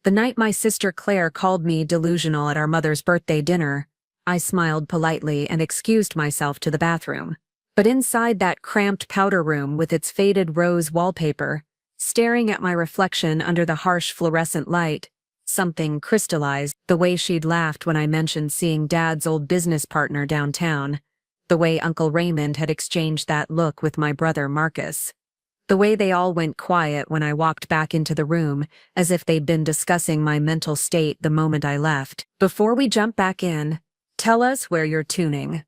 The night my sister Claire called me delusional at our mother's birthday dinner, I smiled politely and excused myself to the bathroom. But inside that cramped powder room with its faded rose wallpaper, staring at my reflection under the harsh fluorescent light, something crystallized. The way she'd laughed when I mentioned seeing Dad's old business partner downtown, the way Uncle Raymond had exchanged that look with my brother Marcus, the way they all went quiet when I walked back into the room, as if they'd been discussing my mental state the moment I left. Before we jump back in, tell us where you're tuning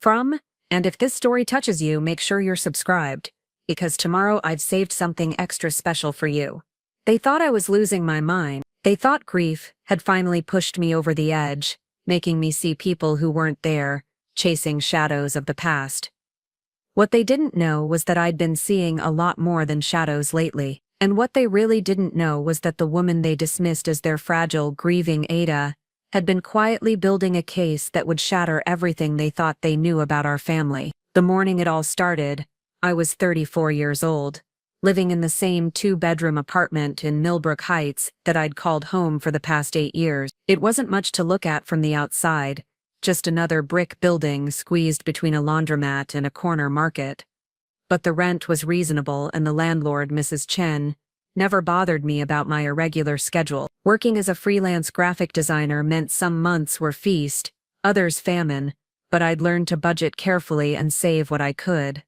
from, and if this story touches you, make sure you're subscribed, because tomorrow I've saved something extra special for you. They thought I was losing my mind. They thought grief had finally pushed me over the edge, making me see people who weren't there, chasing shadows of the past. What they didn't know was that I'd been seeing a lot more than shadows lately, and what they really didn't know was that the woman they dismissed as their fragile, grieving Ada had been quietly building a case that would shatter everything they thought they knew about our family. The morning it all started, I was 34 years old, living in the same 2-bedroom apartment in Millbrook Heights that I'd called home for the past 8 years. It wasn't much to look at from the outside, just another brick building squeezed between a laundromat and a corner market. But the rent was reasonable and the landlord, Mrs. Chen, never bothered me about my irregular schedule. Working as a freelance graphic designer meant some months were feast, others famine, but I'd learned to budget carefully and save what I could.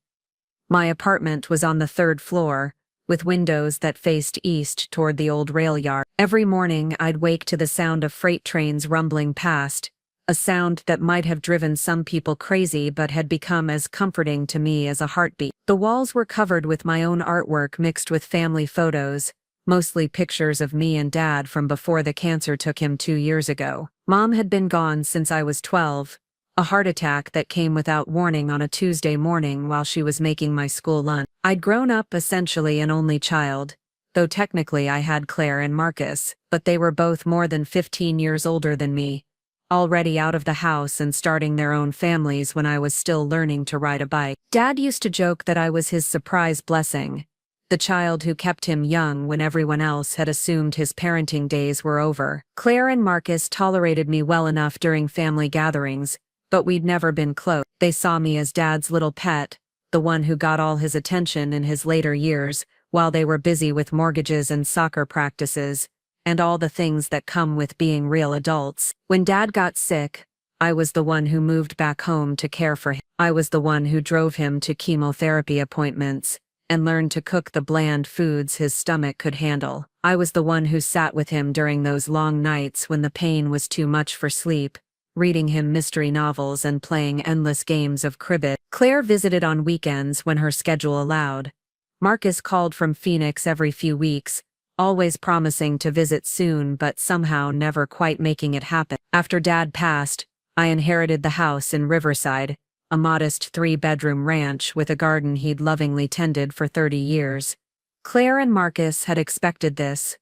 My apartment was on the 3rd floor, with windows that faced east toward the old rail yard. Every morning I'd wake to the sound of freight trains rumbling past, a sound that might have driven some people crazy but had become as comforting to me as a heartbeat. The walls were covered with my own artwork mixed with family photos, mostly pictures of me and Dad from before the cancer took him 2 years ago. Mom had been gone since I was 12, a heart attack that came without warning on a Tuesday morning while she was making my school lunch. I'd grown up essentially an only child, though technically I had Claire and Marcus, but they were both more than 15 years older than me, already out of the house and starting their own families when I was still learning to ride a bike. Dad used to joke that I was his surprise blessing, the child who kept him young when everyone else had assumed his parenting days were over. Claire and Marcus tolerated me well enough during family gatherings, but we'd never been close. They saw me as Dad's little pet, the one who got all his attention in his later years, while they were busy with mortgages and soccer practices, and all the things that come with being real adults. When Dad got sick, I was the one who moved back home to care for him. I was the one who drove him to chemotherapy appointments and learned to cook the bland foods his stomach could handle. I was the one who sat with him during those long nights when the pain was too much for sleep, reading him mystery novels and playing endless games of cribbage. Claire visited on weekends when her schedule allowed. Marcus called from Phoenix every few weeks, always promising to visit soon but somehow never quite making it happen. After Dad passed, I inherited the house in Riverside, a modest 3-bedroom ranch with a garden he'd lovingly tended for 30 years. Claire and Marcus had expected this.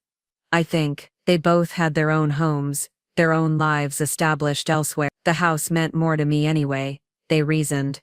I think they both had their own homes, their own lives established elsewhere. The house meant more to me anyway, they reasoned.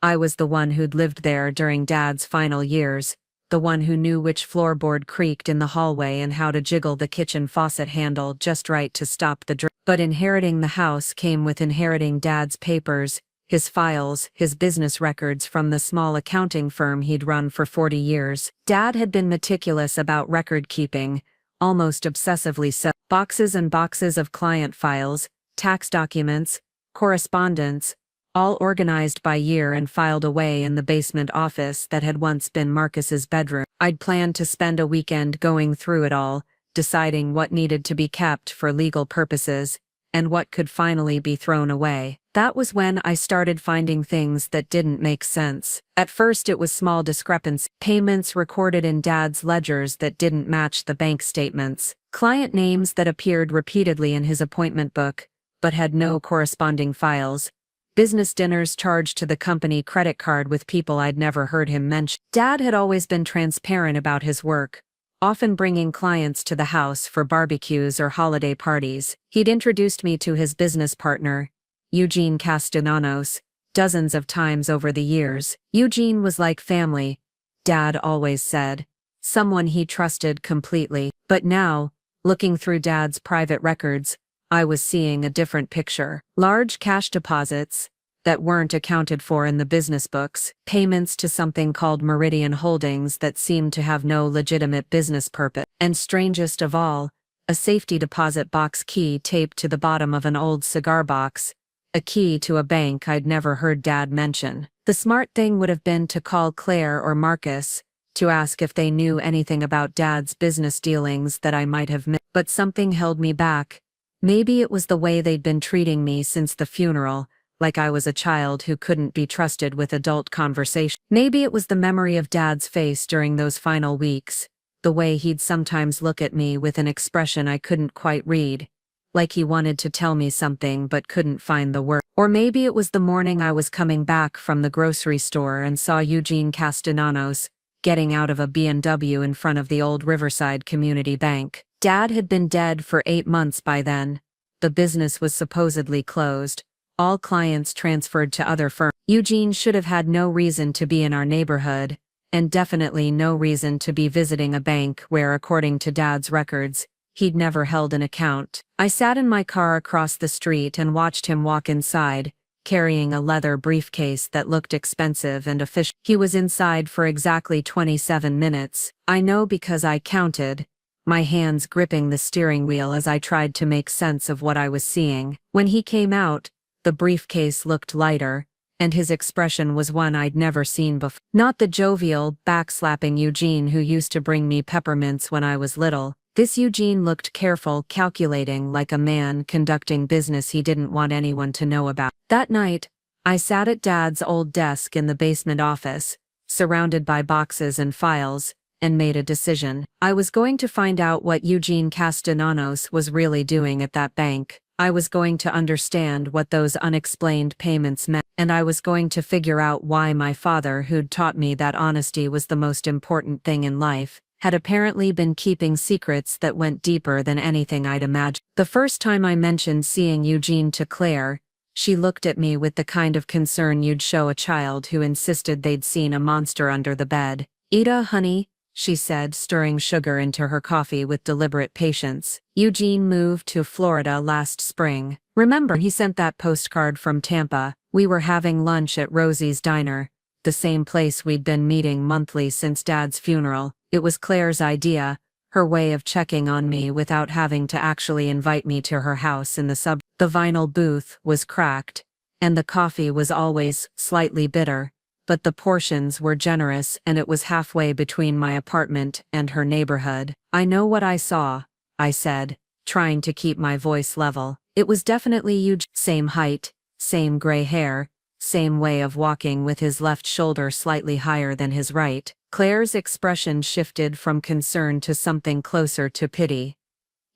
I was the one who'd lived there during Dad's final years, the one who knew which floorboard creaked in the hallway and how to jiggle the kitchen faucet handle just right to stop the drip. But inheriting the house came with inheriting Dad's papers, his files, his business records from the small accounting firm he'd run for 40 years. Dad had been meticulous about record keeping, almost obsessively so. Boxes and boxes of client files, tax documents, correspondence, all organized by year and filed away in the basement office that had once been Marcus's bedroom. I'd planned to spend a weekend going through it all, deciding what needed to be kept for legal purposes, and what could finally be thrown away. That was when I started finding things that didn't make sense. At first it was small discrepancies, payments recorded in Dad's ledgers that didn't match the bank statements, client names that appeared repeatedly in his appointment book, but had no corresponding files, business dinners charged to the company credit card with people I'd never heard him mention. Dad had always been transparent about his work, often bringing clients to the house for barbecues or holiday parties. He'd introduced me to his business partner, Eugene Castellanos, dozens of times over the years. Eugene was like family, Dad always said, someone he trusted completely. But now, Looking through Dad's private records, I was seeing a different picture. Large cash deposits that weren't accounted for in the business books, payments to something called Meridian Holdings that seemed to have no legitimate business purpose, and strangest of all, a safety deposit box key taped to the bottom of an old cigar box, a key to a bank I'd never heard Dad mention. The smart thing would have been to call Claire or Marcus to ask if they knew anything about Dad's business dealings that I might have missed, but something held me back. Maybe it was the way they'd been treating me since the funeral, like I was a child who couldn't be trusted with adult conversation. Maybe it was the memory of Dad's face during those final weeks, the way he'd sometimes look at me with an expression I couldn't quite read, like he wanted to tell me something but couldn't find the word. Or maybe it was the morning I was coming back from the grocery store and saw Eugene Castellanos getting out of a B&W in front of the old Riverside Community Bank. Dad had been dead for 8 months by then. The business was supposedly closed. All clients transferred to other firms. Eugene should have had no reason to be in our neighborhood, and definitely no reason to be visiting a bank where, according to Dad's records, he'd never held an account. I sat in my car across the street and watched him walk inside, carrying a leather briefcase that looked expensive and official. He was inside for exactly 27 minutes. I know because I counted, my hands gripping the steering wheel as I tried to make sense of what I was seeing. When he came out, the briefcase looked lighter, and his expression was one I'd never seen before. Not the jovial, backslapping Eugene who used to bring me peppermints when I was little. This Eugene looked careful, calculating, like a man conducting business he didn't want anyone to know about. That night, I sat at Dad's old desk in the basement office, surrounded by boxes and files, and made a decision. I was going to find out what Eugene Castellanos was really doing at that bank. I was going to understand what those unexplained payments meant, and I was going to figure out why my father, who'd taught me that honesty was the most important thing in life, had apparently been keeping secrets that went deeper than anything I'd imagined. The first time I mentioned seeing Eugene to Claire, she looked at me with the kind of concern you'd show a child who insisted they'd seen a monster under the bed. "Ida, honey," she said, stirring sugar into her coffee with deliberate patience. "Eugene moved to Florida last spring. Remember, he sent that postcard from Tampa. We were having lunch at Rosie's Diner, the same place we'd been meeting monthly since Dad's funeral. It was Claire's idea, her way of checking on me without having to actually invite me to her house in the suburbs. The vinyl booth was cracked, and the coffee was always slightly bitter, but the portions were generous, and it was halfway between my apartment and her neighborhood. "I know what I saw," I said, trying to keep my voice level. "It was definitely Eugene. Same height, same gray hair, same way of walking with his left shoulder slightly higher than his right." Claire's expression shifted from concern to something closer to pity.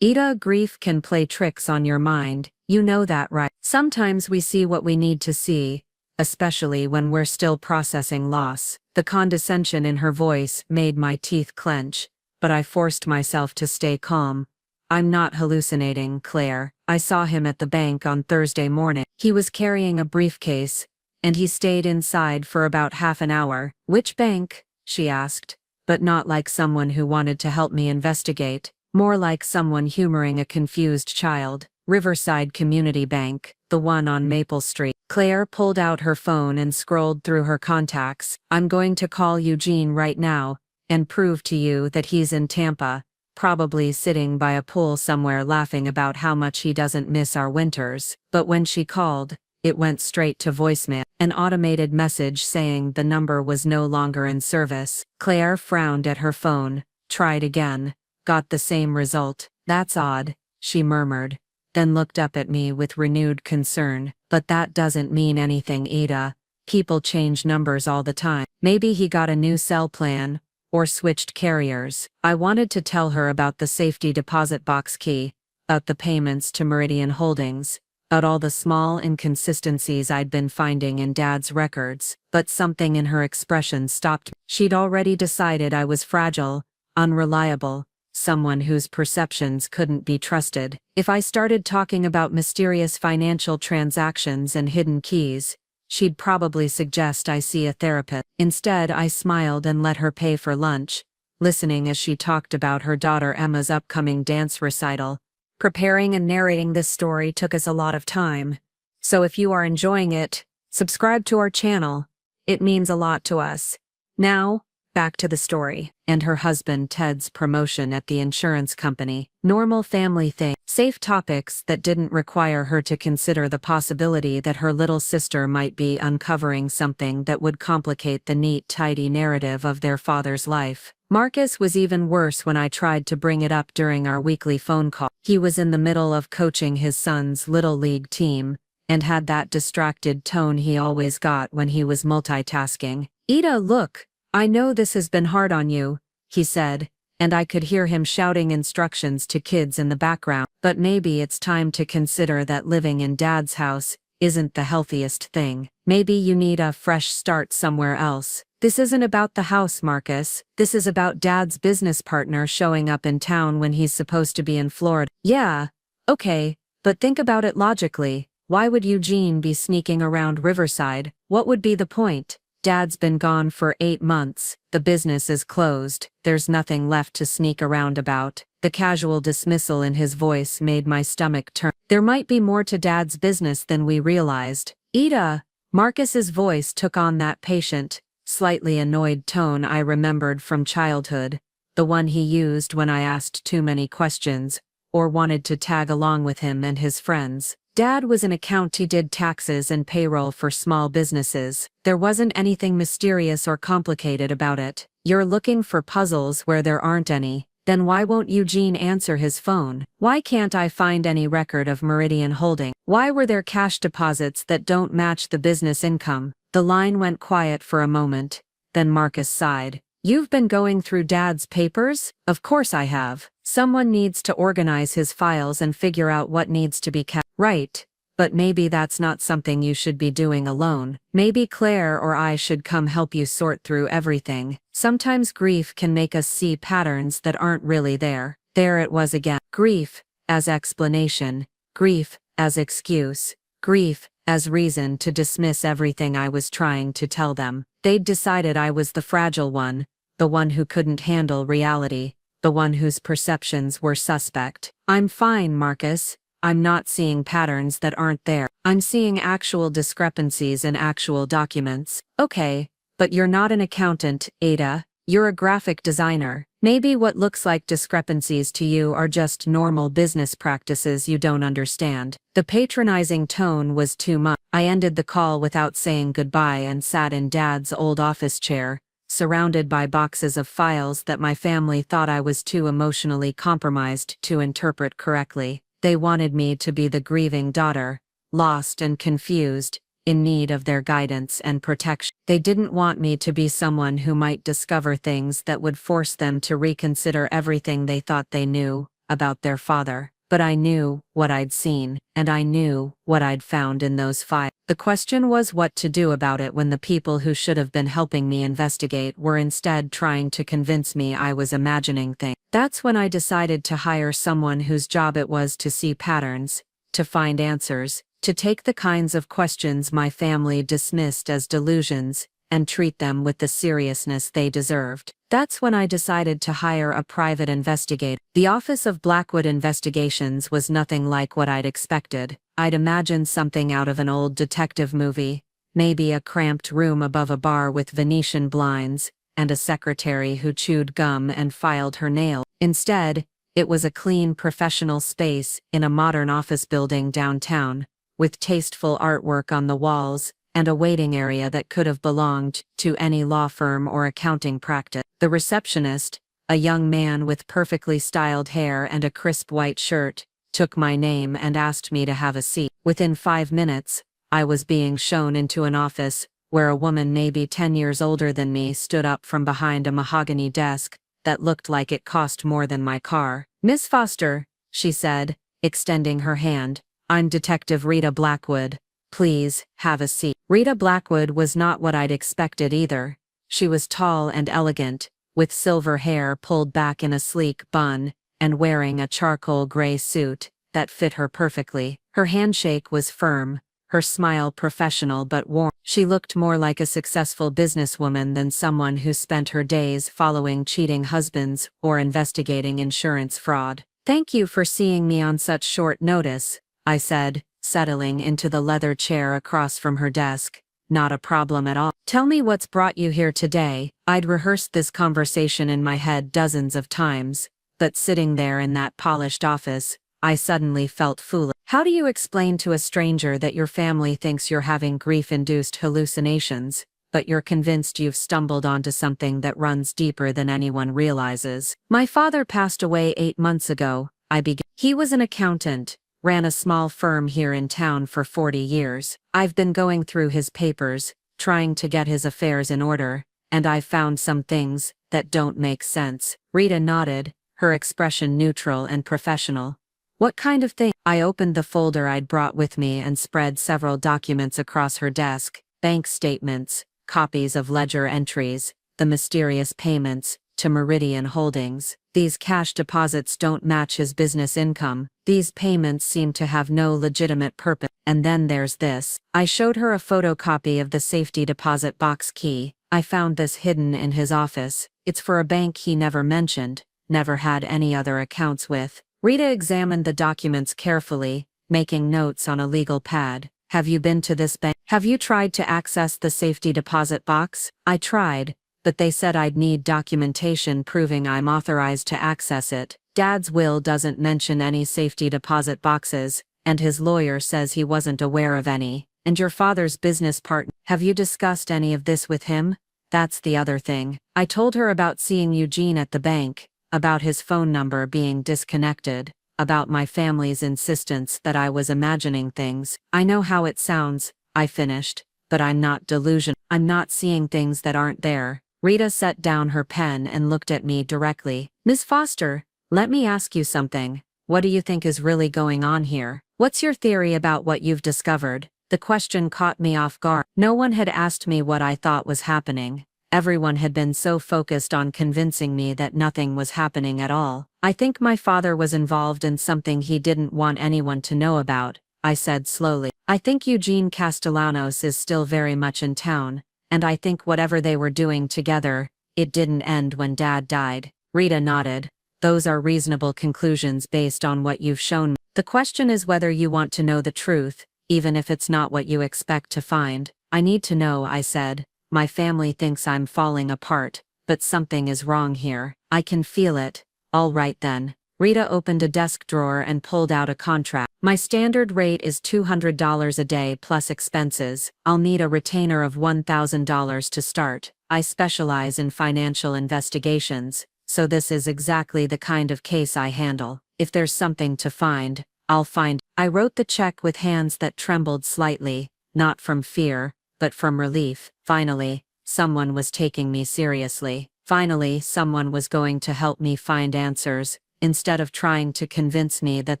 "Ida, grief can play tricks on your mind, you know that, right? Sometimes we see what we need to see, especially when we're still processing loss." The condescension in her voice made my teeth clench, but I forced myself to stay calm. "I'm not hallucinating, Claire. I saw him at the bank on Thursday morning. He was carrying a briefcase, and he stayed inside for about half an hour." "Which bank?" she asked, but not like someone who wanted to help me investigate, more like someone humoring a confused child. "Riverside Community Bank, the one on Maple Street." Claire pulled out her phone and scrolled through her contacts. "I'm going to call Eugene right now, and prove to you that he's in Tampa, probably sitting by a pool somewhere laughing about how much he doesn't miss our winters." But when she called, it went straight to voicemail. An automated message saying the number was no longer in service. Claire frowned at her phone, tried again, got the same result. "That's odd," she murmured, then looked up at me with renewed concern. "But that doesn't mean anything, Ida. People change numbers all the time. Maybe he got a new cell plan, or switched carriers." I wanted to tell her about the safety deposit box key, about the payments to Meridian Holdings, about all the small inconsistencies I'd been finding in Dad's records, but something in her expression stopped me. She'd already decided I was fragile, unreliable, someone whose perceptions couldn't be trusted. If I started talking about mysterious financial transactions and hidden keys, she'd probably suggest I see a therapist. Instead, I smiled and let her pay for lunch, listening as she talked about her daughter Emma's upcoming dance recital. Preparing and narrating this story took us a lot of time. So if you are enjoying it, subscribe to our channel. It means a lot to us. Now, back to the story. And her husband Ted's promotion at the insurance company. Normal family thing. Safe topics that didn't require her to consider the possibility that her little sister might be uncovering something that would complicate the neat, tidy narrative of their father's life. Marcus was even worse when I tried to bring it up during our weekly phone call. He was in the middle of coaching his son's little league team, and had that distracted tone he always got when he was multitasking. "Ida, look, I know this has been hard on you," he said, and I could hear him shouting instructions to kids in the background. "But maybe it's time to consider that living in Dad's house isn't the healthiest thing. Maybe you need a fresh start somewhere else." "This isn't about the house, Marcus. This is about Dad's business partner showing up in town when he's supposed to be in Florida." "Yeah, okay, but think about it logically. Why would Eugene be sneaking around Riverside? What would be the point? Dad's been gone for 8 months, the business is closed, there's nothing left to sneak around about." The casual dismissal in his voice made my stomach turn. "There might be more to Dad's business than we realized." "Ida," Marcus's voice took on that patient, slightly annoyed tone I remembered from childhood, the one he used when I asked too many questions, or wanted to tag along with him and his friends. Dad was an accountant. He did taxes and payroll for small businesses. There wasn't anything mysterious or complicated about it. "You're looking for puzzles where there aren't any. Then why won't Eugene answer his phone? Why can't I find any record of Meridian Holding? Why were there cash deposits that don't match the business income?" The line went quiet for a moment, then Marcus sighed. "You've been going through Dad's papers?" "Of course I have. Someone needs to organize his files and figure out what needs to be kept." "Right, but maybe that's not something you should be doing alone. Maybe Claire or I should come help you sort through everything. Sometimes grief can make us see patterns that aren't really there." There it was again. Grief as explanation, grief as excuse, grief as reason to dismiss everything I was trying to tell them. They'd decided I was the fragile one, the one who couldn't handle reality, the one whose perceptions were suspect. "I'm fine, Marcus. I'm not seeing patterns that aren't there. I'm seeing actual discrepancies in actual documents." "Okay, but you're not an accountant, Ada. You're a graphic designer. Maybe what looks like discrepancies to you are just normal business practices you don't understand." The patronizing tone was too much. I ended the call without saying goodbye and sat in Dad's old office chair, surrounded by boxes of files that my family thought I was too emotionally compromised to interpret correctly. They wanted me to be the grieving daughter, lost and confused, in need of their guidance and protection. They didn't want me to be someone who might discover things that would force them to reconsider everything they thought they knew about their father. But I knew what I'd seen, and I knew what I'd found in those files. The question was what to do about it when the people who should have been helping me investigate were instead trying to convince me I was imagining things. That's when I decided to hire someone whose job it was to see patterns, to find answers, to take the kinds of questions my family dismissed as delusions, and treat them with the seriousness they deserved. That's when I decided to hire a private investigator. The Office of Blackwood Investigations was nothing like what I'd expected. I'd imagined something out of an old detective movie, maybe a cramped room above a bar with Venetian blinds, and a secretary who chewed gum and filed her nails. Instead, it was a clean professional space in a modern office building downtown, with tasteful artwork on the walls, and a waiting area that could have belonged to any law firm or accounting practice. The receptionist, a young man with perfectly styled hair and a crisp white shirt, took my name and asked me to have a seat. Within 5 minutes, I was being shown into an office where a woman maybe 10 years older than me stood up from behind a mahogany desk that looked like it cost more than my car. "Miss Foster," she said, extending her hand, "I'm Detective Rita Blackwood. Please, have a seat." Rita Blackwood was not what I'd expected either. She was tall and elegant, with silver hair pulled back in a sleek bun, and wearing a charcoal gray suit that fit her perfectly. Her handshake was firm, her smile professional but warm. She looked more like a successful businesswoman than someone who spent her days following cheating husbands or investigating insurance fraud. "Thank you for seeing me on such short notice," I said, settling into the leather chair across from her desk. "Not a problem at all. Tell me what's brought you here today." I'd rehearsed this conversation in my head dozens of times, but sitting there in that polished office, I suddenly felt foolish. "How do you explain to a stranger that your family thinks you're having grief-induced hallucinations, but you're convinced you've stumbled onto something that runs deeper than anyone realizes?" "My father passed away 8 months ago," I began. "He was an accountant, ran a small firm here in town for 40 years. I've been going through his papers, trying to get his affairs in order, and I've found some things that don't make sense." Rita nodded, her expression neutral and professional. "What kind of thing?" I opened the folder I'd brought with me and spread several documents across her desk: bank statements, copies of ledger entries, the mysterious payments to Meridian Holdings. "These cash deposits don't match his business income. These payments seem to have no legitimate purpose. And then there's this." I showed her a photocopy of the safety deposit box key. "I found this hidden in his office. It's for a bank he never mentioned, never had any other accounts with." Rita examined the documents carefully, making notes on a legal pad. "Have you been to this bank? Have you tried to access the safety deposit box?" "I tried, but they said I'd need documentation proving I'm authorized to access it. Dad's will doesn't mention any safety deposit boxes, and his lawyer says he wasn't aware of any. And your father's business partner, have you discussed any of this with him? That's the other thing." I told her about seeing Eugene at the bank, about his phone number being disconnected, about my family's insistence that I was imagining things. "I know how it sounds," I finished, "but I'm not delusional. I'm not seeing things that aren't there." Rita set down her pen and looked at me directly. "Miss Foster, let me ask you something. What do you think is really going on here? What's your theory about what you've discovered?" The question caught me off guard. No one had asked me what I thought was happening. Everyone had been so focused on convincing me that nothing was happening at all. "I think my father was involved in something he didn't want anyone to know about," I said slowly. "I think Eugene Castellanos is still very much in town, and I think whatever they were doing together, it didn't end when Dad died." Rita nodded. "Those are reasonable conclusions based on what you've shown me. The question is whether you want to know the truth, even if it's not what you expect to find." "I need to know," I said. "My family thinks I'm falling apart, but something is wrong here. I can feel it." "All right then." Rita opened a desk drawer and pulled out a contract. "My standard rate is $200 a day plus expenses. I'll need a retainer of $1,000 to start. I specialize in financial investigations, so this is exactly the kind of case I handle. If there's something to find, I'll find." I wrote the check with hands that trembled slightly, not from fear, but from relief. Finally, someone was taking me seriously. Finally, someone was going to help me find answers, instead of trying to convince me that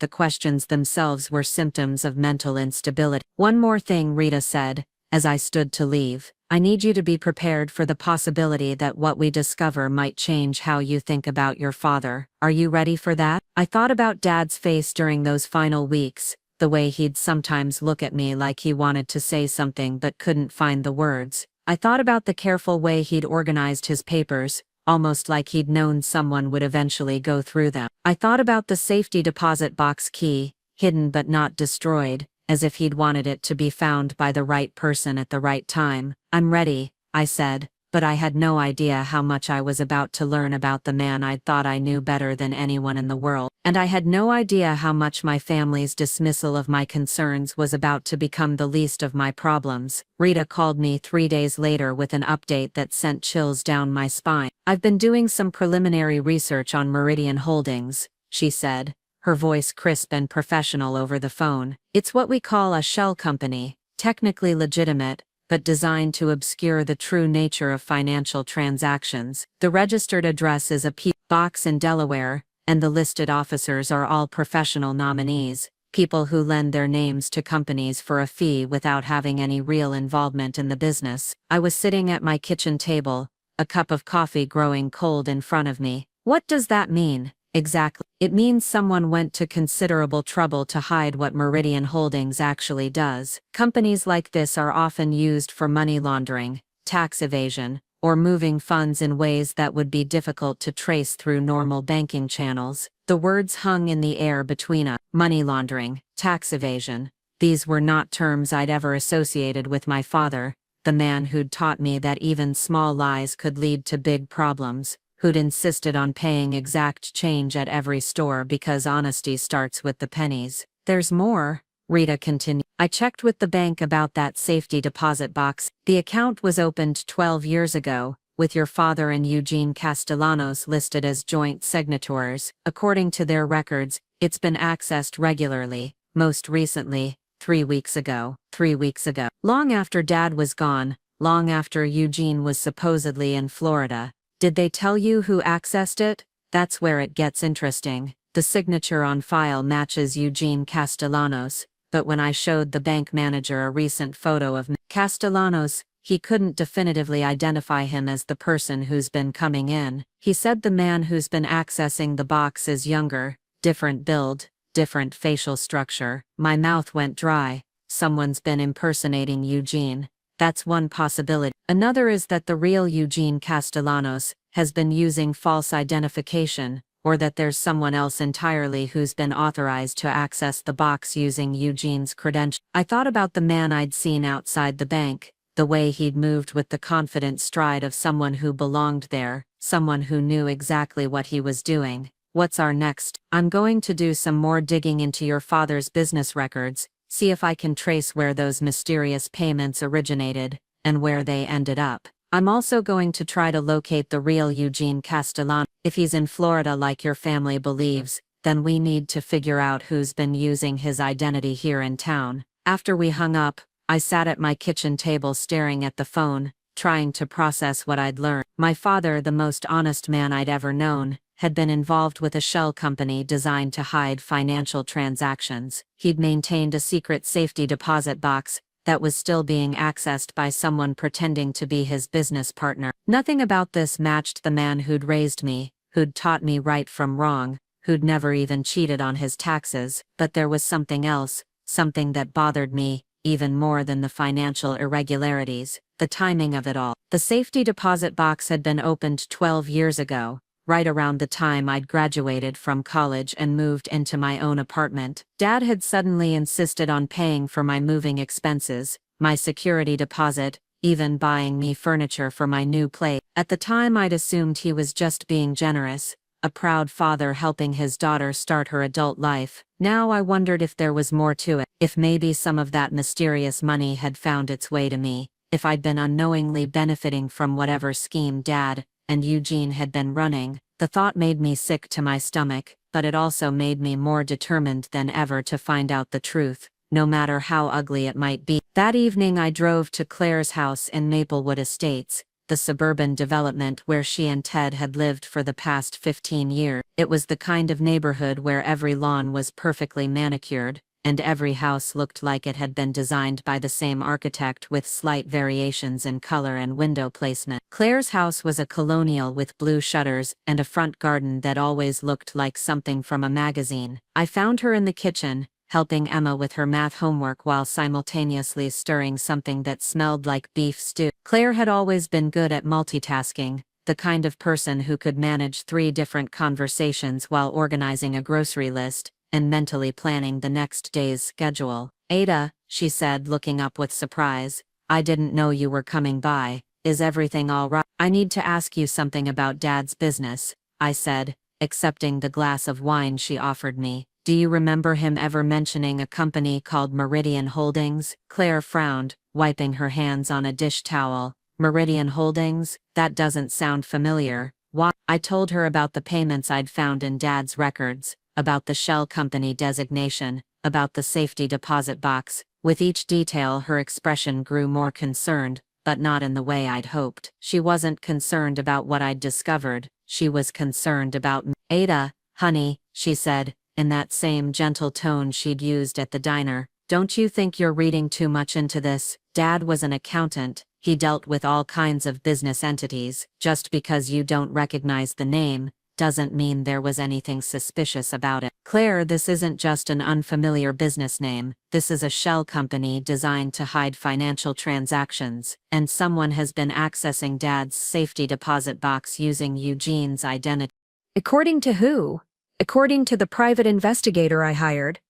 the questions themselves were symptoms of mental instability. "One more thing," Rita said, as I stood to leave. "I need you to be prepared for the possibility that what we discover might change how you think about your father. Are you ready for that?" I thought about Dad's face during those final weeks, the way he'd sometimes look at me like he wanted to say something but couldn't find the words. I thought about the careful way he'd organized his papers, almost like he'd known someone would eventually go through them. I thought about the safety deposit box key, hidden but not destroyed, as if he'd wanted it to be found by the right person at the right time. "I'm ready," I said, but I had no idea how much I was about to learn about the man I'd thought I knew better than anyone in the world. And I had no idea how much my family's dismissal of my concerns was about to become the least of my problems. Rita called me 3 days later with an update that sent chills down my spine. "I've been doing some preliminary research on Meridian Holdings," she said, her voice crisp and professional over the phone. "It's what we call a shell company, technically legitimate, but designed to obscure the true nature of financial transactions. The registered address is a P box in Delaware, and the listed officers are all professional nominees, people who lend their names to companies for a fee without having any real involvement in the business." I was sitting at my kitchen table, a cup of coffee growing cold in front of me. "What does that mean?" Exactly. It means someone went to considerable trouble to hide what Meridian Holdings actually does. Companies like this are often used for money laundering, tax evasion, or moving funds in ways that would be difficult to trace through normal banking channels. The words hung in the air between us. Money laundering, tax evasion. These were not terms I'd ever associated with my father, the man who'd taught me that even small lies could lead to big problems, who'd insisted on paying exact change at every store because honesty starts with the pennies. There's more, Rita continued. I checked with the bank about that safety deposit box. The account was opened 12 years ago, with your father and Eugene Castellanos listed as joint signatories. According to their records, it's been accessed regularly, most recently, 3 weeks ago. 3 weeks ago. Long after Dad was gone, long after Eugene was supposedly in Florida. Did they tell you who accessed it? That's where it gets interesting. The signature on file matches Eugene Castellanos, but when I showed the bank manager a recent photo of Castellanos, he couldn't definitively identify him as the person who's been coming in. He said the man who's been accessing the box is younger, different build, different facial structure. My mouth went dry. Someone's been impersonating Eugene. That's one possibility. Another is that the real Eugene Castellanos has been using false identification, or that there's someone else entirely who's been authorized to access the box using Eugene's credentials. I thought about the man I'd seen outside the bank, the way he'd moved with the confident stride of someone who belonged there, someone who knew exactly what he was doing. What's our next? I'm going to do some more digging into your father's business records, see if I can trace where those mysterious payments originated, and where they ended up. I'm also going to try to locate the real Eugene Castellano. If he's in Florida like your family believes, then we need to figure out who's been using his identity here in town. After we hung up, I sat at my kitchen table staring at the phone, trying to process what I'd learned. My father, the most honest man I'd ever known, had been involved with a shell company designed to hide financial transactions. He'd maintained a secret safety deposit box that was still being accessed by someone pretending to be his business partner. Nothing about this matched the man who'd raised me, who'd taught me right from wrong, who'd never even cheated on his taxes, but there was something else, something that bothered me, even more than the financial irregularities, the timing of it all. The safety deposit box had been opened 12 years ago, right around the time I'd graduated from college and moved into my own apartment. Dad had suddenly insisted on paying for my moving expenses, my security deposit, even buying me furniture for my new place. At the time I'd assumed he was just being generous, a proud father helping his daughter start her adult life. Now I wondered if there was more to it, if maybe some of that mysterious money had found its way to me, if I'd been unknowingly benefiting from whatever scheme Dad and Eugene had been running. The thought made me sick to my stomach, but it also made me more determined than ever to find out the truth, no matter how ugly it might be. That evening I drove to Claire's house in Maplewood Estates, the suburban development where she and Ted had lived for the past 15 years. It was the kind of neighborhood where every lawn was perfectly manicured, and every house looked like it had been designed by the same architect with slight variations in color and window placement. Claire's house was a colonial with blue shutters and a front garden that always looked like something from a magazine. I found her in the kitchen, helping Emma with her math homework while simultaneously stirring something that smelled like beef stew. Claire had always been good at multitasking, the kind of person who could manage 3 different conversations while organizing a grocery list and mentally planning the next day's schedule. Ada, she said, looking up with surprise, I didn't know you were coming by. Is everything all right? I need to ask you something about Dad's business, I said, accepting the glass of wine she offered me. Do you remember him ever mentioning a company called Meridian Holdings? Claire frowned, wiping her hands on a dish towel. Meridian Holdings? That doesn't sound familiar. Why? I told her about the payments I'd found in Dad's records, about the shell company designation, about the safety deposit box. With each detail her expression grew more concerned, but not in the way I'd hoped. She wasn't concerned about what I'd discovered, she was concerned about me. Ada, honey, she said, in that same gentle tone she'd used at the diner, don't you think you're reading too much into this? Dad was an accountant, he dealt with all kinds of business entities. Just because you don't recognize the name, doesn't mean there was anything suspicious about it. Claire, this isn't just an unfamiliar business name. This is a shell company designed to hide financial transactions, and someone has been accessing Dad's safety deposit box using Eugene's identity. According to who? According to the private investigator I hired.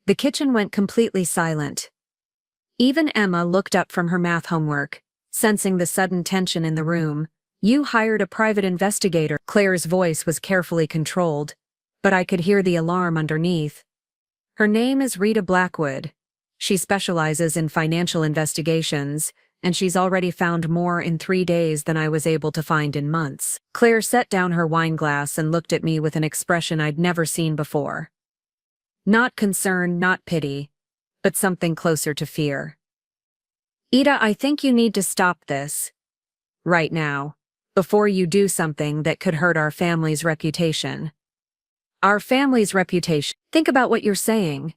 The kitchen went completely silent. Even Emma looked up from her math homework, sensing the sudden tension in the room. You hired a private investigator. Claire's voice was carefully controlled, but I could hear the alarm underneath. Her name is Rita Blackwood. She specializes in financial investigations, and she's already found more in 3 days than I was able to find in months. Claire set down her wine glass and looked at me with an expression I'd never seen before. Not concern, not pity, but something closer to fear. Ida, I think you need to stop this. Right now. Before you do something that could hurt our family's reputation. Our family's reputation. Think about what you're saying.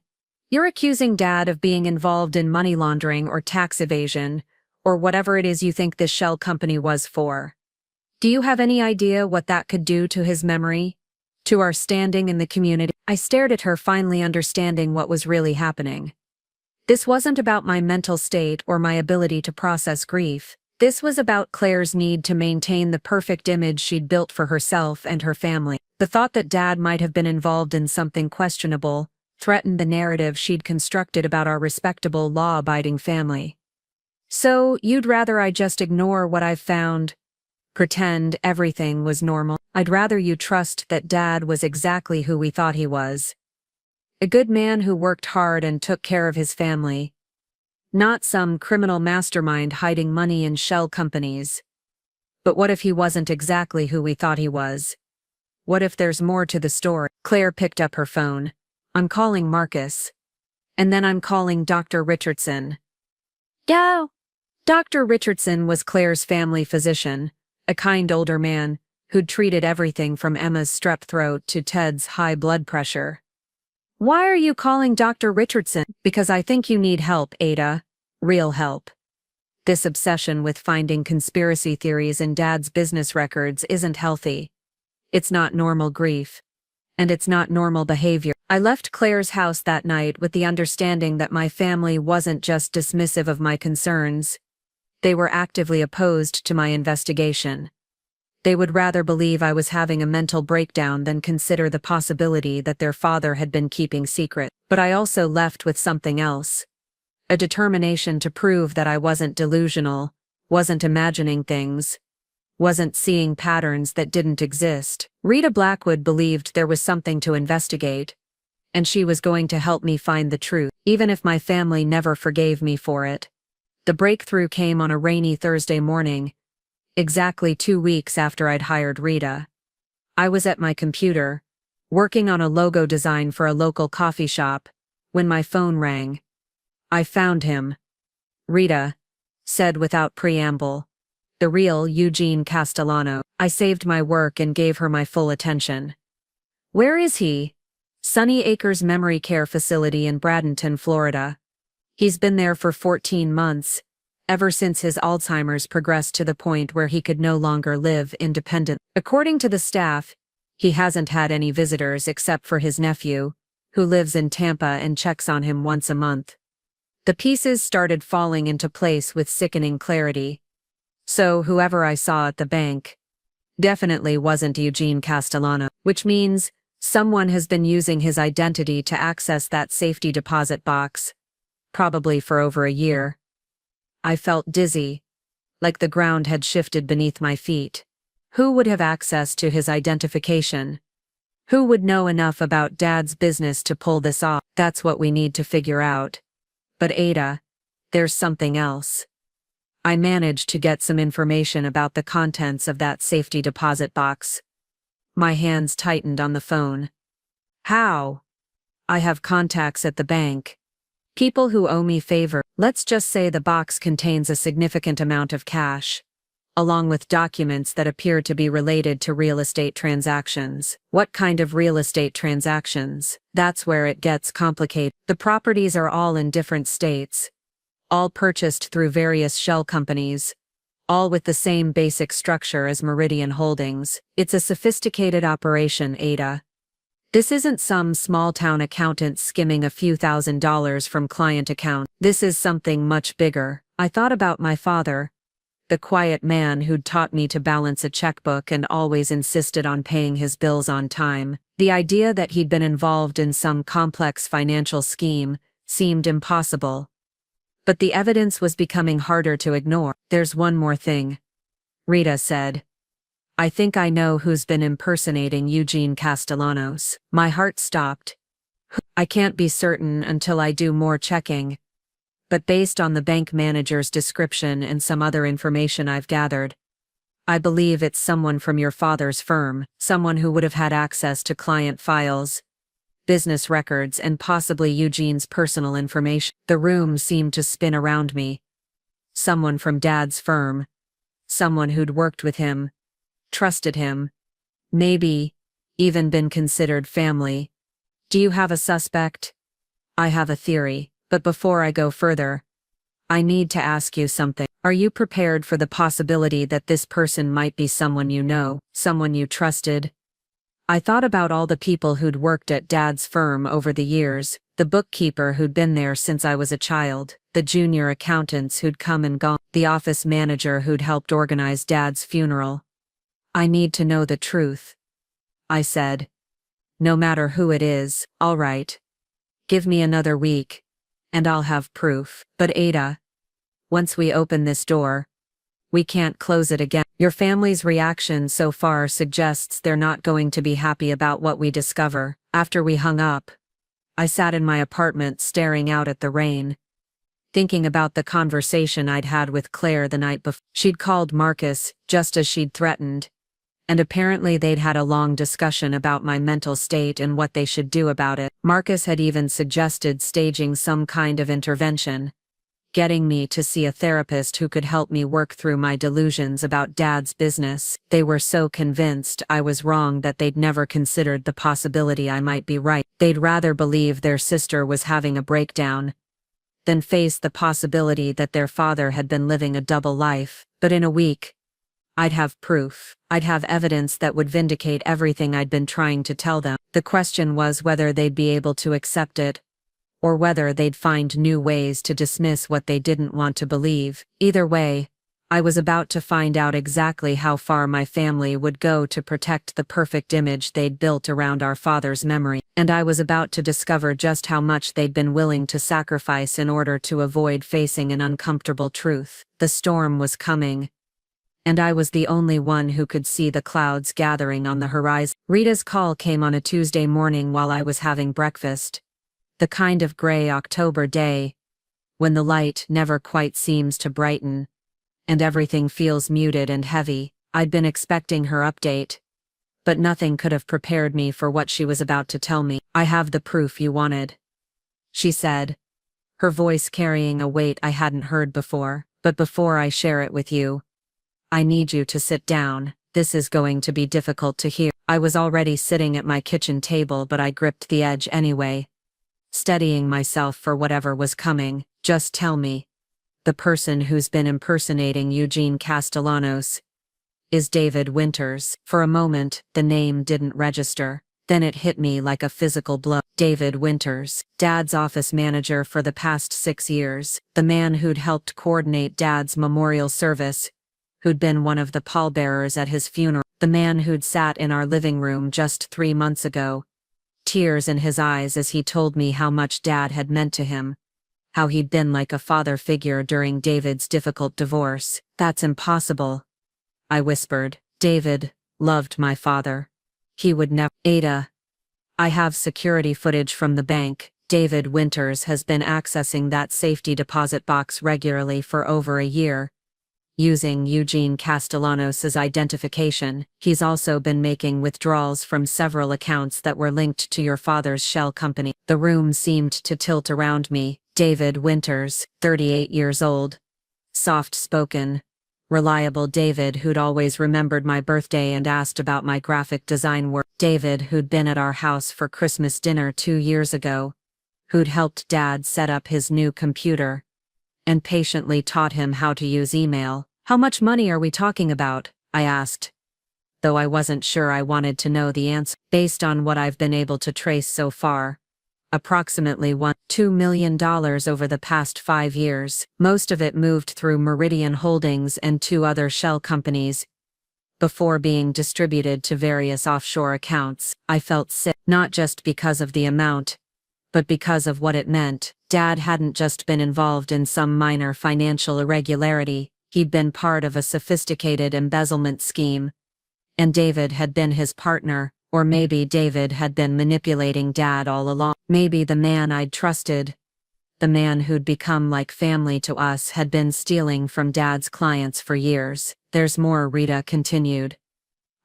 You're accusing Dad of being involved in money laundering or tax evasion, or whatever it is you think this shell company was for. Do you have any idea what that could do to his memory? To our standing in the community? I stared at her, finally understanding what was really happening. This wasn't about my mental state or my ability to process grief. This was about Claire's need to maintain the perfect image she'd built for herself and her family. The thought that Dad might have been involved in something questionable threatened the narrative she'd constructed about our respectable, law-abiding family. So, you'd rather I just ignore what I've found? Pretend everything was normal? I'd rather you trust that Dad was exactly who we thought he was. A good man who worked hard and took care of his family. Not some criminal mastermind hiding money in shell companies. But what if he wasn't exactly who we thought he was? What if there's more to the story? Claire picked up her phone. I'm calling Marcus. And then I'm calling Dr. Richardson. Go! Dr. Richardson was Claire's family physician, a kind older man who'd treated everything from Emma's strep throat to Ted's high blood pressure. Why are you calling Dr. Richardson? Because I think you need help, Ada. Real help. This obsession with finding conspiracy theories in Dad's business records isn't healthy. It's not normal grief. And it's not normal behavior. I left Claire's house that night with the understanding that my family wasn't just dismissive of my concerns. They were actively opposed to my investigation. They would rather believe I was having a mental breakdown than consider the possibility that their father had been keeping secret. But I also left with something else. A determination to prove that I wasn't delusional, wasn't imagining things, wasn't seeing patterns that didn't exist. Rita Blackwood believed there was something to investigate, and she was going to help me find the truth, even if my family never forgave me for it. The breakthrough came on a rainy Thursday morning, exactly 2 weeks after I'd hired Rita. I was at my computer, working on a logo design for a local coffee shop, when my phone rang. I found him. Rita said without preamble. The real Eugene Castellano. I saved my work and gave her my full attention. Where is he? Sunny Acres Memory Care Facility in Bradenton, Florida. He's been there for 14 months. Ever since his Alzheimer's progressed to the point where he could no longer live independently. According to the staff, he hasn't had any visitors except for his nephew, who lives in Tampa and checks on him once a month. The pieces started falling into place with sickening clarity. So whoever I saw at the bank definitely wasn't Eugene Castellano, which means someone has been using his identity to access that safety deposit box, probably for over a year. I felt dizzy, like the ground had shifted beneath my feet. Who would have access to his identification? Who would know enough about Dad's business to pull this off? That's what we need to figure out. But Ada, there's something else. I managed to get some information about the contents of that safety deposit box. My hands tightened on the phone. How? I have contacts at the bank. People who owe me favor. Let's just say the box contains a significant amount of cash, along with documents that appear to be related to real estate transactions. What kind of real estate transactions? That's where it gets complicated. The properties are all in different states, all purchased through various shell companies, all with the same basic structure as Meridian Holdings. It's a sophisticated operation, Ada. This isn't some small-town accountant skimming a few $1,000s from client accounts. This is something much bigger. I thought about my father, the quiet man who'd taught me to balance a checkbook and always insisted on paying his bills on time. The idea that he'd been involved in some complex financial scheme seemed impossible. But the evidence was becoming harder to ignore. There's one more thing, Rita said. I think I know who's been impersonating Eugene Castellanos. My heart stopped. I can't be certain until I do more checking. But based on the bank manager's description and some other information I've gathered, I believe it's someone from your father's firm, someone who would have had access to client files, business records, and possibly Eugene's personal information. The room seemed to spin around me. Someone from Dad's firm. Someone who'd worked with him, trusted him, maybe even been considered family. Do you have a suspect? I have a theory, but before I go further, I need to ask you something. Are you prepared for the possibility that this person might be someone you know, someone you trusted? I thought about all the people who'd worked at Dad's firm over the years, the bookkeeper who'd been there since I was a child, the junior accountants who'd come and gone, the office manager who'd helped organize Dad's funeral. I need to know the truth, I said. No matter who it is, all right. Give me another week, and I'll have proof. But Ada, once we open this door, we can't close it again. Your family's reaction so far suggests they're not going to be happy about what we discover. After we hung up, I sat in my apartment staring out at the rain, thinking about the conversation I'd had with Claire the night before. She'd called Marcus, just as she'd threatened, and apparently they'd had a long discussion about my mental state and what they should do about it. Marcus had even suggested staging some kind of intervention, getting me to see a therapist who could help me work through my delusions about Dad's business. They were so convinced I was wrong that they'd never considered the possibility I might be right. They'd rather believe their sister was having a breakdown than face the possibility that their father had been living a double life. But in a week, I'd have proof. I'd have evidence that would vindicate everything I'd been trying to tell them. The question was whether they'd be able to accept it, or whether they'd find new ways to dismiss what they didn't want to believe. Either way, I was about to find out exactly how far my family would go to protect the perfect image they'd built around our father's memory, and I was about to discover just how much they'd been willing to sacrifice in order to avoid facing an uncomfortable truth. The storm was coming, and I was the only one who could see the clouds gathering on the horizon. Rita's call came on a Tuesday morning while I was having breakfast. The kind of gray October day, when the light never quite seems to brighten, and everything feels muted and heavy. I'd been expecting her update, but nothing could have prepared me for what she was about to tell me. I have the proof you wanted, she said, her voice carrying a weight I hadn't heard before. But before I share it with you, I need you to sit down. This is going to be difficult to hear. I was already sitting at my kitchen table, but I gripped the edge anyway, steadying myself for whatever was coming. Just tell me, the person who's been impersonating Eugene Castellanos is David Winters. For a moment, the name didn't register. Then it hit me like a physical blow. David Winters, Dad's office manager for the past 6 years, the man who'd helped coordinate Dad's memorial service, who'd been one of the pallbearers at his funeral, the man who'd sat in our living room just 3 months ago, tears in his eyes as he told me how much Dad had meant to him, how he'd been like a father figure during David's difficult divorce. That's impossible, I whispered. David loved my father. He would never. Ada, I have security footage from the bank. David Winters has been accessing that safety deposit box regularly for over a year, using Eugene Castellanos' identification. He's also been making withdrawals from several accounts that were linked to your father's shell company. The room seemed to tilt around me. David Winters, 38 years old, soft-spoken, reliable David who'd always remembered my birthday and asked about my graphic design work. David who'd been at our house for Christmas dinner 2 years ago, who'd helped Dad set up his new computer, and patiently taught him how to use email, How much money are we talking about? I asked, though I wasn't sure I wanted to know the answer. Based on what I've been able to trace so far, approximately $2 million over the past 5 years. Most of it moved through Meridian Holdings and 2 other shell companies before being distributed to various offshore accounts. I felt sick, not just because of the amount, but because of what it meant. Dad hadn't just been involved in some minor financial irregularity, he'd been part of a sophisticated embezzlement scheme. And David had been his partner, or maybe David had been manipulating Dad all along. Maybe the man I'd trusted, the man who'd become like family to us, had been stealing from Dad's clients for years. There's more, Rita continued.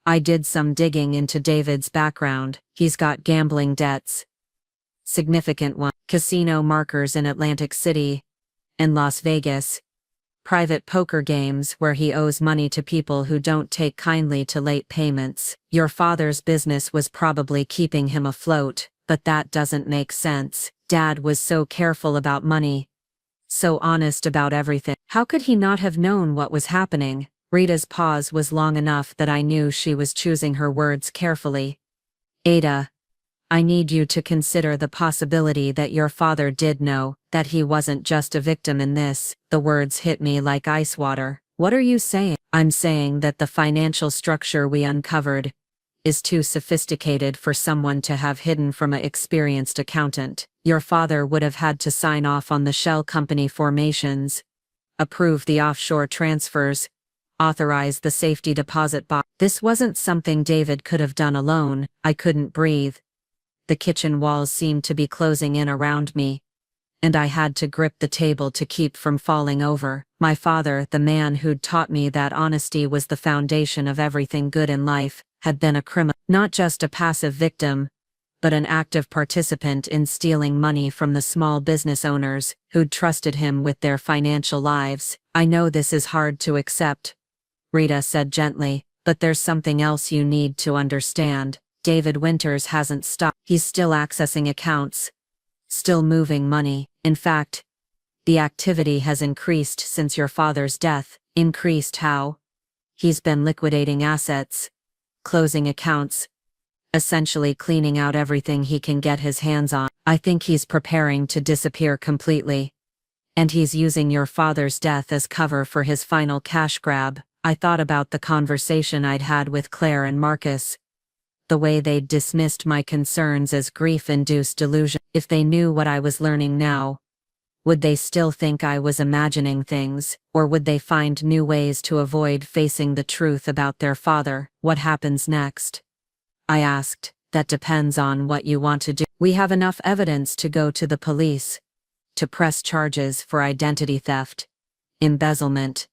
I did some digging into David's background. He's got gambling debts. Significant ones. Casino markers in Atlantic City and Las Vegas. Private poker games where he owes money to people who don't take kindly to late payments. Your father's business was probably keeping him afloat, but that doesn't make sense. Dad was so careful about money, so honest about everything. How could he not have known what was happening? Rita's pause was long enough that I knew she was choosing her words carefully. Ada, I need you to consider the possibility that your father did know, that he wasn't just a victim in this. The words hit me like ice water. What are you saying? I'm saying that the financial structure we uncovered is too sophisticated for someone to have hidden from an experienced accountant. Your father would have had to sign off on the shell company formations, approve the offshore transfers, authorize the safety deposit box. This wasn't something David could have done alone. I couldn't breathe. The kitchen walls seemed to be closing in around me, and I had to grip the table to keep from falling over. My father, the man who'd taught me that honesty was the foundation of everything good in life, had been a criminal, not just a passive victim, but an active participant in stealing money from the small business owners who'd trusted him with their financial lives. I know this is hard to accept, Rita said gently, but there's something else you need to understand. David Winters hasn't stopped. He's still accessing accounts, still moving money. In fact, the activity has increased since your father's death. Increased how? He's been liquidating assets, closing accounts, essentially cleaning out everything he can get his hands on. I think he's preparing to disappear completely. And he's using your father's death as cover for his final cash grab. I thought about the conversation I'd had with Claire and Marcus, the way they'd dismissed my concerns as grief-induced delusion. If they knew what I was learning now, would they still think I was imagining things, or would they find new ways to avoid facing the truth about their father? What happens next? I asked. That depends on what you want to do. We have enough evidence to go to the police, to press charges for identity theft, embezzlement,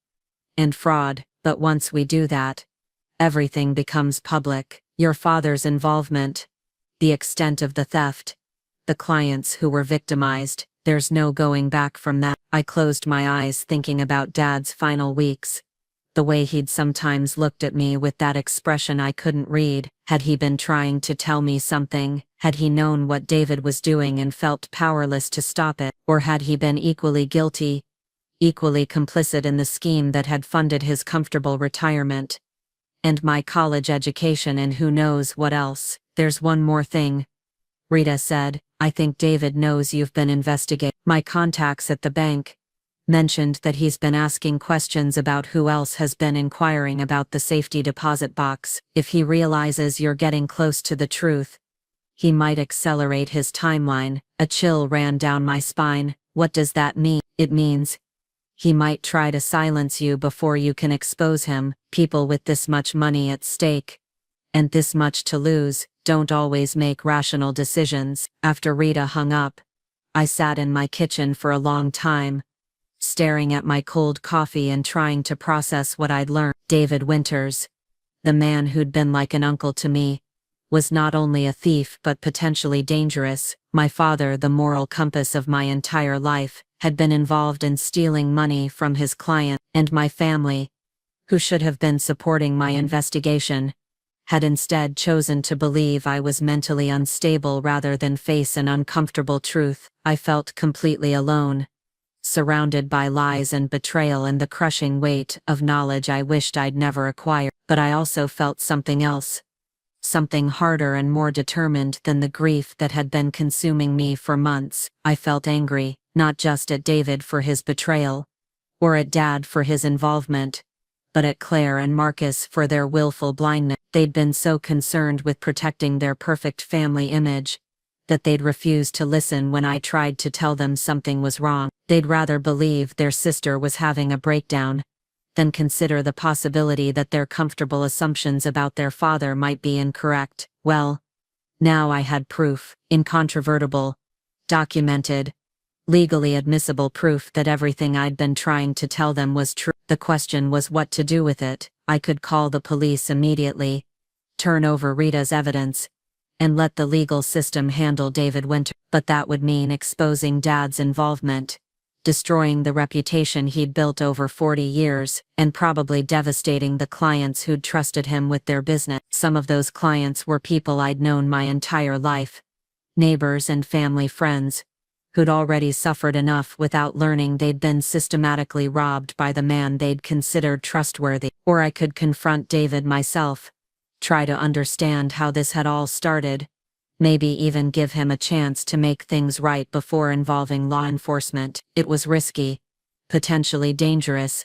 and fraud, but once we do that, everything becomes public. Your father's involvement, the extent of the theft, the clients who were victimized, there's no going back from that. I closed my eyes thinking about Dad's final weeks. The way he'd sometimes looked at me with that expression I couldn't read. Had he been trying to tell me something? Had he known what David was doing and felt powerless to stop it? Or had he been equally guilty, equally complicit in the scheme that had funded his comfortable retirement and my college education and who knows what else? There's one more thing, Rita said. I think David knows you've been investigating. My contacts at the bank mentioned that he's been asking questions about who else has been inquiring about the safety deposit box. If he realizes you're getting close to the truth, he might accelerate his timeline. A chill ran down my spine. What does that mean? It means he might try to silence you before you can expose him. People with this much money at stake, and this much to lose, don't always make rational decisions. After Rita hung up, I sat in my kitchen for a long time, staring at my cold coffee and trying to process what I'd learned. David Winters, the man who'd been like an uncle to me, was not only a thief but potentially dangerous. My father, the moral compass of my entire life, had been involved in stealing money from his client, and my family, who should have been supporting my investigation, had instead chosen to believe I was mentally unstable rather than face an uncomfortable truth. I felt completely alone, surrounded by lies and betrayal and the crushing weight of knowledge I wished I'd never acquired. But I also felt something else. Something harder and more determined than the grief that had been consuming me for months. I felt angry, not just at David for his betrayal, or at Dad for his involvement, but at Claire and Marcus for their willful blindness. They'd been so concerned with protecting their perfect family image that they'd refused to listen when I tried to tell them something was wrong. They'd rather believe their sister was having a breakdown than consider the possibility that their comfortable assumptions about their father might be incorrect. Well, now I had proof, incontrovertible, documented, legally admissible proof that everything I'd been trying to tell them was true. The question was what to do with it. I could call the police immediately, turn over Rita's evidence, and let the legal system handle David Winter. But that would mean exposing Dad's involvement, destroying the reputation he'd built over 40 years, and probably devastating the clients who'd trusted him with their business. Some of those clients were people I'd known my entire life, neighbors and family friends, who'd already suffered enough without learning they'd been systematically robbed by the man they'd considered trustworthy. Or I could confront David myself, try to understand how this had all started, maybe even give him a chance to make things right before involving law enforcement. It was risky, potentially dangerous,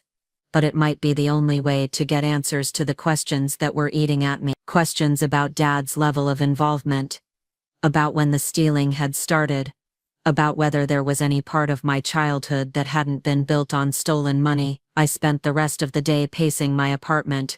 but it might be the only way to get answers to the questions that were eating at me. Questions about Dad's level of involvement, about when the stealing had started, about whether there was any part of my childhood that hadn't been built on stolen money. I spent the rest of the day pacing my apartment,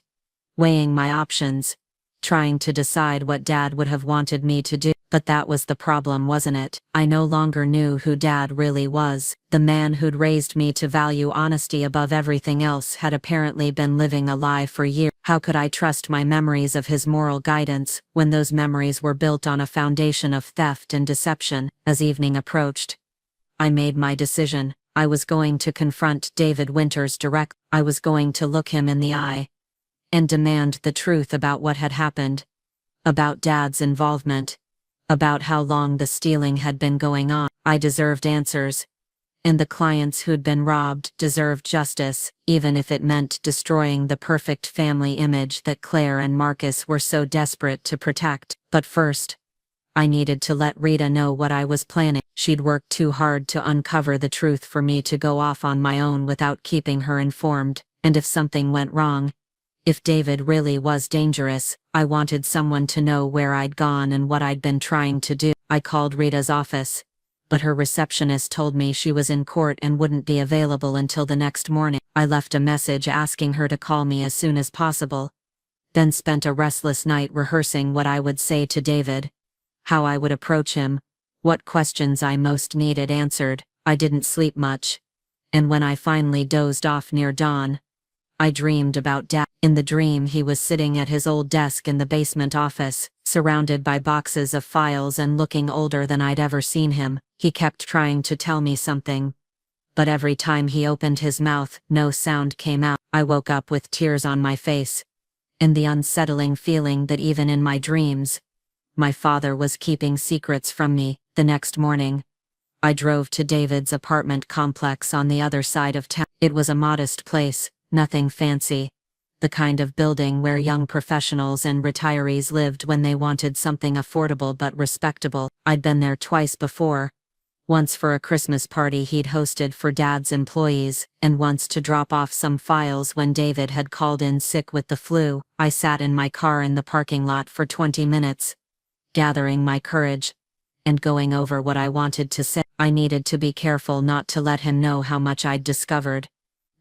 weighing my options, trying to decide what Dad would have wanted me to do. But that was the problem, wasn't it? I no longer knew who Dad really was. The man who'd raised me to value honesty above everything else had apparently been living a lie for years. How could I trust my memories of his moral guidance when those memories were built on a foundation of theft and deception? As evening approached, I made my decision. I was going to confront David Winters directly. I was going to look him in the eye and demand the truth about what had happened, about Dad's involvement, about how long the stealing had been going on. I deserved answers, and the clients who'd been robbed deserved justice, even if it meant destroying the perfect family image that Claire and Marcus were so desperate to protect. But first, I needed to let Rita know what I was planning. She'd worked too hard to uncover the truth for me to go off on my own without keeping her informed, and if something went wrong, if David really was dangerous, I wanted someone to know where I'd gone and what I'd been trying to do. I called Rita's office, but her receptionist told me she was in court and wouldn't be available until the next morning. I left a message asking her to call me as soon as possible, then spent a restless night rehearsing what I would say to David, how I would approach him, what questions I most needed answered. I didn't sleep much, and when I finally dozed off near dawn, I dreamed about Dad. In the dream, he was sitting at his old desk in the basement office, surrounded by boxes of files and looking older than I'd ever seen him. He kept trying to tell me something, but every time he opened his mouth, no sound came out. I woke up with tears on my face, and the unsettling feeling that even in my dreams, my father was keeping secrets from me. The next morning, I drove to David's apartment complex on the other side of town. It was a modest place, nothing fancy, the kind of building where young professionals and retirees lived when they wanted something affordable but respectable. I'd been there twice before, once for a Christmas party he'd hosted for Dad's employees, and once to drop off some files when David had called in sick with the flu. I sat in my car in the parking lot for 20 minutes, gathering my courage, and going over what I wanted to say. I needed to be careful not to let him know how much I'd discovered,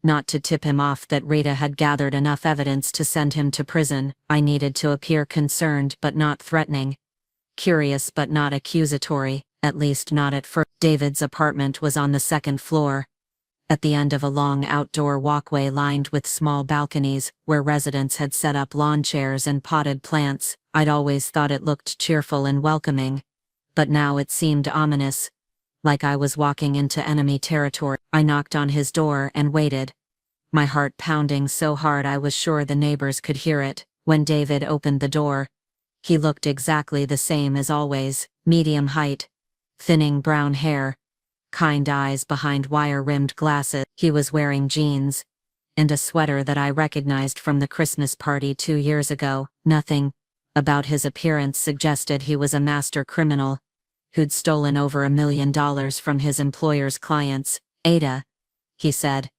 not to tip him off that Rita had gathered enough evidence to send him to prison. I needed to appear concerned but not threatening, curious but not accusatory, at least not at first. David's apartment was on the second floor, at the end of a long outdoor walkway lined with small balconies, where residents had set up lawn chairs and potted plants. I'd always thought it looked cheerful and welcoming, but now it seemed ominous, like I was walking into enemy territory. I knocked on his door and waited, my heart pounding so hard I was sure the neighbors could hear it. When David opened the door, he looked exactly the same as always, medium height, thinning brown hair, kind eyes behind wire-rimmed glasses. He was wearing jeans and a sweater that I recognized from the Christmas party 2 years ago. Nothing about his appearance suggested he was a master criminal who'd stolen over $1 million from his employer's clients. "Ada," he said,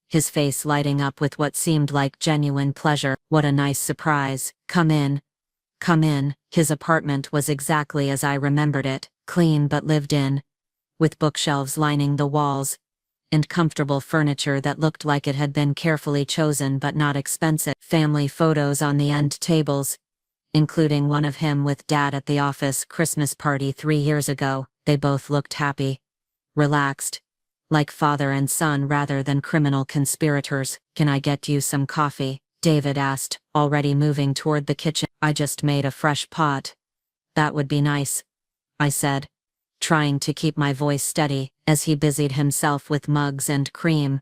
his face lighting up with what seemed like genuine pleasure. "What a nice surprise. Come in. Come in." His apartment was exactly as I remembered it, clean but lived in, with bookshelves lining the walls, and comfortable furniture that looked like it had been carefully chosen but not expensive. Family photos on the end tables, including one of him with Dad at the office Christmas party 3 years ago. They both looked happy, relaxed, like father and son rather than criminal conspirators. "Can I get you some coffee?" David asked, already moving toward the kitchen. "I just made a fresh pot." "That would be nice," I said, trying to keep my voice steady, as he busied himself with mugs and cream.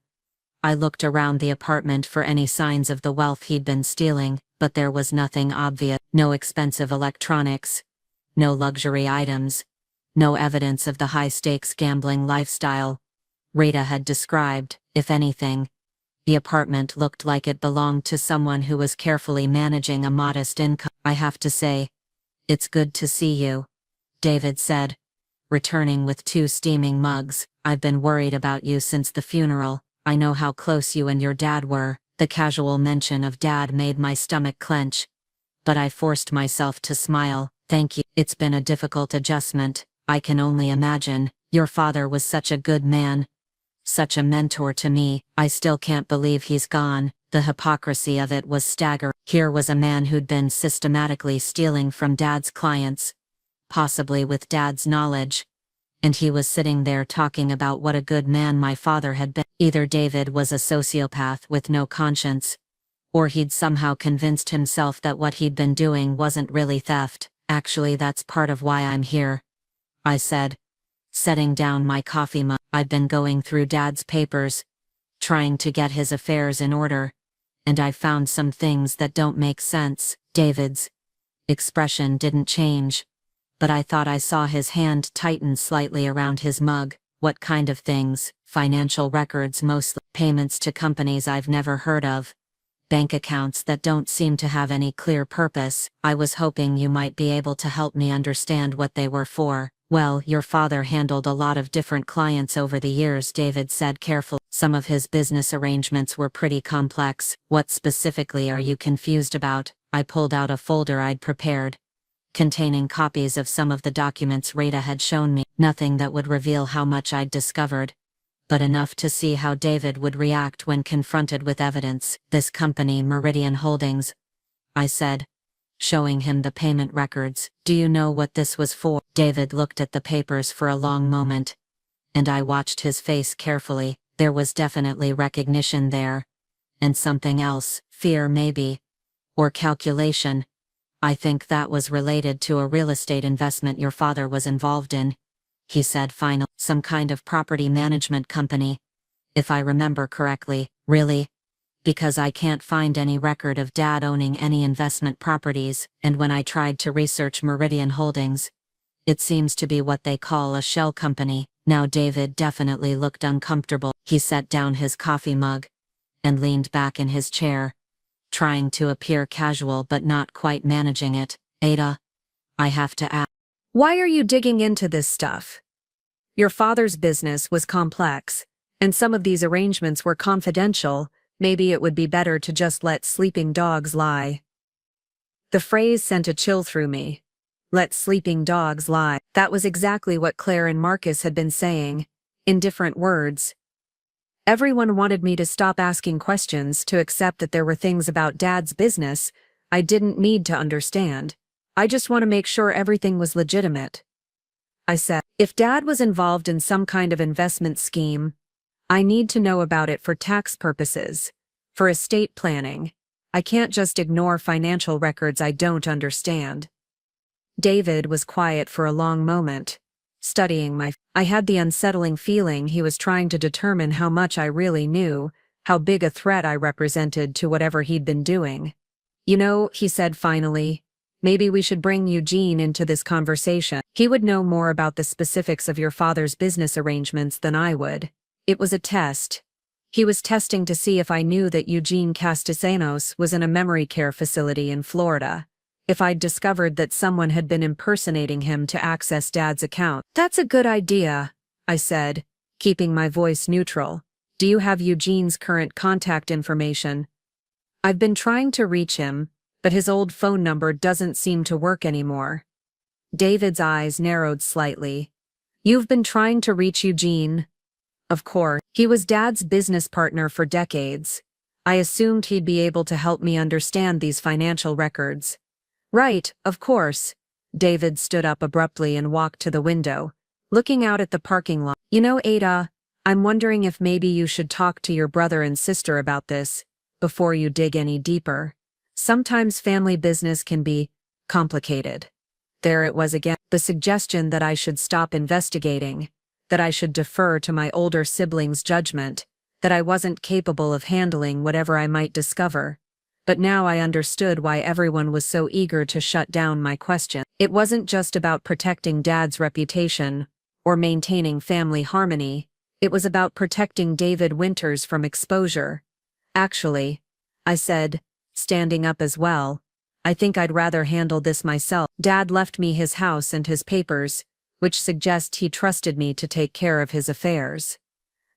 I looked around the apartment for any signs of the wealth he'd been stealing, but there was nothing obvious. No expensive electronics, no luxury items, no evidence of the high-stakes gambling lifestyle Rita had described. If anything, the apartment looked like it belonged to someone who was carefully managing a modest income. "I have to say, it's good to see you," David said, returning with 2 steaming mugs. "I've been worried about you since the funeral. I know how close you and your dad were." The casual mention of Dad made my stomach clench, but I forced myself to smile. "Thank you. It's been a difficult adjustment. I can only imagine. Your father was such a good man, such a mentor to me. I still can't believe he's gone." The hypocrisy of it was staggering. Here was a man who'd been systematically stealing from Dad's clients, possibly with Dad's knowledge, and he was sitting there talking about what a good man my father had been. Either David was a sociopath with no conscience, or he'd somehow convinced himself that what he'd been doing wasn't really theft. "Actually, that's part of why I'm here," I said, setting down my coffee mug. "I've been going through Dad's papers, trying to get his affairs in order, and I've found some things that don't make sense." David's expression didn't change, but I thought I saw his hand tighten slightly around his mug. "What kind of things?" "Financial records mostly. Payments to companies I've never heard of. Bank accounts that don't seem to have any clear purpose. I was hoping you might be able to help me understand what they were for." "Well, your father handled a lot of different clients over the years," David said carefully. "Some of his business arrangements were pretty complex." "What specifically are you confused about?" I pulled out a folder I'd prepared, containing copies of some of the documents Rita had shown me. Nothing that would reveal how much I'd discovered, but enough to see how David would react when confronted with evidence. "This company, Meridian Holdings," I said, showing him the payment records. "Do you know what this was for?" David looked at the papers for a long moment, and I watched his face carefully. There was definitely recognition there, and something else, fear maybe, or calculation. "I think that was related to a real estate investment your father was involved in," he said finally. "Some kind of property management company, if I remember correctly." "Really?" "Because I can't find any record of Dad owning any investment properties, and when I tried to research Meridian Holdings, it seems to be what they call a shell company." Now David definitely looked uncomfortable. He set down his coffee mug and leaned back in his chair, trying to appear casual but not quite managing it. "Ada, I have to ask, why are you digging into this stuff? Your father's business was complex, and some of these arrangements were confidential. Maybe it would be better to just let sleeping dogs lie." The phrase sent a chill through me. Let sleeping dogs lie. That was exactly what Claire and Marcus had been saying, in different words. Everyone wanted me to stop asking questions, to accept that there were things about Dad's business I didn't need to understand. "I just want to make sure everything was legitimate," I said. "If Dad was involved in some kind of investment scheme, I need to know about it for tax purposes, for estate planning. I can't just ignore financial records I don't understand." David was quiet for a long moment, studying I had the unsettling feeling he was trying to determine how much I really knew, how big a threat I represented to whatever he'd been doing. "You know," he said finally, Maybe we should bring Eugene into this conversation. He would know more about the specifics of your father's business arrangements than I would. It was a test. He was testing to see if I knew that Eugene Castellanos was in a memory care facility in Florida. If I'd discovered that someone had been impersonating him to access Dad's account. That's a good idea, I said, keeping my voice neutral. Do you have Eugene's current contact information? I've been trying to reach him, but his old phone number doesn't seem to work anymore. David's eyes narrowed slightly. You've been trying to reach Eugene? Of course. He was Dad's business partner for decades. I assumed he'd be able to help me understand these financial records. Right, of course. David stood up abruptly and walked to the window, looking out at the parking lot. You know, Ada, I'm wondering if maybe you should talk to your brother and sister about this, before you dig any deeper. Sometimes family business can be complicated. There it was again, the suggestion that I should stop investigating, that I should defer to my older siblings' judgment, that I wasn't capable of handling whatever I might discover. But now I understood why everyone was so eager to shut down my question. It wasn't just about protecting Dad's reputation or maintaining family harmony. It was about protecting David Winters from exposure. Actually, I said, standing up as well, I think I'd rather handle this myself. Dad left me his house and his papers, which suggests he trusted me to take care of his affairs.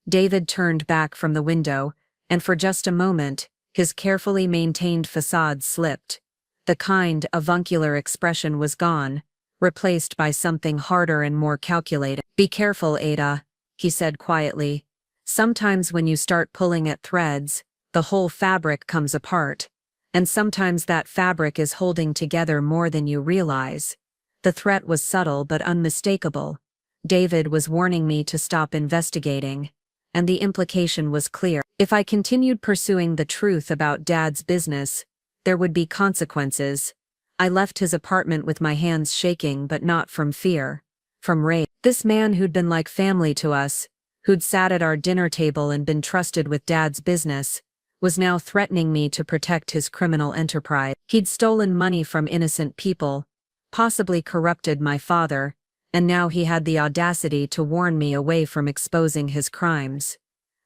David turned back from the window, and for just a moment, his carefully maintained facade slipped. The kind, avuncular expression was gone, replaced by something harder and more calculated. Be careful, Ada, he said quietly. Sometimes when you start pulling at threads, the whole fabric comes apart. And sometimes that fabric is holding together more than you realize. The threat was subtle but unmistakable. David was warning me to stop investigating. And the implication was clear. If I continued pursuing the truth about Dad's business, there would be consequences. I left his apartment with my hands shaking, but not from fear. From rage. This man who'd been like family to us, who'd sat at our dinner table and been trusted with Dad's business, was now threatening me to protect his criminal enterprise. He'd stolen money from innocent people, possibly corrupted my father, and now he had the audacity to warn me away from exposing his crimes.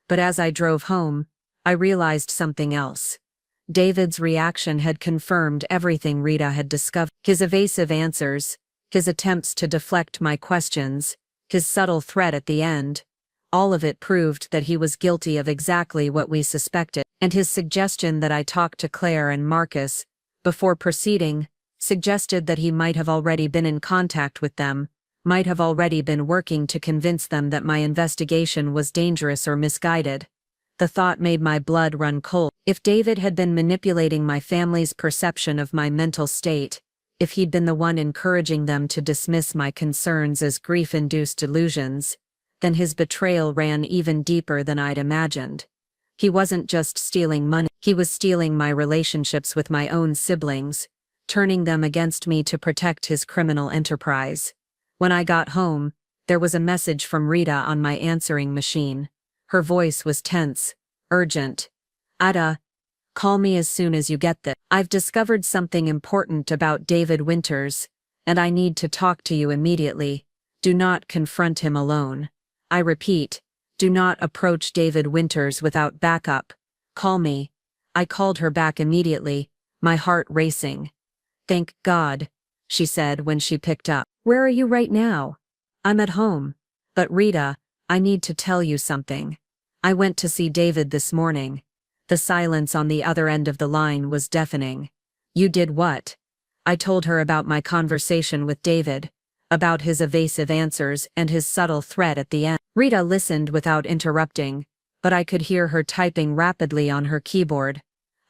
But as I drove home, I realized something else. David's reaction had confirmed everything Rita had discovered. His evasive answers, his attempts to deflect my questions, his subtle threat at the end, all of it proved that he was guilty of exactly what we suspected. And his suggestion that I talk to Claire and Marcus before proceeding suggested that he might have already been in contact with them, might have already been working to convince them that my investigation was dangerous or misguided. The thought made my blood run cold. If David had been manipulating my family's perception of my mental state, if he'd been the one encouraging them to dismiss my concerns as grief-induced delusions, then his betrayal ran even deeper than I'd imagined. He wasn't just stealing money, he was stealing my relationships with my own siblings, turning them against me to protect his criminal enterprise. When I got home, there was a message from Rita on my answering machine. Her voice was tense, urgent. Ada, call me as soon as you get this. I've discovered something important about David Winters, and I need to talk to you immediately. Do not confront him alone. I repeat, do not approach David Winters without backup. Call me. I called her back immediately, my heart racing. Thank God, she said when she picked up. Where are you right now? I'm at home. But Rita, I need to tell you something. I went to see David this morning. The silence on the other end of the line was deafening. You did what? I told her about my conversation with David, about his evasive answers and his subtle threat at the end. Rita listened without interrupting, but I could hear her typing rapidly on her keyboard.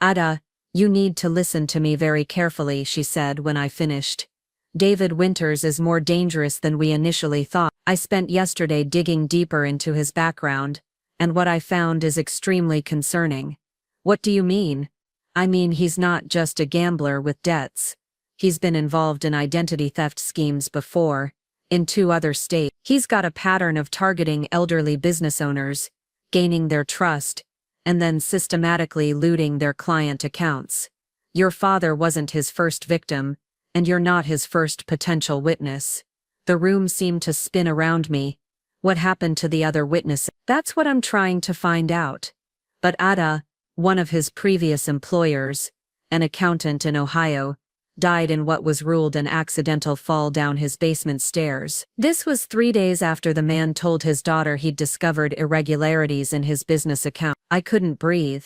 Ada, you need to listen to me very carefully, she said when I finished. David Winters is more dangerous than we initially thought. I spent yesterday digging deeper into his background, and what I found is extremely concerning. What do you mean? I mean he's not just a gambler with debts. He's been involved in identity theft schemes before, in 2 other states. He's got a pattern of targeting elderly business owners, gaining their trust, and then systematically looting their client accounts. Your father wasn't his first victim, And you're not his first potential witness. The room seemed to spin around me. What happened to the other witnesses? That's what I'm trying to find out. But Ada, one of his previous employers, an accountant in Ohio, died in what was ruled an accidental fall down his basement stairs. This was 3 days after the man told his daughter he'd discovered irregularities in his business account. I couldn't breathe.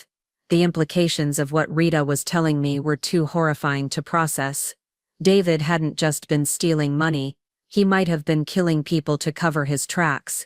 The implications of what Rita was telling me were too horrifying to process. David hadn't just been stealing money, he might have been killing people to cover his tracks.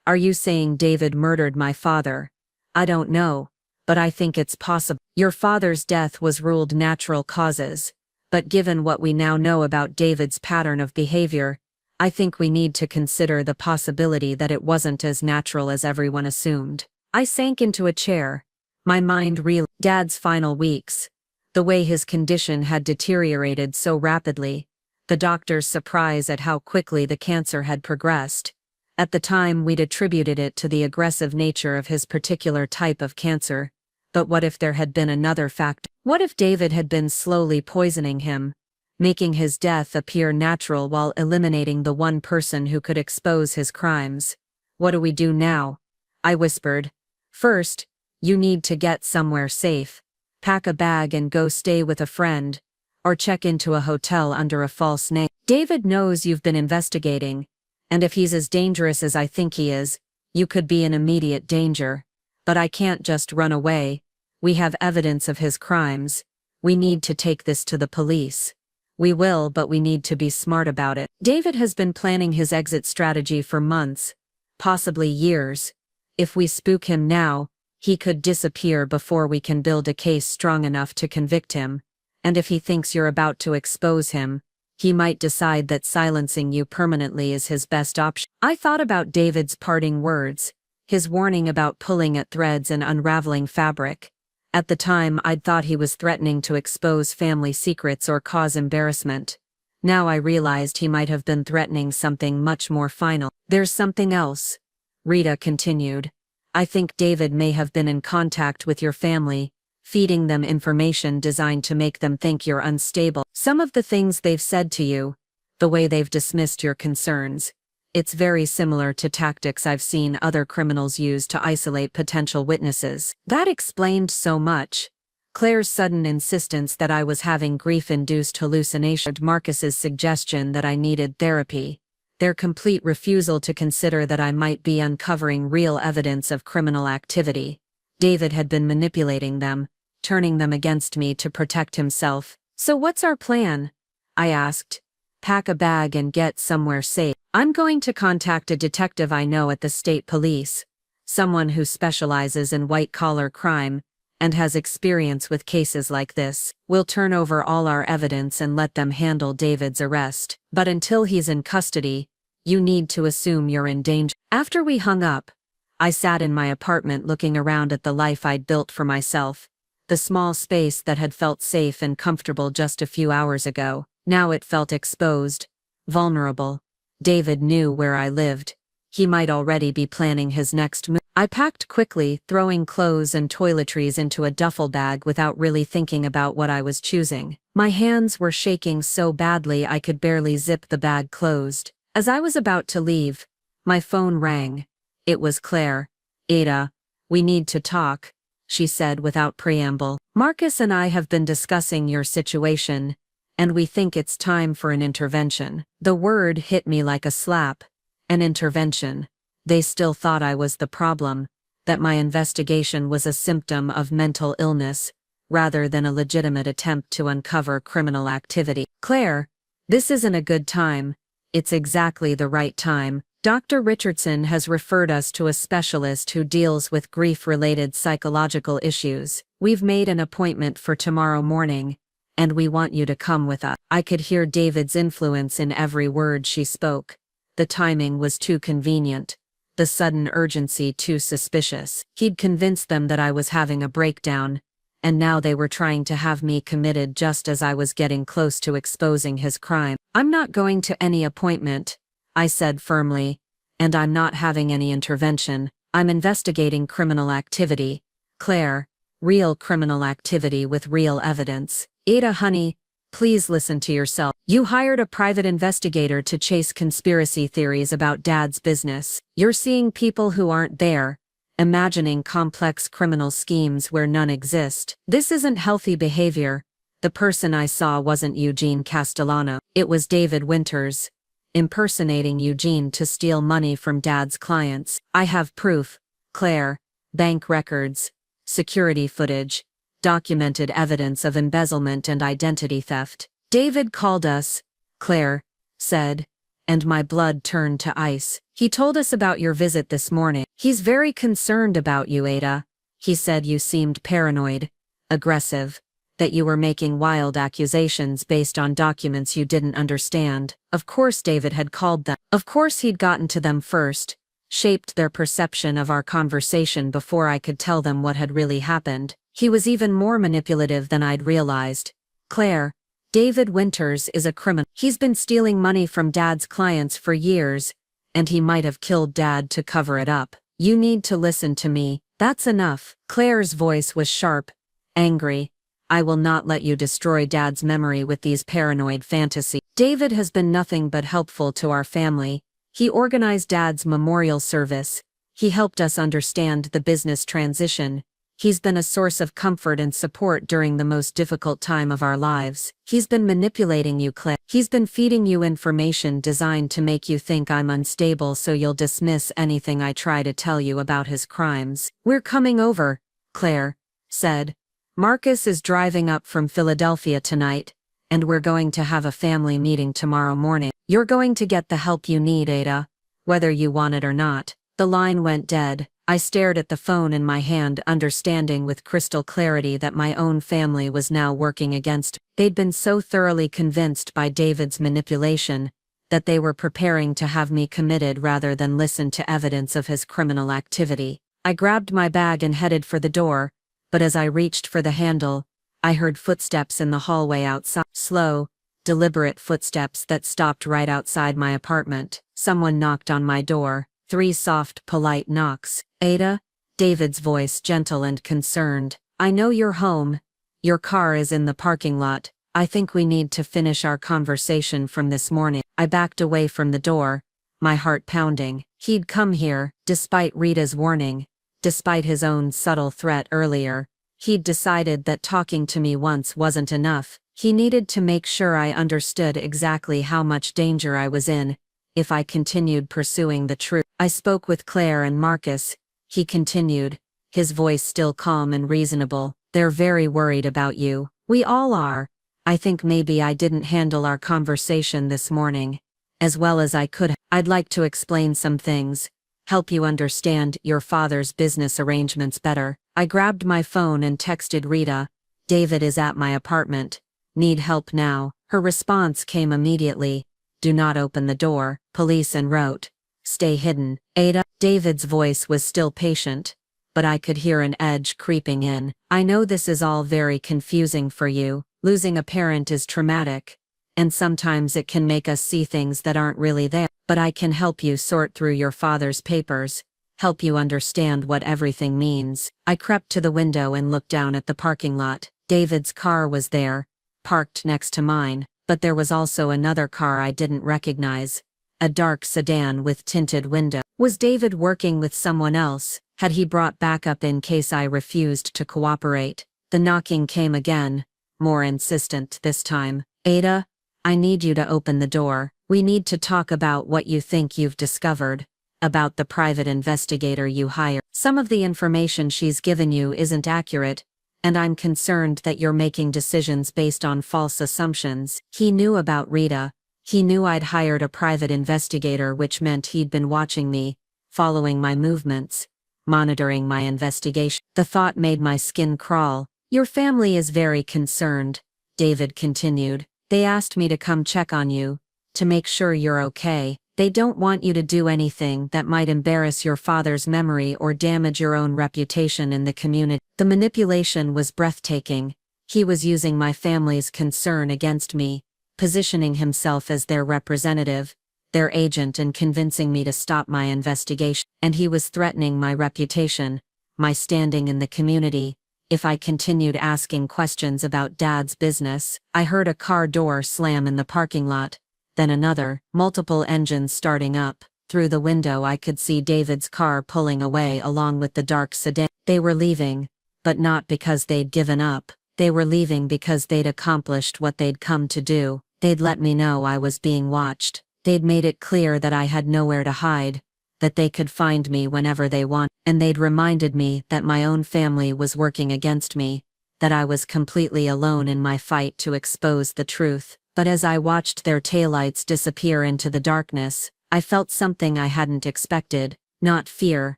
Are you saying David murdered my father? I don't know, but I think it's possible. Your father's death was ruled natural causes. But given what we now know about David's pattern of behavior, I think we need to consider the possibility that it wasn't as natural as everyone assumed. I sank into a chair. My mind reeled. Dad's final weeks. The way his condition had deteriorated so rapidly. The doctor's surprise at how quickly the cancer had progressed. At the time we'd attributed it to the aggressive nature of his particular type of cancer. But what if there had been another factor? What if David had been slowly poisoning him, making his death appear natural while eliminating the one person who could expose his crimes? What do we do now? I whispered. First, you need to get somewhere safe. Pack a bag and go stay with a friend. Or check into a hotel under a false name. David knows you've been investigating. And if he's as dangerous as I think he is, you could be in immediate danger. But I can't just run away. We have evidence of his crimes. We need to take this to the police. We will, but we need to be smart about it. David has been planning his exit strategy for months, possibly years. If we spook him now, he could disappear before we can build a case strong enough to convict him. And if he thinks you're about to expose him, he might decide that silencing you permanently is his best option. I thought about David's parting words. His warning about pulling at threads and unraveling fabric. At the time, I'd thought he was threatening to expose family secrets or cause embarrassment. Now I realized he might have been threatening something much more final. There's something else, Rita continued. I think David may have been in contact with your family, feeding them information designed to make them think you're unstable. Some of the things they've said to you, the way they've dismissed your concerns. It's very similar to tactics I've seen other criminals use to isolate potential witnesses. That explained so much. Claire's sudden insistence that I was having grief-induced hallucinations, Marcus's suggestion that I needed therapy, their complete refusal to consider that I might be uncovering real evidence of criminal activity. David had been manipulating them, turning them against me to protect himself. So what's our plan? I asked. Pack a bag and get somewhere safe. I'm going to contact a detective I know at the state police, someone who specializes in white-collar crime and has experience with cases like this. We'll turn over all our evidence and let them handle David's arrest. But until he's in custody, you need to assume you're in danger. After we hung up, I sat in my apartment looking around at the life I'd built for myself, the small space that had felt safe and comfortable just a few hours ago. Now it felt exposed, vulnerable. David knew where I lived. He might already be planning his next move. I packed quickly, throwing clothes and toiletries into a duffel bag without really thinking about what I was choosing. My hands were shaking so badly I could barely zip the bag closed. As I was about to leave, my phone rang. It was Claire. Ada, we need to talk, she said without preamble. Marcus and I have been discussing your situation, and we think it's time for an intervention. The word hit me like a slap. An intervention. They still thought I was the problem, that my investigation was a symptom of mental illness, rather than a legitimate attempt to uncover criminal activity. Claire, this isn't a good time. It's exactly the right time. Dr. Richardson has referred us to a specialist who deals with grief-related psychological issues. We've made an appointment for tomorrow morning, and we want you to come with us. I could hear David's influence in every word she spoke. The timing was too convenient. The sudden urgency too suspicious. He'd convinced them that I was having a breakdown, and now they were trying to have me committed just as I was getting close to exposing his crime. I'm not going to any appointment, I said firmly, and I'm not having any intervention. I'm investigating criminal activity. Claire, real criminal activity with real evidence. Ada honey, Please listen to yourself. You hired a private investigator to chase conspiracy theories about Dad's business. You're seeing people who aren't there, imagining complex criminal schemes where none exist. This isn't healthy behavior. The person I saw wasn't Eugene Castellano. It was David Winters, impersonating Eugene to steal money from Dad's clients. I have proof, Claire, bank records, security footage, documented evidence of embezzlement and identity theft. David called us, Claire said, and my blood turned to ice. He told us about your visit this morning. He's very concerned about you, Ada. He said you seemed paranoid, aggressive, that you were making wild accusations based on documents you didn't understand. Of course David had called them. Of course he'd gotten to them first, shaped their perception of our conversation before I could tell them what had really happened. He was even more manipulative than I'd realized. Claire, David Winters is a criminal. He's been stealing money from Dad's clients for years, and he might have killed Dad to cover it up. You need to listen to me. That's enough. Claire's voice was sharp, angry. I will not let you destroy Dad's memory with these paranoid fantasies. David has been nothing but helpful to our family. He organized Dad's memorial service. He helped us understand the business transition. He's been a source of comfort and support during the most difficult time of our lives. He's been manipulating you, Claire. He's been feeding you information designed to make you think I'm unstable so you'll dismiss anything I try to tell you about his crimes. We're coming over, Claire said. Marcus is driving up from Philadelphia tonight, and we're going to have a family meeting tomorrow morning. You're going to get the help you need, Ada, whether you want it or not. The line went dead. I stared at the phone in my hand, understanding with crystal clarity that my own family was now working against me. They'd been so thoroughly convinced by David's manipulation that they were preparing to have me committed rather than listen to evidence of his criminal activity. I grabbed my bag and headed for the door, but as I reached for the handle, I heard footsteps in the hallway outside. Slow, deliberate footsteps that stopped right outside my apartment. Someone knocked on my door. 3 soft, polite knocks. Ada? David's voice gentle and concerned. I know you're home. Your car is in the parking lot. I think we need to finish our conversation from this morning. I backed away from the door, my heart pounding. He'd come here, despite Rita's warning. Despite his own subtle threat earlier, he'd decided that talking to me once wasn't enough. He needed to make sure I understood exactly how much danger I was in if I continued pursuing the truth. I spoke with Claire and Marcus, he continued, his voice still calm and reasonable. They're very worried about you. We all are. I think maybe I didn't handle our conversation this morning as well as I could. I'd like to explain some things, help you understand your father's business arrangements better. I grabbed my phone and texted Rita, David is at my apartment. Need help now. Her response came immediately. Do not open the door. Police en route. Stay hidden. Ada. David's voice was still patient, but I could hear an edge creeping in. I know this is all very confusing for you. Losing a parent is traumatic, and sometimes it can make us see things that aren't really there. But I can help you sort through your father's papers, help you understand what everything means. I crept to the window and looked down at the parking lot. David's car was there, parked next to mine, but there was also another car I didn't recognize, a dark sedan with tinted windows. Was David working with someone else? Had he brought backup in case I refused to cooperate? The knocking came again, more insistent this time. Ada, I need you to open the door. We need to talk about what you think you've discovered, about the private investigator you hired. Some of the information she's given you isn't accurate, and I'm concerned that you're making decisions based on false assumptions. He knew about Rita. He knew I'd hired a private investigator, which meant he'd been watching me, following my movements, monitoring my investigation. The thought made my skin crawl. Your family is very concerned, David continued. They asked me to come check on you, to make sure you're okay. They don't want you to do anything that might embarrass your father's memory or damage your own reputation in the community. The manipulation was breathtaking. He was using my family's concern against me, positioning himself as their representative, their agent, and convincing me to stop my investigation. And he was threatening my reputation, my standing in the community, if I continued asking questions about Dad's business. I heard a car door slam in the parking lot, then another, multiple engines starting up. Through the window I could see David's car pulling away along with the dark sedan. They were leaving, but not because they'd given up. They were leaving because they'd accomplished what they'd come to do. They'd let me know I was being watched. They'd made it clear that I had nowhere to hide, that they could find me whenever they want, and they'd reminded me that my own family was working against me, that I was completely alone in my fight to expose the truth. But as I watched their taillights disappear into the darkness, I felt something I hadn't expected, not fear,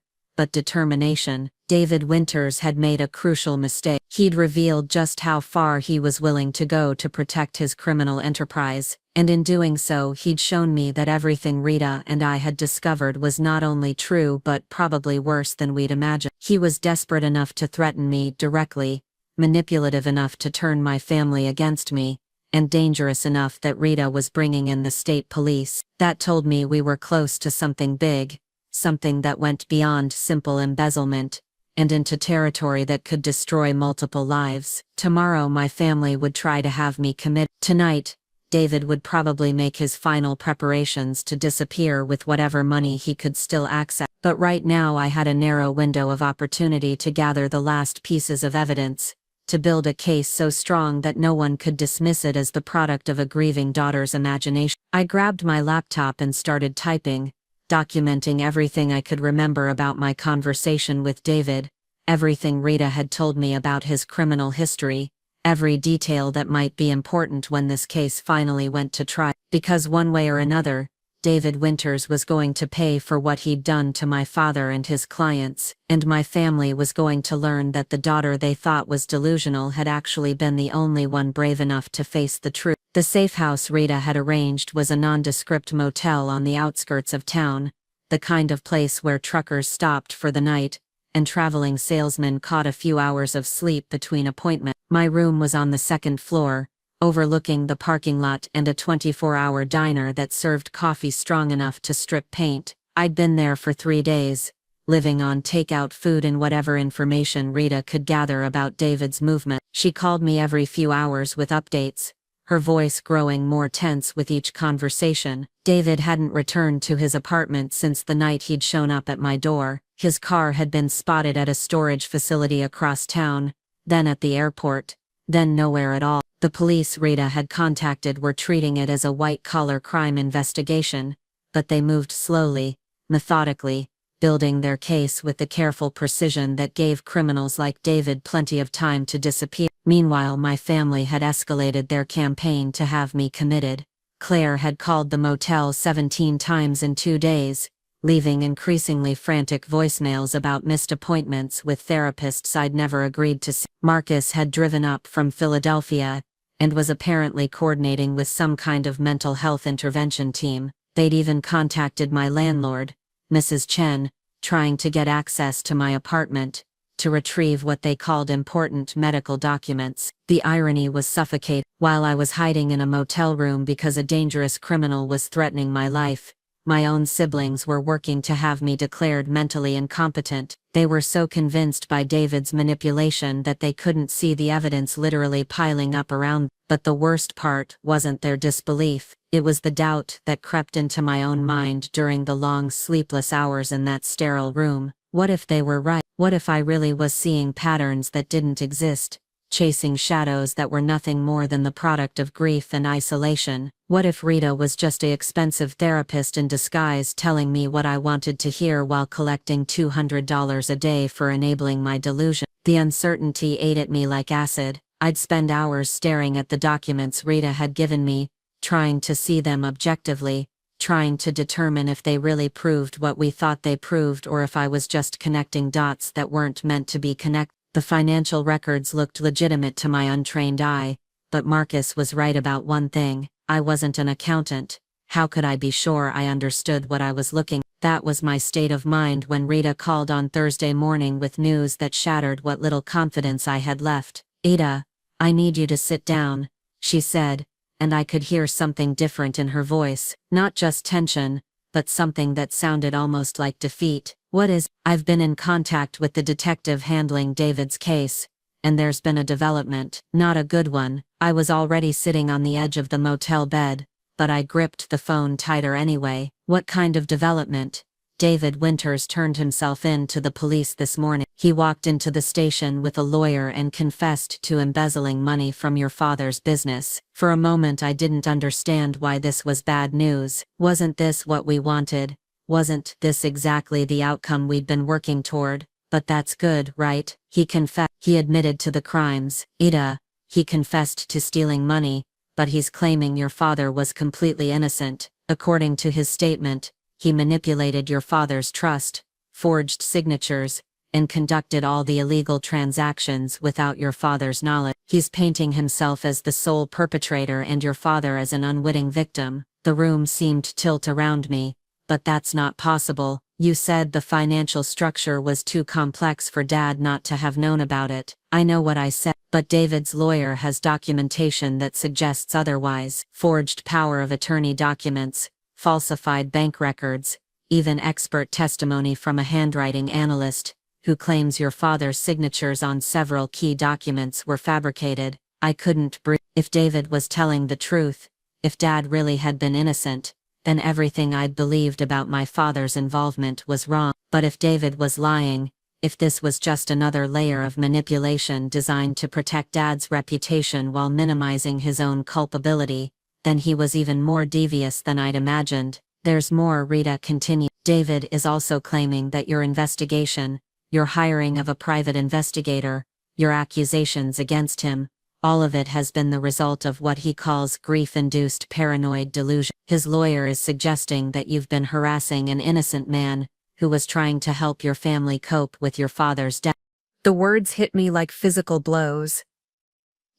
but determination. David Winters had made a crucial mistake. He'd revealed just how far he was willing to go to protect his criminal enterprise, and in doing so he'd shown me that everything Rita and I had discovered was not only true but probably worse than we'd imagined. He was desperate enough to threaten me directly, manipulative enough to turn my family against me, and dangerous enough that Rita was bringing in the state police. That told me we were close to something big, something that went beyond simple embezzlement, and into territory that could destroy multiple lives. Tomorrow my family would try to have me commit. Tonight, David would probably make his final preparations to disappear with whatever money he could still access. But right now I had a narrow window of opportunity to gather the last pieces of evidence, to build a case so strong that no one could dismiss it as the product of a grieving daughter's imagination. I grabbed my laptop and started typing, documenting everything I could remember about my conversation with David, everything Rita had told me about his criminal history, every detail that might be important when this case finally went to trial. Because one way or another, David Winters was going to pay for what he'd done to my father and his clients, and my family was going to learn that the daughter they thought was delusional had actually been the only one brave enough to face the truth. The safe house Rita had arranged was a nondescript motel on the outskirts of town, the kind of place where truckers stopped for the night, and traveling salesmen caught a few hours of sleep between appointments. My room was on the second floor, overlooking the parking lot and a 24-hour diner that served coffee strong enough to strip paint. I'd been there for 3 days, living on takeout food and whatever information Rita could gather about David's movement. She called me every few hours with updates, her voice growing more tense with each conversation. David hadn't returned to his apartment since the night he'd shown up at my door. His car had been spotted at a storage facility across town, then at the airport, then nowhere at all. The police Rita had contacted were treating it as a white-collar crime investigation, but they moved slowly, methodically, building their case with the careful precision that gave criminals like David plenty of time to disappear. Meanwhile, my family had escalated their campaign to have me committed. Claire had called the motel 17 times in 2 days, leaving increasingly frantic voicemails about missed appointments with therapists I'd never agreed to see. Marcus had driven up from Philadelphia, and was apparently coordinating with some kind of mental health intervention team. They'd even contacted my landlord, Mrs. Chen, trying to get access to my apartment, to retrieve what they called important medical documents. The irony was suffocating. While I was hiding in a motel room because a dangerous criminal was threatening my life, my own siblings were working to have me declared mentally incompetent. They were so convinced by David's manipulation that they couldn't see the evidence literally piling up around. But the worst part wasn't their disbelief, it was the doubt that crept into my own mind during the long sleepless hours in that sterile room. What if they were right? What if I really was seeing patterns that didn't exist, chasing shadows that were nothing more than the product of grief and isolation? What if Rita was just an expensive therapist in disguise telling me what I wanted to hear while collecting $200 a day for enabling my delusion? The uncertainty ate at me like acid. I'd spend hours staring at the documents Rita had given me, trying to see them objectively, trying to determine if they really proved what we thought they proved or if I was just connecting dots that weren't meant to be connected. The financial records looked legitimate to my untrained eye, but Marcus was right about one thing: I wasn't an accountant. How could I be sure I understood what I was looking at? That was my state of mind when Rita called on Thursday morning with news that shattered what little confidence I had left. "Ada, I need you to sit down," she said, and I could hear something different in her voice, not just tension, but something that sounded almost like defeat. "What is?" "I've been in contact with the detective handling David's case, and there's been a development. Not a good one. I was already sitting on the edge of the motel bed, but I gripped the phone tighter anyway. What kind of development? David Winters turned himself in to the police this morning. He walked into the station with a lawyer and confessed to embezzling money from your father's business. For a moment I didn't understand why this was bad news. Wasn't this what we wanted? Wasn't this exactly the outcome we'd been working toward? But that's good, right? He confessed. He admitted to the crimes. Ida, he confessed to stealing money, but he's claiming your father was completely innocent. According to his statement, he manipulated your father's trust, forged signatures, and conducted all the illegal transactions without your father's knowledge. He's painting himself as the sole perpetrator and your father as an unwitting victim. The room seemed to tilt around me, but that's not possible. You said the financial structure was too complex for Dad not to have known about it. I know what I said, but David's lawyer has documentation that suggests otherwise. Forged power of attorney documents, falsified bank records, even expert testimony from a handwriting analyst, who claims your father's signatures on several key documents were fabricated. I couldn't breathe. If David was telling the truth, if Dad really had been innocent, then everything I'd believed about my father's involvement was wrong. But if David was lying, if this was just another layer of manipulation designed to protect Dad's reputation while minimizing his own culpability, then he was even more devious than I'd imagined. There's more, Rita continued. David is also claiming that your investigation, your hiring of a private investigator, your accusations against him, all of it has been the result of what he calls grief-induced paranoid delusion. His lawyer is suggesting that you've been harassing an innocent man who was trying to help your family cope with your father's death. The words hit me like physical blows.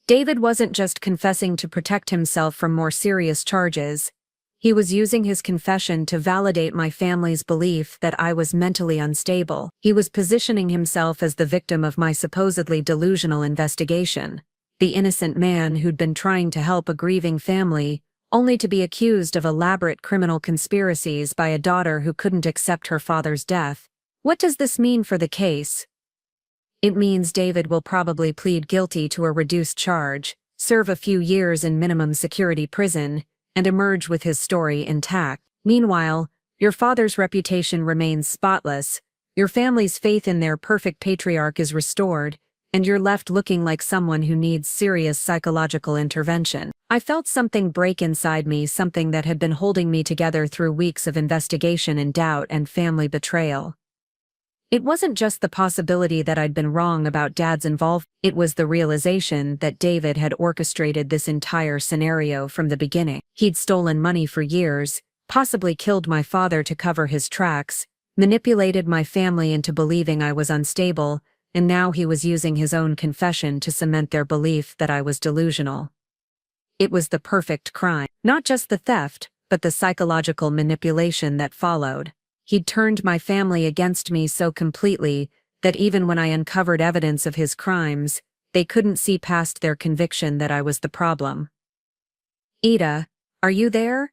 David wasn't just confessing to protect himself from more serious charges. He was using his confession to validate my family's belief that I was mentally unstable. He was positioning himself as the victim of my supposedly delusional investigation, the innocent man who'd been trying to help a grieving family, only to be accused of elaborate criminal conspiracies by a daughter who couldn't accept her father's death. What does this mean for the case? It means David will probably plead guilty to a reduced charge, serve a few years in minimum security prison, and emerge with his story intact. Meanwhile, your father's reputation remains spotless, your family's faith in their perfect patriarch is restored, and you're left looking like someone who needs serious psychological intervention. I felt something break inside me, something that had been holding me together through weeks of investigation and doubt and family betrayal. It wasn't just the possibility that I'd been wrong about Dad's involvement, it was the realization that David had orchestrated this entire scenario from the beginning. He'd stolen money for years, possibly killed my father to cover his tracks, manipulated my family into believing I was unstable, and now he was using his own confession to cement their belief that I was delusional. It was the perfect crime. Not just the theft, but the psychological manipulation that followed. He'd turned my family against me so completely that even when I uncovered evidence of his crimes, they couldn't see past their conviction that I was the problem. Ida, are you there?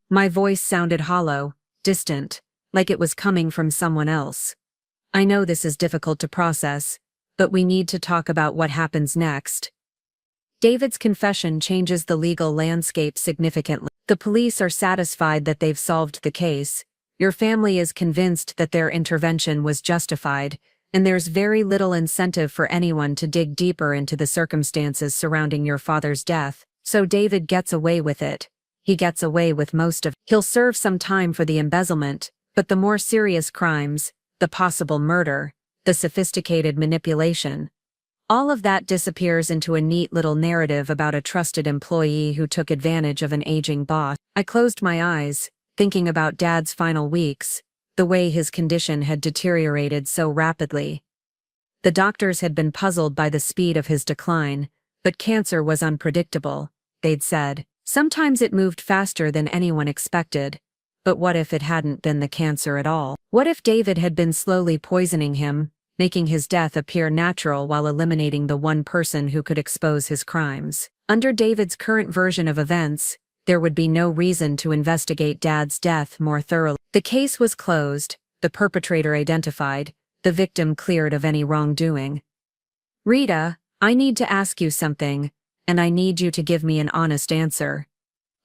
My voice sounded hollow, distant, like it was coming from someone else. I know this is difficult to process, but we need to talk about what happens next. David's confession changes the legal landscape significantly. The police are satisfied that they've solved the case. Your family is convinced that their intervention was justified, and there's very little incentive for anyone to dig deeper into the circumstances surrounding your father's death. So David gets away with it. He gets away with most of it. He'll serve some time for the embezzlement, but the more serious crimes, the possible murder, the sophisticated manipulation, all of that disappears into a neat little narrative about a trusted employee who took advantage of an aging boss. I closed my eyes, thinking about Dad's final weeks, the way his condition had deteriorated so rapidly. The doctors had been puzzled by the speed of his decline, but cancer was unpredictable, they'd said. Sometimes it moved faster than anyone expected. But what if it hadn't been the cancer at all? What if David had been slowly poisoning him, making his death appear natural while eliminating the one person who could expose his crimes? Under David's current version of events, there would be no reason to investigate Dad's death more thoroughly. The case was closed, the perpetrator identified, the victim cleared of any wrongdoing. Rita, I need to ask you something, and I need you to give me an honest answer.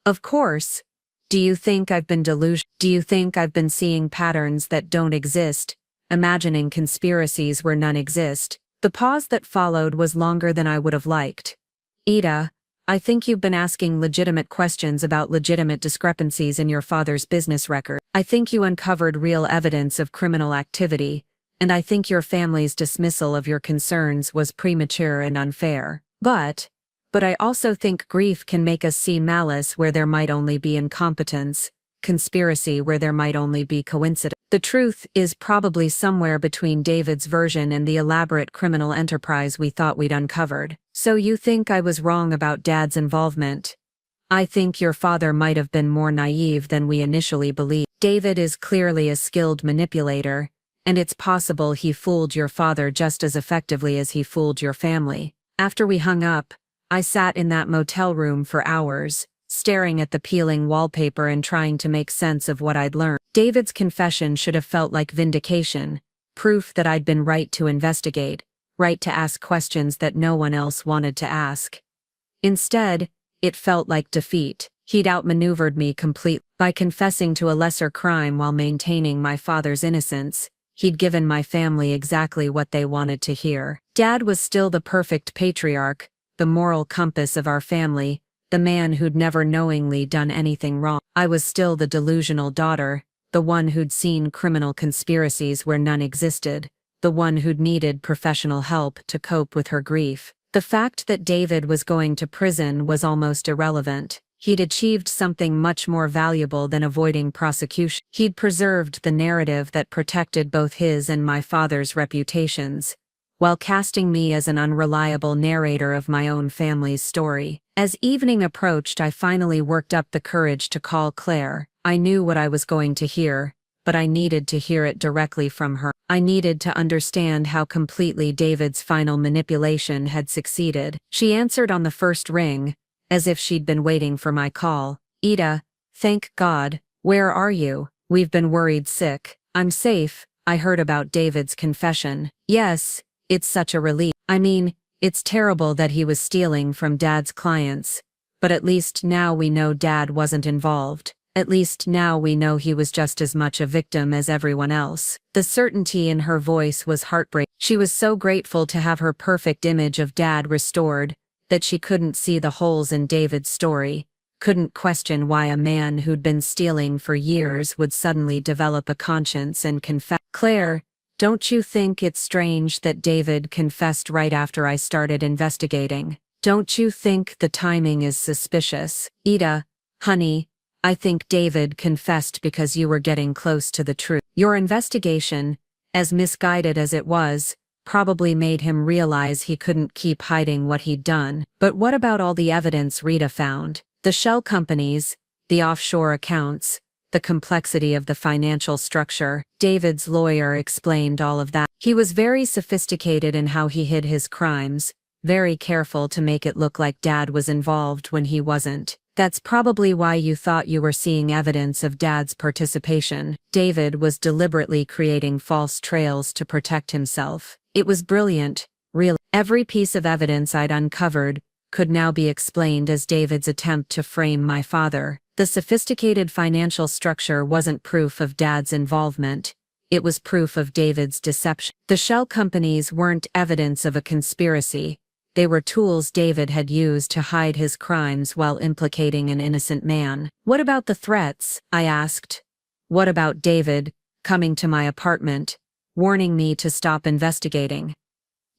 Of course. Do you think I've been delusional? Do you think I've been seeing patterns that don't exist, imagining conspiracies where none exist? The pause that followed was longer than I would have liked. Ida, I think you've been asking legitimate questions about legitimate discrepancies in your father's business record. I think you uncovered real evidence of criminal activity, and I think your family's dismissal of your concerns was premature and unfair. But I also think grief can make us see malice where there might only be incompetence, conspiracy where there might only be coincidence. The truth is probably somewhere between David's version and the elaborate criminal enterprise we thought we'd uncovered. So you think I was wrong about Dad's involvement? I think your father might have been more naive than we initially believed. David is clearly a skilled manipulator, and it's possible he fooled your father just as effectively as he fooled your family. After we hung up, I sat in that motel room for hours, staring at the peeling wallpaper and trying to make sense of what I'd learned. David's confession should have felt like vindication, proof that I'd been right to investigate, right to ask questions that no one else wanted to ask. Instead, it felt like defeat. He'd outmaneuvered me completely. By confessing to a lesser crime while maintaining my father's innocence, he'd given my family exactly what they wanted to hear. Dad was still the perfect patriarch, the moral compass of our family, the man who'd never knowingly done anything wrong. I was still the delusional daughter, the one who'd seen criminal conspiracies where none existed, the one who'd needed professional help to cope with her grief. The fact that David was going to prison was almost irrelevant. He'd achieved something much more valuable than avoiding prosecution. He'd preserved the narrative that protected both his and my father's reputations, while casting me as an unreliable narrator of my own family's story. As evening approached, I finally worked up the courage to call Claire. I knew what I was going to hear, but I needed to hear it directly from her. I needed to understand how completely David's final manipulation had succeeded. She answered on the first ring, as if she'd been waiting for my call. Ida, thank God. Where are you? We've been worried sick. I'm safe. I heard about David's confession. Yes. It's such a relief. I mean, it's terrible that he was stealing from Dad's clients, but at least now we know Dad wasn't involved. At least now we know he was just as much a victim as everyone else. The certainty in her voice was heartbreaking. She was so grateful to have her perfect image of Dad restored that she couldn't see the holes in David's story, couldn't question why a man who'd been stealing for years would suddenly develop a conscience and confess. Claire, don't you think it's strange that David confessed right after I started investigating? Don't you think the timing is suspicious? Ida, honey, I think David confessed because you were getting close to the truth. Your investigation, as misguided as it was, probably made him realize he couldn't keep hiding what he'd done. But what about all the evidence Rita found? The shell companies, the offshore accounts, the complexity of the financial structure. David's lawyer explained all of that. He was very sophisticated in how he hid his crimes, very careful to make it look like Dad was involved when he wasn't. That's probably why you thought you were seeing evidence of Dad's participation. David was deliberately creating false trails to protect himself. It was brilliant, really. Every piece of evidence I'd uncovered could now be explained as David's attempt to frame my father. The sophisticated financial structure wasn't proof of Dad's involvement. It was proof of David's deception. The shell companies weren't evidence of a conspiracy. They were tools David had used to hide his crimes while implicating an innocent man. What about the threats? I asked. What about David coming to my apartment, warning me to stop investigating?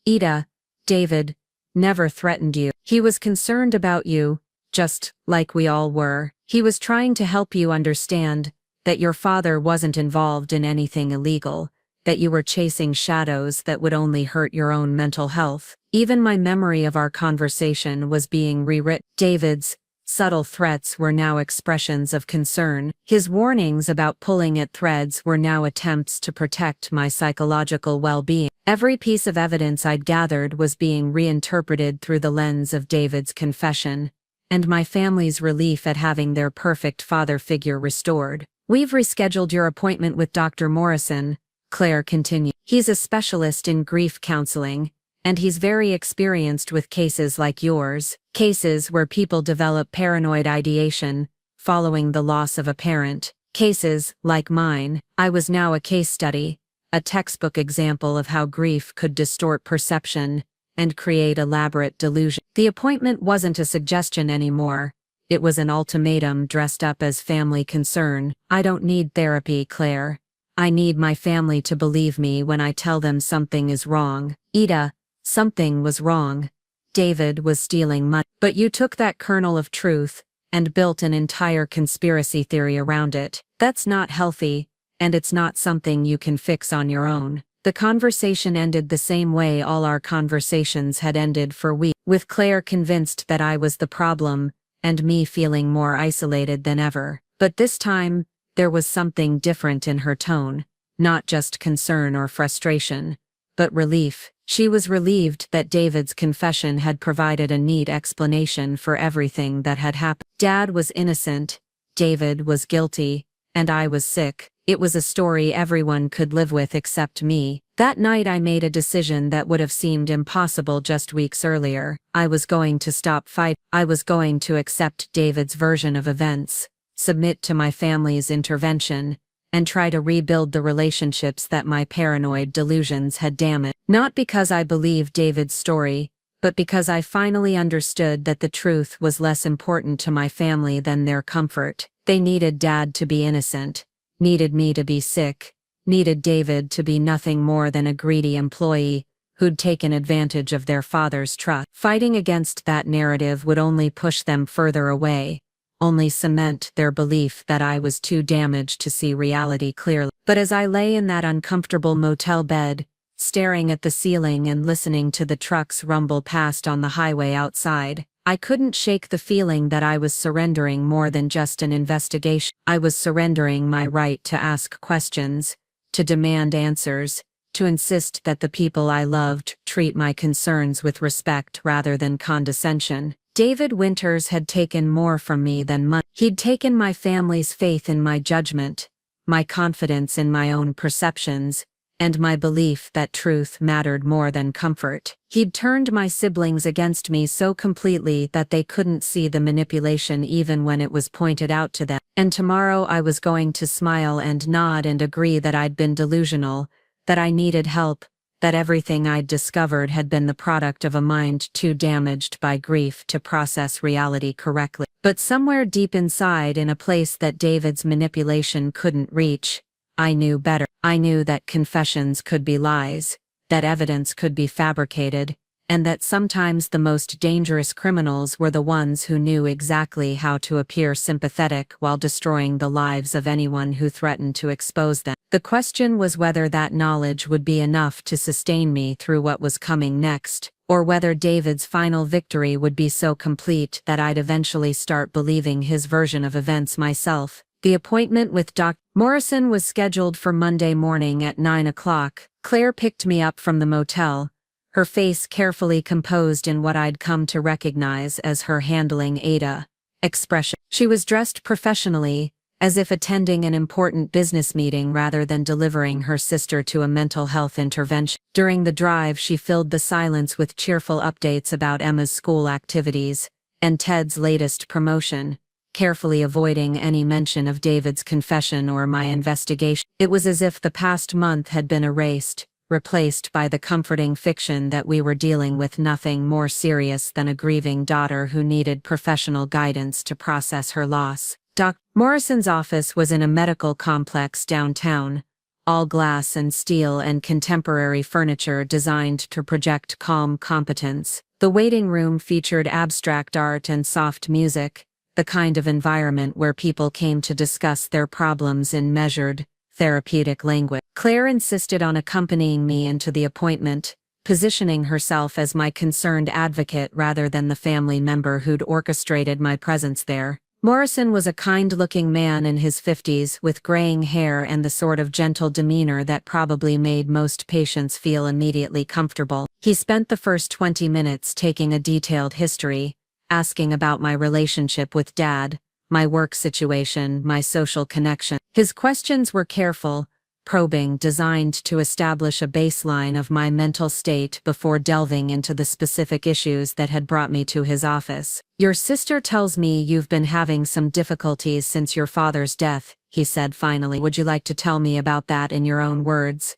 Ida, David never threatened you. He was concerned about you, just like we all were. He was trying to help you understand that your father wasn't involved in anything illegal, that you were chasing shadows that would only hurt your own mental health. Even my memory of our conversation was being rewritten. David's subtle threats were now expressions of concern. His warnings about pulling at threads were now attempts to protect my psychological well-being. Every piece of evidence I'd gathered was being reinterpreted through the lens of David's confession, and my family's relief at having their perfect father figure restored. We've rescheduled your appointment with Dr. Morrison, Claire continued. He's a specialist in grief counseling, And he's very experienced with cases like yours, cases where people develop paranoid ideation following the loss of a parent. Cases like mine. I was now a case study, a textbook example of how grief could distort perception and create elaborate delusion. The appointment wasn't a suggestion anymore. It was an ultimatum dressed up as family concern. I don't need therapy, Claire. I need my family to believe me when I tell them something is wrong. Ida, something was wrong. David was stealing money. But you took that kernel of truth and built an entire conspiracy theory around it. That's not healthy, and it's not something you can fix on your own. The conversation ended the same way all our conversations had ended for weeks, with Claire convinced that I was the problem, and me feeling more isolated than ever. But this time, there was something different in her tone, not just concern or frustration, but relief. She was relieved that David's confession had provided a neat explanation for everything that had happened. Dad was innocent, David was guilty, and I was sick. It was a story everyone could live with except me. That night I made a decision that would have seemed impossible just weeks earlier. I was going to stop fighting. I was going to accept David's version of events, submit to my family's intervention, and try to rebuild the relationships that my paranoid delusions had damaged. Not because I believed David's story, but because I finally understood that the truth was less important to my family than their comfort. They needed Dad to be innocent, needed me to be sick, needed David to be nothing more than a greedy employee who'd taken advantage of their father's trust. Fighting against that narrative would only push them further away, only cement their belief that I was too damaged to see reality clearly. But as I lay in that uncomfortable motel bed, staring at the ceiling and listening to the trucks rumble past on the highway outside, I couldn't shake the feeling that I was surrendering more than just an investigation. I was surrendering my right to ask questions, to demand answers, to insist that the people I loved treat my concerns with respect rather than condescension. David Winters had taken more from me than money. He'd taken my family's faith in my judgment, my confidence in my own perceptions, and my belief that truth mattered more than comfort. He'd turned my siblings against me so completely that they couldn't see the manipulation even when it was pointed out to them. And tomorrow I was going to smile and nod and agree that I'd been delusional, that I needed help, that everything I'd discovered had been the product of a mind too damaged by grief to process reality correctly. But somewhere deep inside, in a place that David's manipulation couldn't reach, I knew better. I knew that confessions could be lies, that evidence could be fabricated, and that sometimes the most dangerous criminals were the ones who knew exactly how to appear sympathetic while destroying the lives of anyone who threatened to expose them. The question was whether that knowledge would be enough to sustain me through what was coming next, or whether David's final victory would be so complete that I'd eventually start believing his version of events myself. The appointment with Dr. Morrison was scheduled for Monday morning at 9 o'clock. Claire picked me up from the motel, her face carefully composed in what I'd come to recognize as her handling Ada expression. She was dressed professionally, as if attending an important business meeting rather than delivering her sister to a mental health intervention. During the drive, she filled the silence with cheerful updates about Emma's school activities and Ted's latest promotion, carefully avoiding any mention of David's confession or my investigation. It was as if the past month had been erased, replaced by the comforting fiction that we were dealing with nothing more serious than a grieving daughter who needed professional guidance to process her loss. Dr. Morrison's office was in a medical complex downtown, all glass and steel and contemporary furniture designed to project calm competence. The waiting room featured abstract art and soft music, the kind of environment where people came to discuss their problems in measured, therapeutic language. Claire insisted on accompanying me into the appointment, positioning herself as my concerned advocate rather than the family member who'd orchestrated my presence there. Morrison was a kind-looking man in his 50s with graying hair and the sort of gentle demeanor that probably made most patients feel immediately comfortable. He spent the first 20 minutes taking a detailed history, asking about my relationship with Dad, my work situation, my social connection. His questions were careful, probing, designed to establish a baseline of my mental state before delving into the specific issues that had brought me to his office. "Your sister tells me you've been having some difficulties since your father's death," he said finally. "Would you like to tell me about that in your own words?"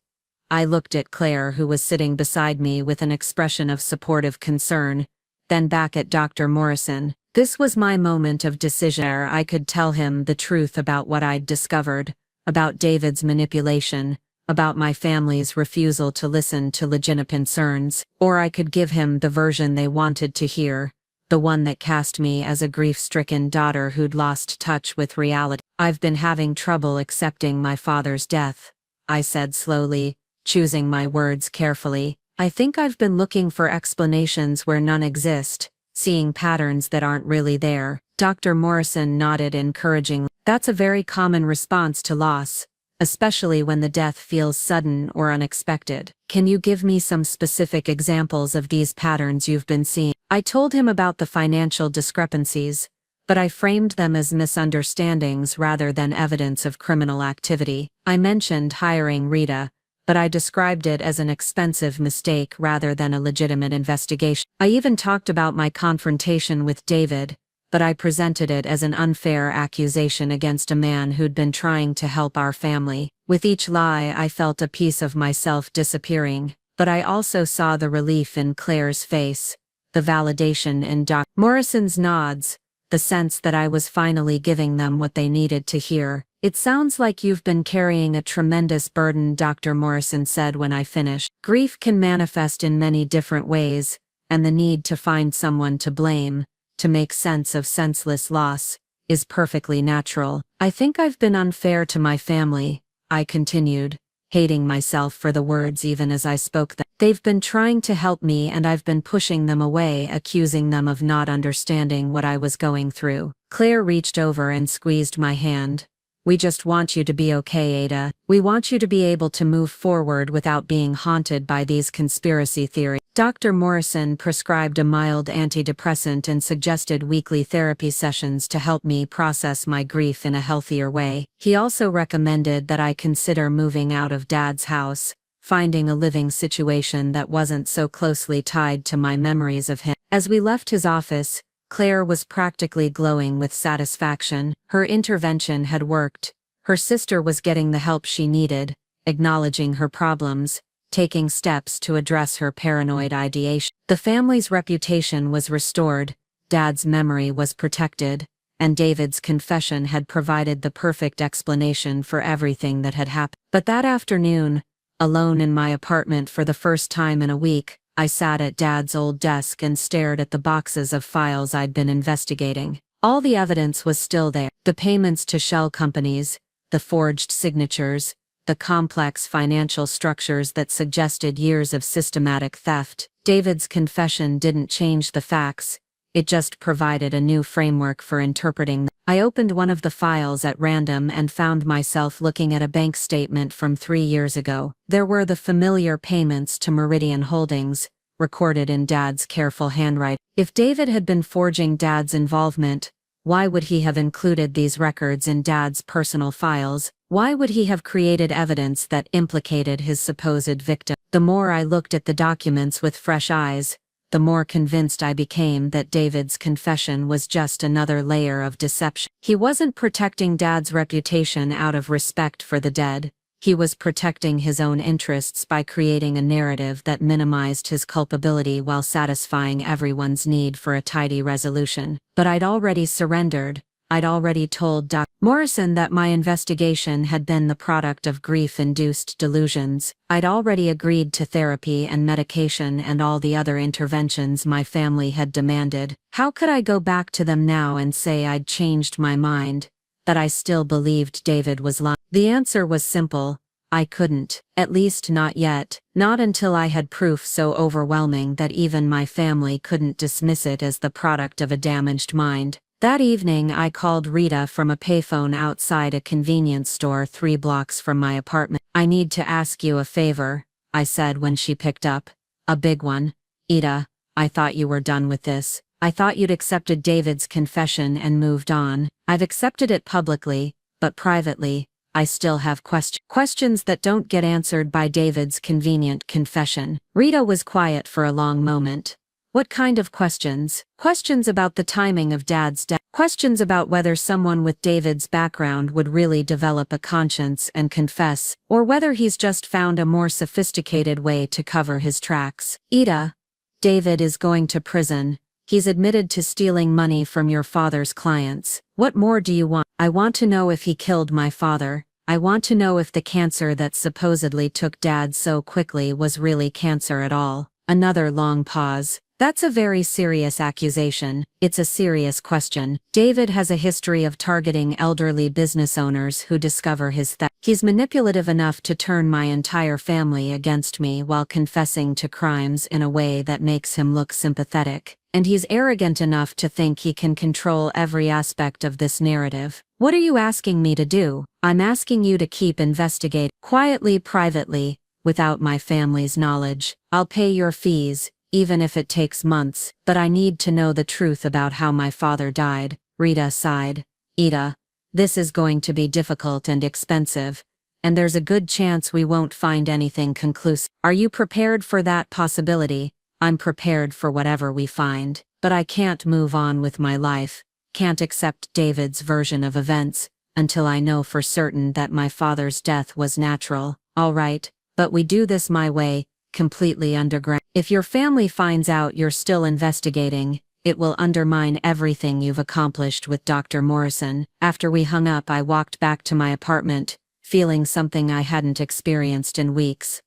I looked at Claire, who was sitting beside me with an expression of supportive concern, then back at Dr. Morrison. This was my moment of decision. I could tell him the truth about what I'd discovered, about David's manipulation, about my family's refusal to listen to legitimate concerns, or I could give him the version they wanted to hear, the one that cast me as a grief-stricken daughter who'd lost touch with reality. "I've been having trouble accepting my father's death," I said slowly, choosing my words carefully. "I think I've been looking for explanations where none exist, seeing patterns that aren't really there." Dr. Morrison nodded encouragingly. "That's a very common response to loss, especially when the death feels sudden or unexpected. Can you give me some specific examples of these patterns you've been seeing?" I told him about the financial discrepancies, but I framed them as misunderstandings rather than evidence of criminal activity. I mentioned hiring Rita, but I described it as an expensive mistake rather than a legitimate investigation. I even talked about my confrontation with David, but I presented it as an unfair accusation against a man who'd been trying to help our family. With each lie, I felt a piece of myself disappearing, but I also saw the relief in Claire's face, the validation in Dr. Morrison's nods, the sense that I was finally giving them what they needed to hear. "It sounds like you've been carrying a tremendous burden," Dr. Morrison said when I finished. "Grief can manifest in many different ways, and the need to find someone to blame, to make sense of senseless loss, is perfectly natural. I think I've been unfair to my family," I continued, hating myself for the words even as I spoke them. "They've been trying to help me and I've been pushing them away, accusing them of not understanding what I was going through." Claire reached over and squeezed my hand. "We just want you to be okay, Ada. We want you to be able to move forward without being haunted by these conspiracy theories." Dr. Morrison prescribed a mild antidepressant and suggested weekly therapy sessions to help me process my grief in a healthier way. He also recommended that I consider moving out of Dad's house, finding a living situation that wasn't so closely tied to my memories of him. As we left his office, Claire was practically glowing with satisfaction. Her intervention had worked. Her sister was getting the help she needed, acknowledging her problems, taking steps to address her paranoid ideation. The family's reputation was restored, Dad's memory was protected, and David's confession had provided the perfect explanation for everything that had happened. But that afternoon, alone in my apartment for the first time in a week, I sat at Dad's old desk and stared at the boxes of files I'd been investigating. All the evidence was still there. The payments to shell companies, the forged signatures, the complex financial structures that suggested years of systematic theft. David's confession didn't change the facts, it just provided a new framework for interpreting them. I opened one of the files at random and found myself looking at a bank statement from 3 years ago. There were the familiar payments to Meridian Holdings, recorded in Dad's careful handwriting. If David had been forging Dad's involvement, why would he have included these records in Dad's personal files? Why would he have created evidence that implicated his supposed victim? The more I looked at the documents with fresh eyes, the more convinced I became that David's confession was just another layer of deception. He wasn't protecting Dad's reputation out of respect for the dead. He was protecting his own interests by creating a narrative that minimized his culpability while satisfying everyone's need for a tidy resolution. But I'd already surrendered. I'd already told Dr. Morrison that my investigation had been the product of grief-induced delusions. I'd already agreed to therapy and medication and all the other interventions my family had demanded. How could I go back to them now and say I'd changed my mind, that I still believed David was lying? The answer was simple. I couldn't. At least not yet. Not until I had proof so overwhelming that even my family couldn't dismiss it as the product of a damaged mind. That evening I called Rita from a payphone outside a convenience store 3 blocks from my apartment. "I need to ask you a favor," I said when she picked up. "A big one. Ida, I thought you were done with this. I thought you'd accepted David's confession and moved on." "I've accepted it publicly, but privately, I still have questions that don't get answered by David's convenient confession. Rita was quiet for a long moment. What kind of questions? Questions about the timing of Dad's death. Questions about whether someone with David's background would really develop a conscience and confess, or whether he's just found a more sophisticated way to cover his tracks. Ida, David is going to prison. He's admitted to stealing money from your father's clients. What more do you want? I want to know if he killed my father. I want to know if the cancer that supposedly took Dad so quickly was really cancer at all. Another long pause. That's a very serious accusation. It's a serious question. David has a history of targeting elderly business owners who discover his theft. He's manipulative enough to turn my entire family against me while confessing to crimes in a way that makes him look sympathetic. And he's arrogant enough to think he can control every aspect of this narrative. What are you asking me to do? I'm asking you to keep investigating quietly, privately, without my family's knowledge. I'll pay your fees, even if it takes months, but I need to know the truth about how my father died. Rita sighed. Ida, this is going to be difficult and expensive, and there's a good chance we won't find anything conclusive. Are you prepared for that possibility? I'm prepared for whatever we find, but I can't move on with my life, can't accept David's version of events, until I know for certain that my father's death was natural. All right, but we do this my way, completely underground. If your family finds out you're still investigating, it will undermine everything you've accomplished with Dr. Morrison. After we hung up, I walked back to my apartment, feeling something I hadn't experienced in weeks.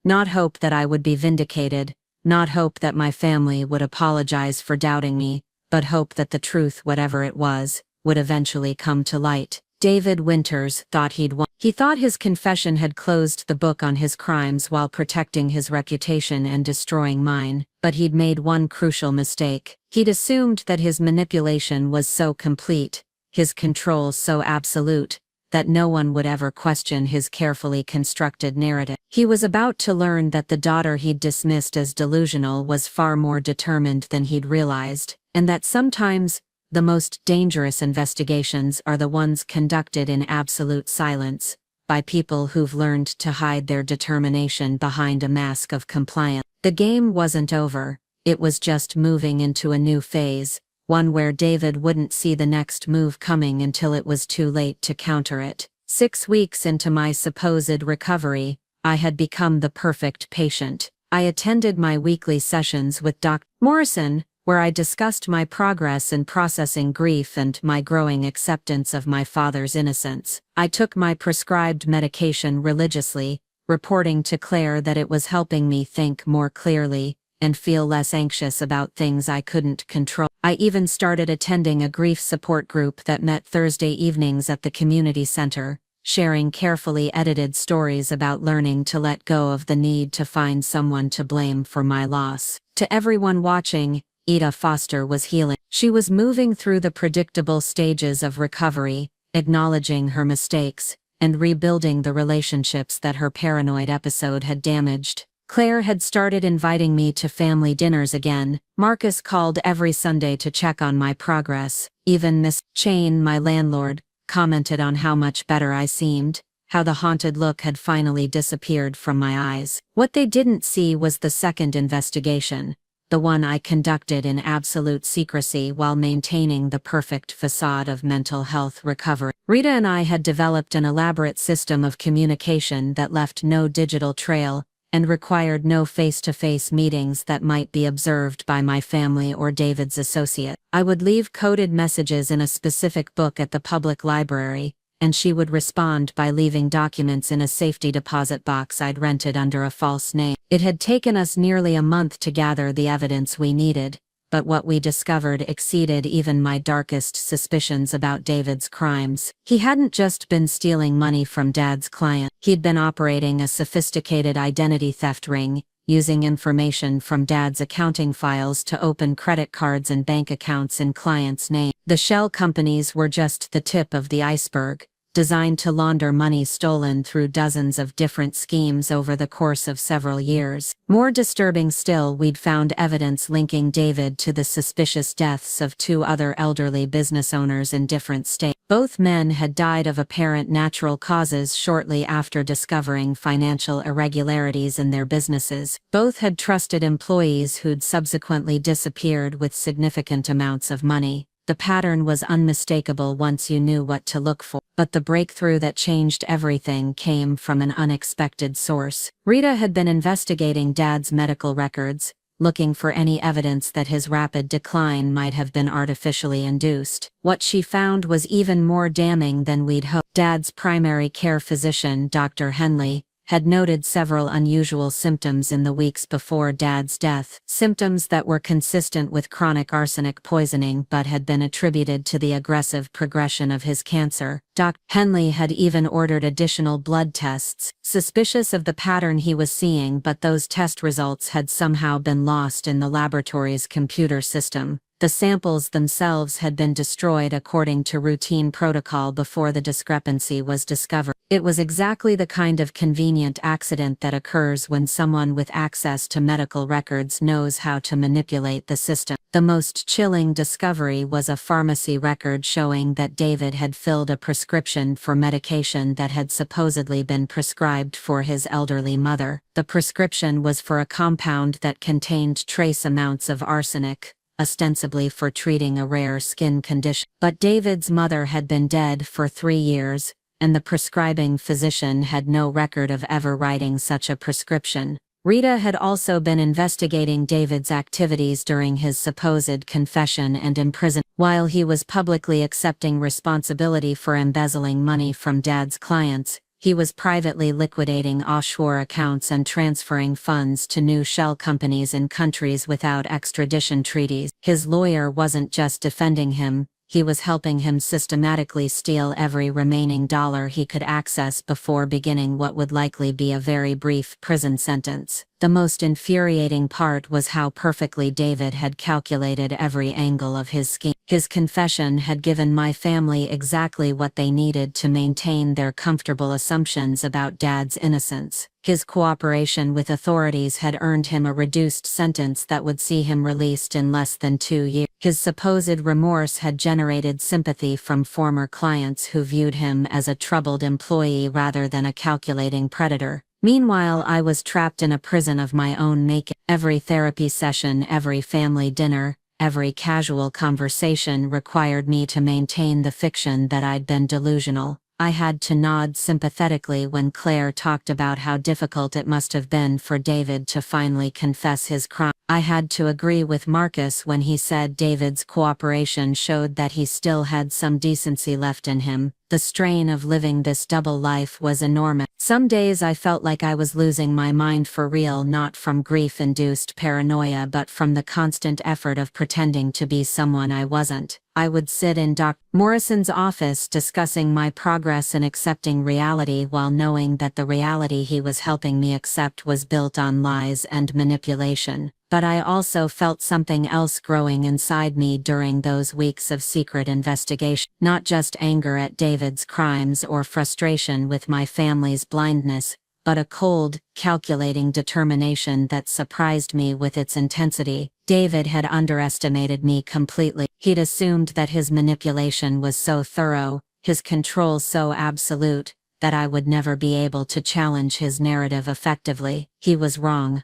Not hope that I would be vindicated, not hope that my family would apologize for doubting me, but hope that the truth, whatever it was, would eventually come to light. David Winters thought he'd won. He thought his confession had closed the book on his crimes while protecting his reputation and destroying mine, but he'd made one crucial mistake. He'd assumed that his manipulation was so complete, his control so absolute, that no one would ever question his carefully constructed narrative. He was about to learn that the daughter he'd dismissed as delusional was far more determined than he'd realized, and that sometimes the most dangerous investigations are the ones conducted in absolute silence, by people who've learned to hide their determination behind a mask of compliance. The game wasn't over, it was just moving into a new phase, one where David wouldn't see the next move coming until it was too late to counter it. 6 weeks into my supposed recovery, I had become the perfect patient. I attended my weekly sessions with Dr. Morrison, where I discussed my progress in processing grief and my growing acceptance of my father's innocence. I took my prescribed medication religiously, reporting to Claire that it was helping me think more clearly and feel less anxious about things I couldn't control. I even started attending a grief support group that met Thursday evenings at the community center, sharing carefully edited stories about learning to let go of the need to find someone to blame for my loss. To everyone watching, Ida Foster was healing. She was moving through the predictable stages of recovery, acknowledging her mistakes, and rebuilding the relationships that her paranoid episode had damaged. Claire had started inviting me to family dinners again. Marcus called every Sunday to check on my progress. Even Miss Chain, my landlord, commented on how much better I seemed, how the haunted look had finally disappeared from my eyes. What they didn't see was the second investigation, the one I conducted in absolute secrecy while maintaining the perfect facade of mental health recovery. Rita and I had developed an elaborate system of communication that left no digital trail and required no face-to-face meetings that might be observed by my family or David's associate. I would leave coded messages in a specific book at the public library, and she would respond by leaving documents in a safety deposit box I'd rented under a false name. It had taken us nearly a month to gather the evidence we needed, but what we discovered exceeded even my darkest suspicions about David's crimes. He hadn't just been stealing money from Dad's client. He'd been operating a sophisticated identity theft ring, using information from Dad's accounting files to open credit cards and bank accounts in clients' names. The shell companies were just the tip of the iceberg. designed to launder money stolen through dozens of different schemes over the course of several years. More disturbing still, we'd found evidence linking David to the suspicious deaths of two other elderly business owners in different states. Both men had died of apparent natural causes shortly after discovering financial irregularities in their businesses. Both had trusted employees who'd subsequently disappeared with significant amounts of money. The pattern was unmistakable once you knew what to look for, but the breakthrough that changed everything came from an unexpected source. Rita had been investigating Dad's medical records, looking for any evidence that his rapid decline might have been artificially induced. What she found was even more damning than we'd hoped. Dad's primary care physician, Dr. Henley, had noted several unusual symptoms in the weeks before Dad's death, symptoms that were consistent with chronic arsenic poisoning but had been attributed to the aggressive progression of his cancer. Dr. Henley had even ordered additional blood tests, suspicious of the pattern he was seeing, but those test results had somehow been lost in the laboratory's computer system. The samples themselves had been destroyed according to routine protocol before the discrepancy was discovered. It was exactly the kind of convenient accident that occurs when someone with access to medical records knows how to manipulate the system. The most chilling discovery was a pharmacy record showing that David had filled a prescription for medication that had supposedly been prescribed for his elderly mother. The prescription was for a compound that contained trace amounts of arsenic, ostensibly for treating a rare skin condition. But David's mother had been dead for 3 years, and the prescribing physician had no record of ever writing such a prescription. Rita had also been investigating David's activities during his supposed confession and imprisonment. While he was publicly accepting responsibility for embezzling money from Dad's clients, he was privately liquidating offshore accounts and transferring funds to new shell companies in countries without extradition treaties. His lawyer wasn't just defending him, he was helping him systematically steal every remaining dollar he could access before beginning what would likely be a very brief prison sentence. The most infuriating part was how perfectly David had calculated every angle of his scheme. His confession had given my family exactly what they needed to maintain their comfortable assumptions about Dad's innocence. His cooperation with authorities had earned him a reduced sentence that would see him released in less than 2 years. His supposed remorse had generated sympathy from former clients who viewed him as a troubled employee rather than a calculating predator. Meanwhile, I was trapped in a prison of my own making. Every therapy session, every family dinner, every casual conversation required me to maintain the fiction that I'd been delusional. I had to nod sympathetically when Claire talked about how difficult it must have been for David to finally confess his crime. I had to agree with Marcus when he said David's cooperation showed that he still had some decency left in him. The strain of living this double life was enormous. Some days I felt like I was losing my mind for real, not from grief-induced paranoia but from the constant effort of pretending to be someone I wasn't. I would sit in Dr. Morrison's office discussing my progress in accepting reality while knowing that the reality he was helping me accept was built on lies and manipulation. But I also felt something else growing inside me during those weeks of secret investigation. Not just anger at David's crimes or frustration with my family's blindness, but a cold, calculating determination that surprised me with its intensity. David had underestimated me completely. He'd assumed that his manipulation was so thorough, his control so absolute, that I would never be able to challenge his narrative effectively. He was wrong.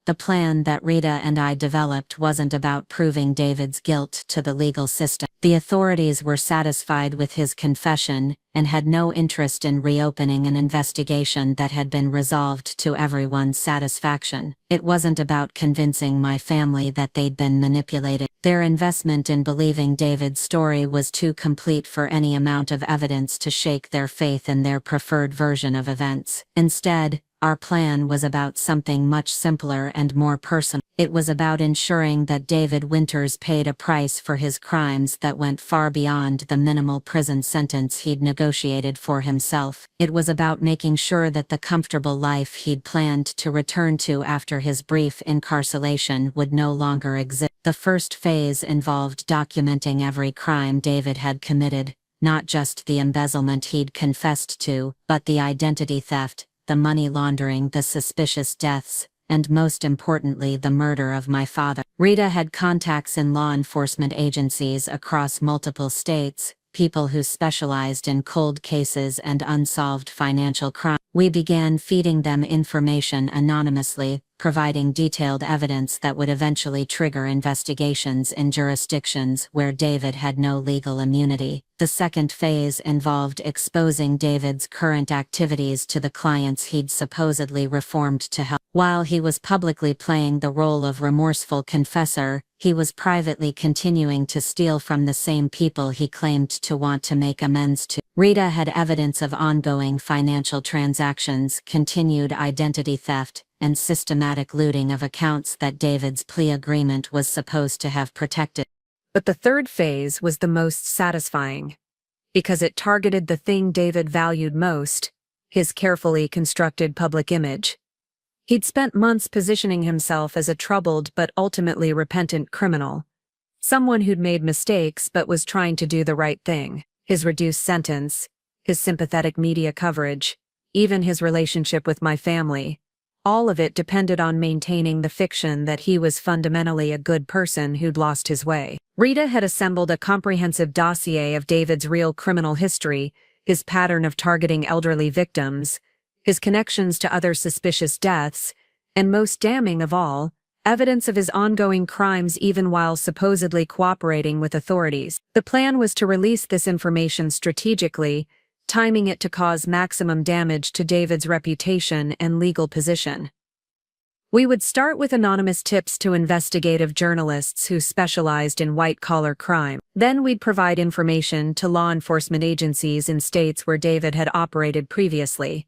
The plan that Rita and I developed wasn't about proving David's guilt to the legal system. The authorities were satisfied with his confession and had no interest in reopening an investigation that had been resolved to everyone's satisfaction. It wasn't about convincing my family that they'd been manipulated. Their investment in believing David's story was too complete for any amount of evidence to shake their faith in their preferred version of events. Instead, our plan was about something much simpler and more personal. It was about ensuring that David Winters paid a price for his crimes that went far beyond the minimal prison sentence he'd negotiated for himself. It was about making sure that the comfortable life he'd planned to return to after his brief incarceration would no longer exist. The first phase involved documenting every crime David had committed, not just the embezzlement he'd confessed to, but the identity theft, the money laundering, the suspicious deaths, and most importantly the murder of my father. Rita had contacts in law enforcement agencies across multiple states, people who specialized in cold cases and unsolved financial crime. We began feeding them information anonymously, providing detailed evidence that would eventually trigger investigations in jurisdictions where David had no legal immunity. The second phase involved exposing David's current activities to the clients he'd supposedly reformed to help. While he was publicly playing the role of remorseful confessor, he was privately continuing to steal from the same people he claimed to want to make amends to. Rita had evidence of ongoing financial transactions, continued identity theft, and systematic looting of accounts that David's plea agreement was supposed to have protected. But the third phase was the most satisfying, because it targeted the thing David valued most, his carefully constructed public image. He'd spent months positioning himself as a troubled but ultimately repentant criminal, someone who'd made mistakes but was trying to do the right thing. His reduced sentence, his sympathetic media coverage, even his relationship with my family, all of it depended on maintaining the fiction that he was fundamentally a good person who'd lost his way. Rita had assembled a comprehensive dossier of David's real criminal history, his pattern of targeting elderly victims, his connections to other suspicious deaths, and most damning of all, evidence of his ongoing crimes even while supposedly cooperating with authorities. The plan was to release this information strategically, timing it to cause maximum damage to David's reputation and legal position. We would start with anonymous tips to investigative journalists who specialized in white-collar crime. Then we'd provide information to law enforcement agencies in states where David had operated previously.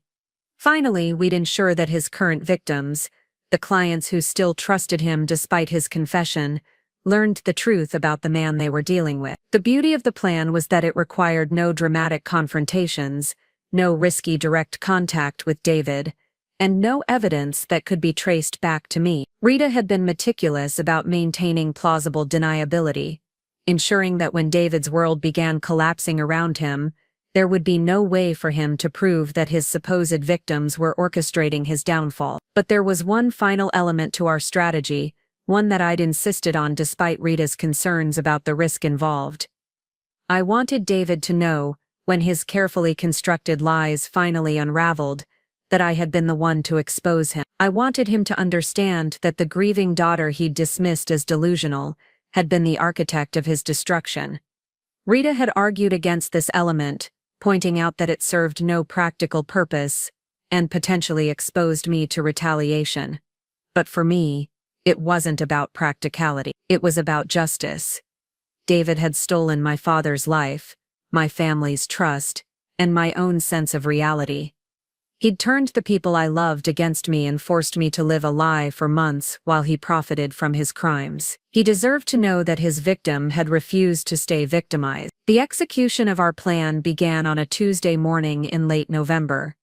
Finally, we'd ensure that his current victims, the clients who still trusted him despite his confession, learned the truth about the man they were dealing with. The beauty of the plan was that it required no dramatic confrontations, no risky direct contact with David, and no evidence that could be traced back to me. Rita had been meticulous about maintaining plausible deniability, ensuring that when David's world began collapsing around him, there would be no way for him to prove that his supposed victims were orchestrating his downfall. But there was one final element to our strategy, one that I'd insisted on despite Rita's concerns about the risk involved. I wanted David to know, when his carefully constructed lies finally unraveled, that I had been the one to expose him. I wanted him to understand that the grieving daughter he'd dismissed as delusional had been the architect of his destruction. Rita had argued against this element, pointing out that it served no practical purpose and potentially exposed me to retaliation. But for me, it wasn't about practicality. It was about justice. David had stolen my father's life, my family's trust, and my own sense of reality. He'd turned the people I loved against me and forced me to live a lie for months while he profited from his crimes. He deserved to know that his victim had refused to stay victimized. The execution of our plan began on a Tuesday morning in late November,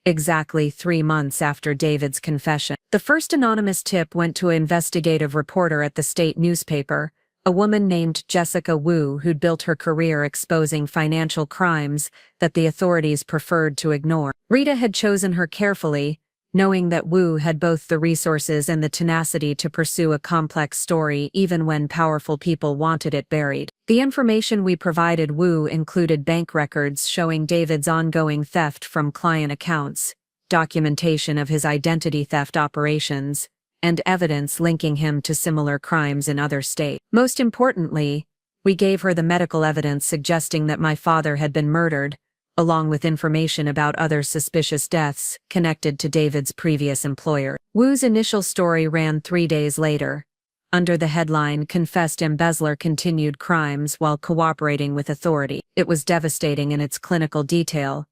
exactly 3 months after David's confession. The first anonymous tip went to an investigative reporter at the state newspaper, a woman named Jessica Wu who'd built her career exposing financial crimes that the authorities preferred to ignore. Rita had chosen her carefully, knowing that Wu had both the resources and the tenacity to pursue a complex story even when powerful people wanted it buried. The information we provided Wu included bank records showing David's ongoing theft from client accounts, documentation of his identity theft operations, and evidence linking him to similar crimes in other states. Most importantly, we gave her the medical evidence suggesting that my father had been murdered, along with information about other suspicious deaths connected to David's previous employer. Wu's initial story ran 3 days later, under the headline "Confessed Embezzler Continued Crimes While Cooperating with Authority." It was devastating in its clinical detail,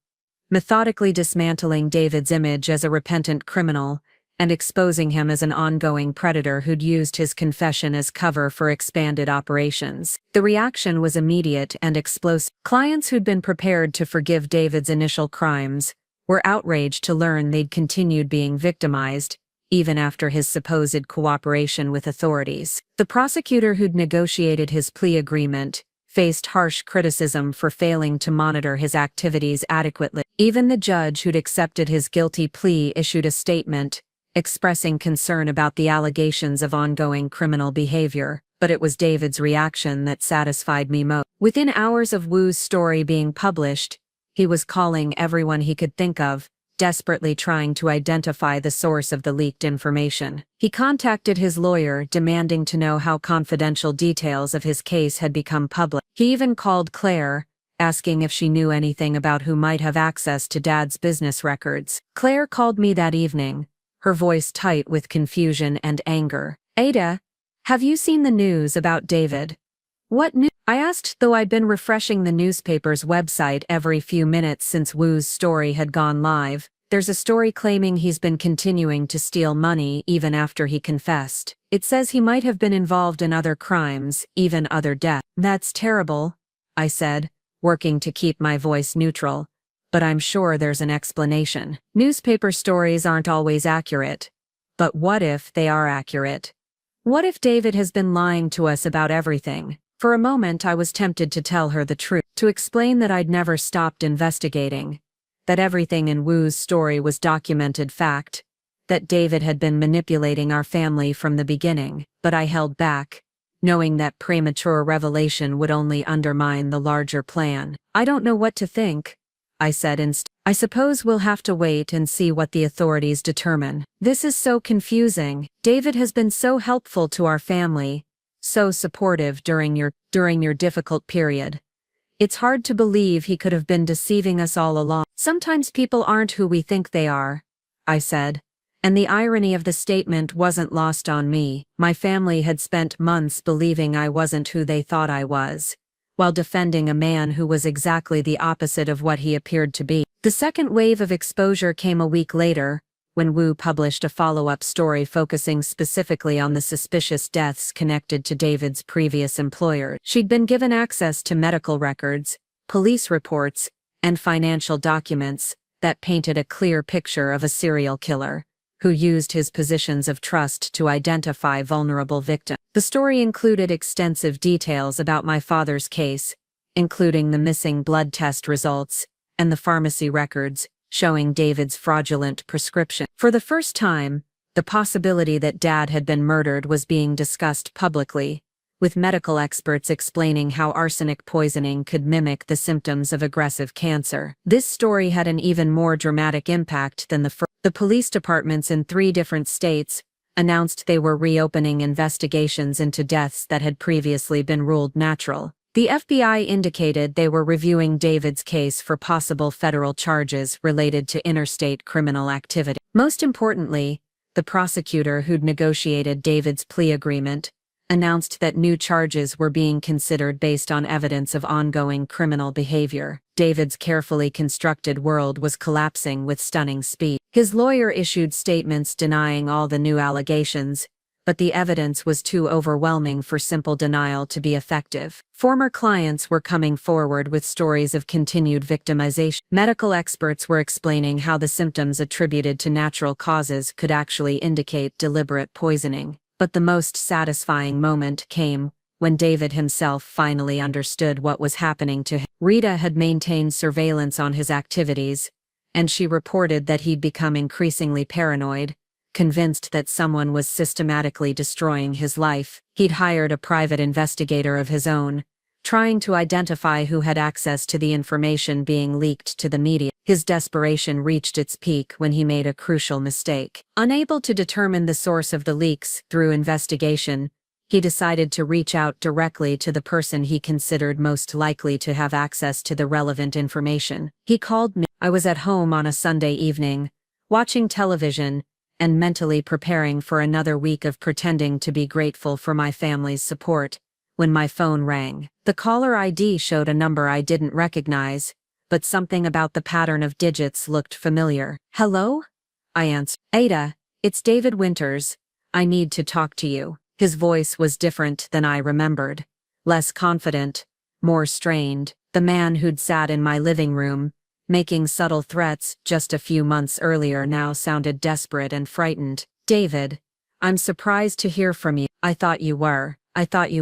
methodically dismantling David's image as a repentant criminal and exposing him as an ongoing predator who'd used his confession as cover for expanded operations. The reaction was immediate and explosive. Clients who'd been prepared to forgive David's initial crimes were outraged to learn they'd continued being victimized, even after his supposed cooperation with authorities. The prosecutor who'd negotiated his plea agreement, faced harsh criticism for failing to monitor his activities adequately. Even the judge who'd accepted his guilty plea issued a statement, expressing concern about the allegations of ongoing criminal behavior, but it was David's reaction that satisfied me most. Within hours of Wu's story being published, he was calling everyone he could think of, desperately trying to identify the source of the leaked information. He contacted his lawyer, demanding to know how confidential details of his case had become public. He even called Claire, asking if she knew anything about who might have access to Dad's business records. Claire called me that evening, her voice tight with confusion and anger. "Ada, have you seen the news about David?" "What news?" I asked, though I'd been refreshing the newspaper's website every few minutes since Wu's story had gone live. "There's a story claiming he's been continuing to steal money even after he confessed. It says he might have been involved in other crimes, even other deaths." "That's terrible," I said, working to keep my voice neutral. "But I'm sure there's an explanation. Newspaper stories aren't always accurate. But what if they are accurate? What if David has been lying to us about everything?" For a moment I was tempted to tell her the truth, to explain that I'd never stopped investigating, that everything in Wu's story was documented fact, that David had been manipulating our family from the beginning, but I held back, knowing that premature revelation would only undermine the larger plan. "I don't know what to think," I said instead. "I suppose we'll have to wait and see what the authorities determine. This is so confusing. David has been so helpful to our family, so supportive during your difficult period. It's hard to believe he could have been deceiving us all along." "Sometimes people aren't who we think they are," I said, and the irony of the statement wasn't lost on me. My family had spent months believing I wasn't who they thought I was, while defending a man who was exactly the opposite of what he appeared to be. The second wave of exposure came a week later, when Wu published a follow-up story focusing specifically on the suspicious deaths connected to David's previous employer. She'd been given access to medical records, police reports, and financial documents that painted a clear picture of a serial killer who used his positions of trust to identify vulnerable victims. The story included extensive details about my father's case, including the missing blood test results and the pharmacy records, showing David's fraudulent prescription. For the first time, the possibility that Dad had been murdered was being discussed publicly, with medical experts explaining how arsenic poisoning could mimic the symptoms of aggressive cancer. This story had an even more dramatic impact than the first. The police departments in 3 different states announced they were reopening investigations into deaths that had previously been ruled natural. The FBI indicated they were reviewing David's case for possible federal charges related to interstate criminal activity. Most importantly, the prosecutor who'd negotiated David's plea agreement announced that new charges were being considered based on evidence of ongoing criminal behavior. David's carefully constructed world was collapsing with stunning speed. His lawyer issued statements denying all the new allegations, but the evidence was too overwhelming for simple denial to be effective. Former clients were coming forward with stories of continued victimization. Medical experts were explaining how the symptoms attributed to natural causes could actually indicate deliberate poisoning. But the most satisfying moment came when David himself finally understood what was happening to him. Rita had maintained surveillance on his activities, and she reported that he'd become increasingly paranoid, convinced that someone was systematically destroying his life. He'd hired a private investigator of his own, trying to identify who had access to the information being leaked to the media. His desperation reached its peak when he made a crucial mistake. Unable to determine the source of the leaks through investigation, he decided to reach out directly to the person he considered most likely to have access to the relevant information. He called me. I was at home on a Sunday evening, watching television, and mentally preparing for another week of pretending to be grateful for my family's support, when my phone rang. The caller ID showed a number I didn't recognize, but something about the pattern of digits looked familiar. "Hello?" I answered. "Ada, it's David Winters. I need to talk to you." His voice was different than I remembered, less confident, more strained. The man who'd sat in my living room, making subtle threats just a few months earlier, now sounded desperate and frightened. "David, I'm surprised to hear from you. I thought you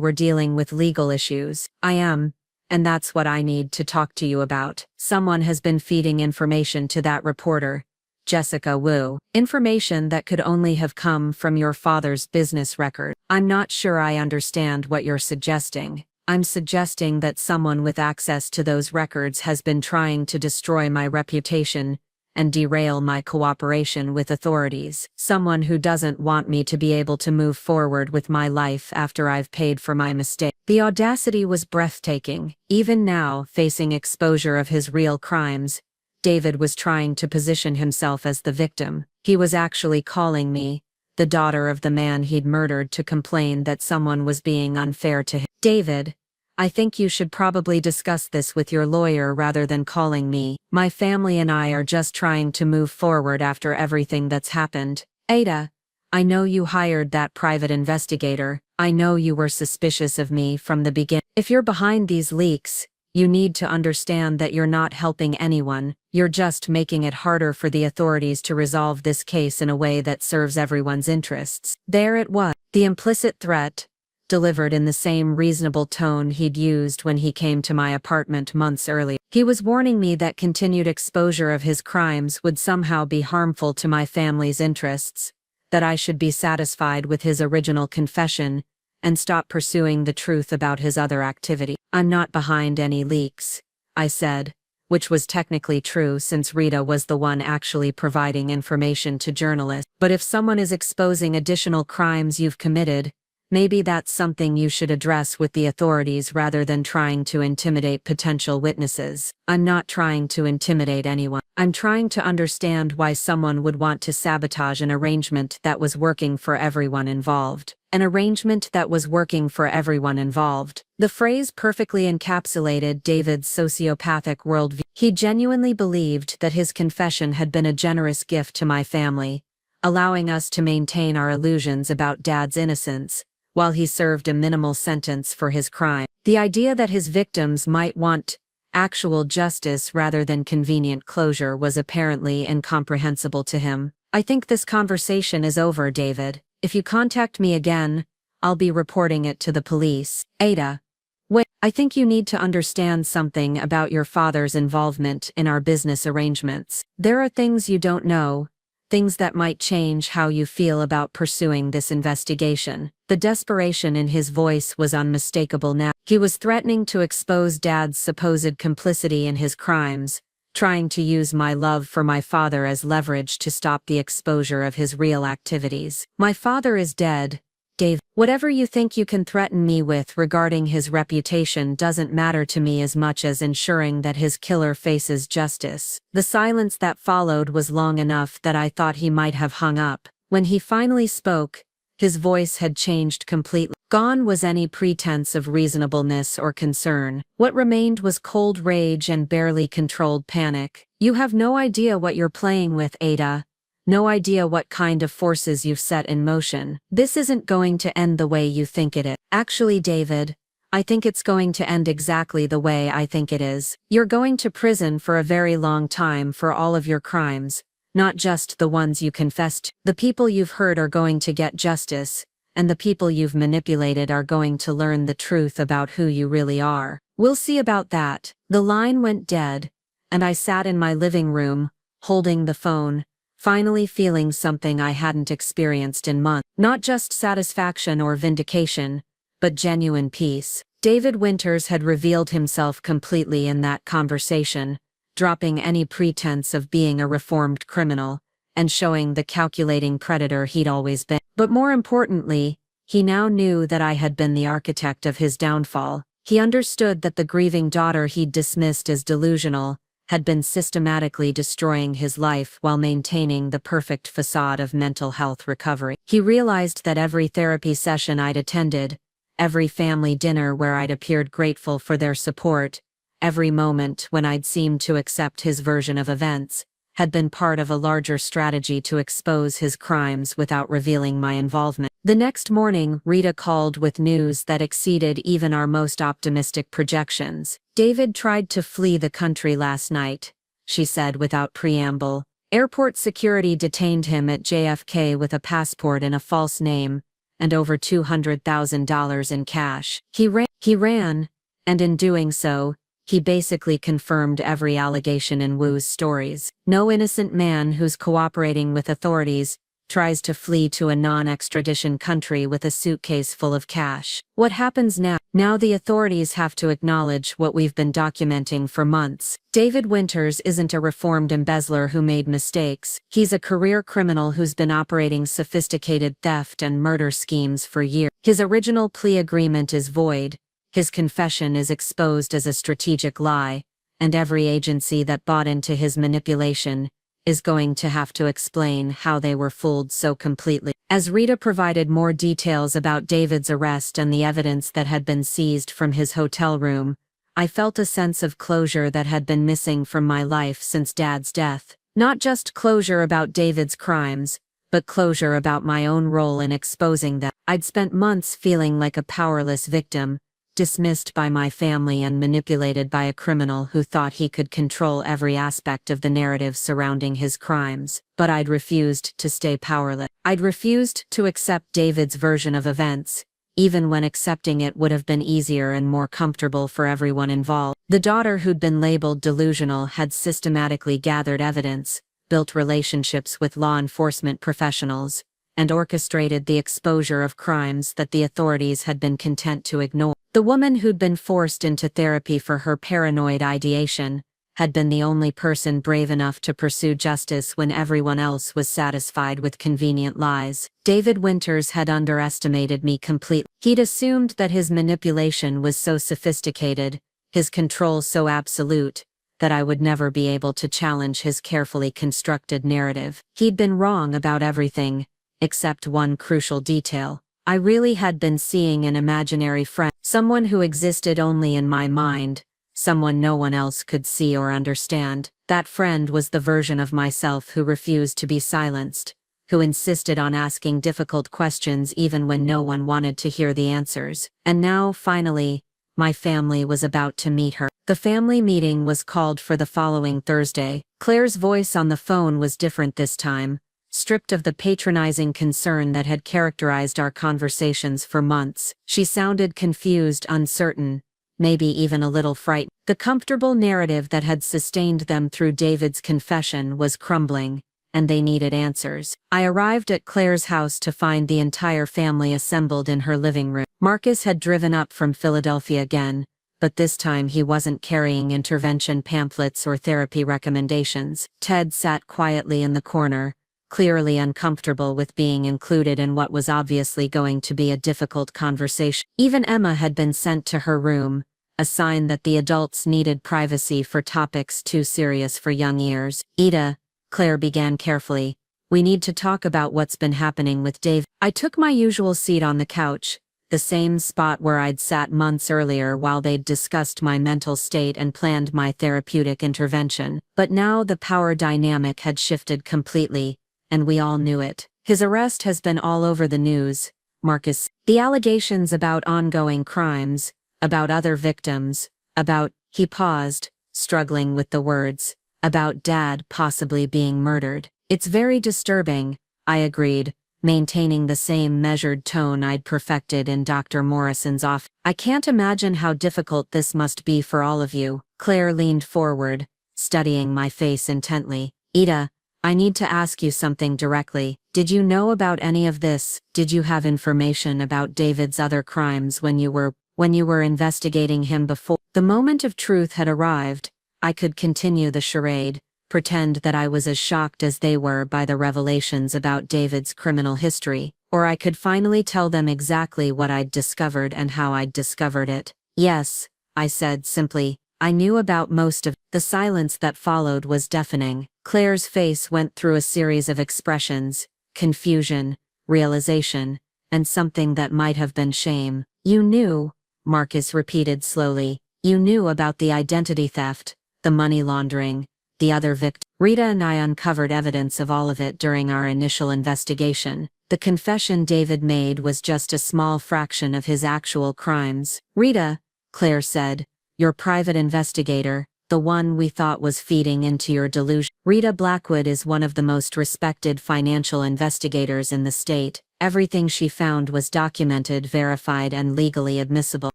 were dealing with legal issues." "I am," and that's what I need to talk to you about. Someone has been feeding information to that reporter, Jessica Wu. Information that could only have come from your father's business record. I'm not sure I understand what you're suggesting. I'm suggesting that someone with access to those records has been trying to destroy my reputation and derail my cooperation with authorities. Someone who doesn't want me to be able to move forward with my life after I've paid for my mistake. The audacity was breathtaking. Even now, facing exposure of his real crimes, David was trying to position himself as the victim. He was actually calling me, the daughter of the man he'd murdered, to complain that someone was being unfair to him. David, I think you should probably discuss this with your lawyer rather than calling me. My family and I are just trying to move forward after everything that's happened. Ada, I know you hired that private investigator. I know you were suspicious of me from the beginning. If you're behind these leaks, you need to understand that you're not helping anyone. You're just making it harder for the authorities to resolve this case in a way that serves everyone's interests. There it was, the implicit threat, delivered in the same reasonable tone he'd used when he came to my apartment months earlier. He was warning me that continued exposure of his crimes would somehow be harmful to my family's interests, that I should be satisfied with his original confession and stop pursuing the truth about his other activity. I'm not behind any leaks, I said, which was technically true since Rita was the one actually providing information to journalists. But if someone is exposing additional crimes you've committed, maybe that's something you should address with the authorities rather than trying to intimidate potential witnesses. I'm not trying to intimidate anyone. I'm trying to understand why someone would want to sabotage an arrangement that was working for everyone involved. An arrangement that was working for everyone involved. The phrase perfectly encapsulated David's sociopathic worldview. He genuinely believed that his confession had been a generous gift to my family, allowing us to maintain our illusions about Dad's innocence, while he served a minimal sentence for his crime. The idea that his victims might want actual justice rather than convenient closure was apparently incomprehensible to him. I think this conversation is over, David. If you contact me again, I'll be reporting it to the police. Ada, wait, I think you need to understand something about your father's involvement in our business arrangements. There are things you don't know, things that might change how you feel about pursuing this investigation. The desperation in his voice was unmistakable now. He was threatening to expose Dad's supposed complicity in his crimes, trying to use my love for my father as leverage to stop the exposure of his real activities. My father is dead, Dave. Whatever you think you can threaten me with regarding his reputation doesn't matter to me as much as ensuring that his killer faces justice. The silence that followed was long enough that I thought he might have hung up. When he finally spoke, his voice had changed completely. Gone was any pretense of reasonableness or concern. What remained was cold rage and barely controlled panic. You have no idea what you're playing with, Ada. No idea what kind of forces you've set in motion. This isn't going to end the way you think it is. Actually, David, I think it's going to end exactly the way I think it is. You're going to prison for a very long time for all of your crimes, not just the ones you confessed to. The people you've hurt are going to get justice, and the people you've manipulated are going to learn the truth about who you really are. We'll see about that. The line went dead, and I sat in my living room, holding the phone, finally feeling something I hadn't experienced in months. Not just satisfaction or vindication, but genuine peace. David Winters had revealed himself completely in that conversation, dropping any pretense of being a reformed criminal, and showing the calculating predator he'd always been. But more importantly, he now knew that I had been the architect of his downfall. He understood that the grieving daughter he'd dismissed as delusional had been systematically destroying his life while maintaining the perfect facade of mental health recovery. He realized that every therapy session I'd attended, every family dinner where I'd appeared grateful for their support, every moment when I'd seemed to accept his version of events, had been part of a larger strategy to expose his crimes without revealing my involvement. The next morning, Rita called with news that exceeded even our most optimistic projections. David tried to flee the country last night, she said without preamble. Airport security detained him at JFK with a passport in a false name, and over $200,000 in cash. He ran, and in doing so, he basically confirmed every allegation in Wu's stories. No innocent man who's cooperating with authorities tries to flee to a non-extradition country with a suitcase full of cash. What happens now? Now the authorities have to acknowledge what we've been documenting for months. David Winters isn't a reformed embezzler who made mistakes. He's a career criminal who's been operating sophisticated theft and murder schemes for years. His original plea agreement is void. His confession is exposed as a strategic lie, and every agency that bought into his manipulation is going to have to explain how they were fooled so completely. As Rita provided more details about David's arrest and the evidence that had been seized from his hotel room, I felt a sense of closure that had been missing from my life since Dad's death. Not just closure about David's crimes, but closure about my own role in exposing them. I'd spent months feeling like a powerless victim, dismissed by my family and manipulated by a criminal who thought he could control every aspect of the narrative surrounding his crimes. But I'd refused to stay powerless. I'd refused to accept David's version of events, even when accepting it would have been easier and more comfortable for everyone involved. The daughter who'd been labeled delusional had systematically gathered evidence, built relationships with law enforcement professionals, and orchestrated the exposure of crimes that the authorities had been content to ignore. The woman who'd been forced into therapy for her paranoid ideation had been the only person brave enough to pursue justice when everyone else was satisfied with convenient lies. David Winters had underestimated me completely. He'd assumed that his manipulation was so sophisticated, his control so absolute, that I would never be able to challenge his carefully constructed narrative. He'd been wrong about everything, except one crucial detail. I really had been seeing an imaginary friend, someone who existed only in my mind, someone no one else could see or understand. That friend was the version of myself who refused to be silenced, who insisted on asking difficult questions even when no one wanted to hear the answers. And now, finally, my family was about to meet her. The family meeting was called for the following Thursday. Claire's voice on the phone was different this time, stripped of the patronizing concern that had characterized our conversations for months. She sounded confused, uncertain, maybe even a little frightened. The comfortable narrative that had sustained them through David's confession was crumbling, and they needed answers. I arrived at Claire's house to find the entire family assembled in her living room. Marcus had driven up from Philadelphia again, but this time he wasn't carrying intervention pamphlets or therapy recommendations. Ted sat quietly in the corner, clearly uncomfortable with being included in what was obviously going to be a difficult conversation. Even Emma had been sent to her room, a sign that the adults needed privacy for topics too serious for young ears. Ida, Claire began carefully, we need to talk about what's been happening with Dave. I took my usual seat on the couch, the same spot where I'd sat months earlier while they'd discussed my mental state and planned my therapeutic intervention. But now the power dynamic had shifted completely, and we all knew it. His arrest has been all over the news, Marcus. The allegations about ongoing crimes, about other victims, about, he paused, struggling with the words, about Dad possibly being murdered. It's very disturbing, I agreed, maintaining the same measured tone I'd perfected in Dr. Morrison's office. I can't imagine how difficult this must be for all of you. Claire leaned forward, studying my face intently. Ida, I need to ask you something directly. Did you know about any of this? Did you have information about David's other crimes when you were investigating him before? The moment of truth had arrived. I could continue the charade, pretend that I was as shocked as they were by the revelations about David's criminal history, or I could finally tell them exactly what I'd discovered and how I'd discovered it. Yes, I said simply, I knew about most of. The silence that followed was deafening. Claire's face went through a series of expressions, confusion, realization, and something that might have been shame. You knew, Marcus repeated slowly, you knew about the identity theft, the money laundering, the other victim. Rita and I uncovered evidence of all of it during our initial investigation. The confession David made was just a small fraction of his actual crimes. Rita, Claire said, your private investigator, the one we thought was feeding into your delusion. Rita Blackwood is one of the most respected financial investigators in the state. Everything she found was documented, verified, and legally admissible.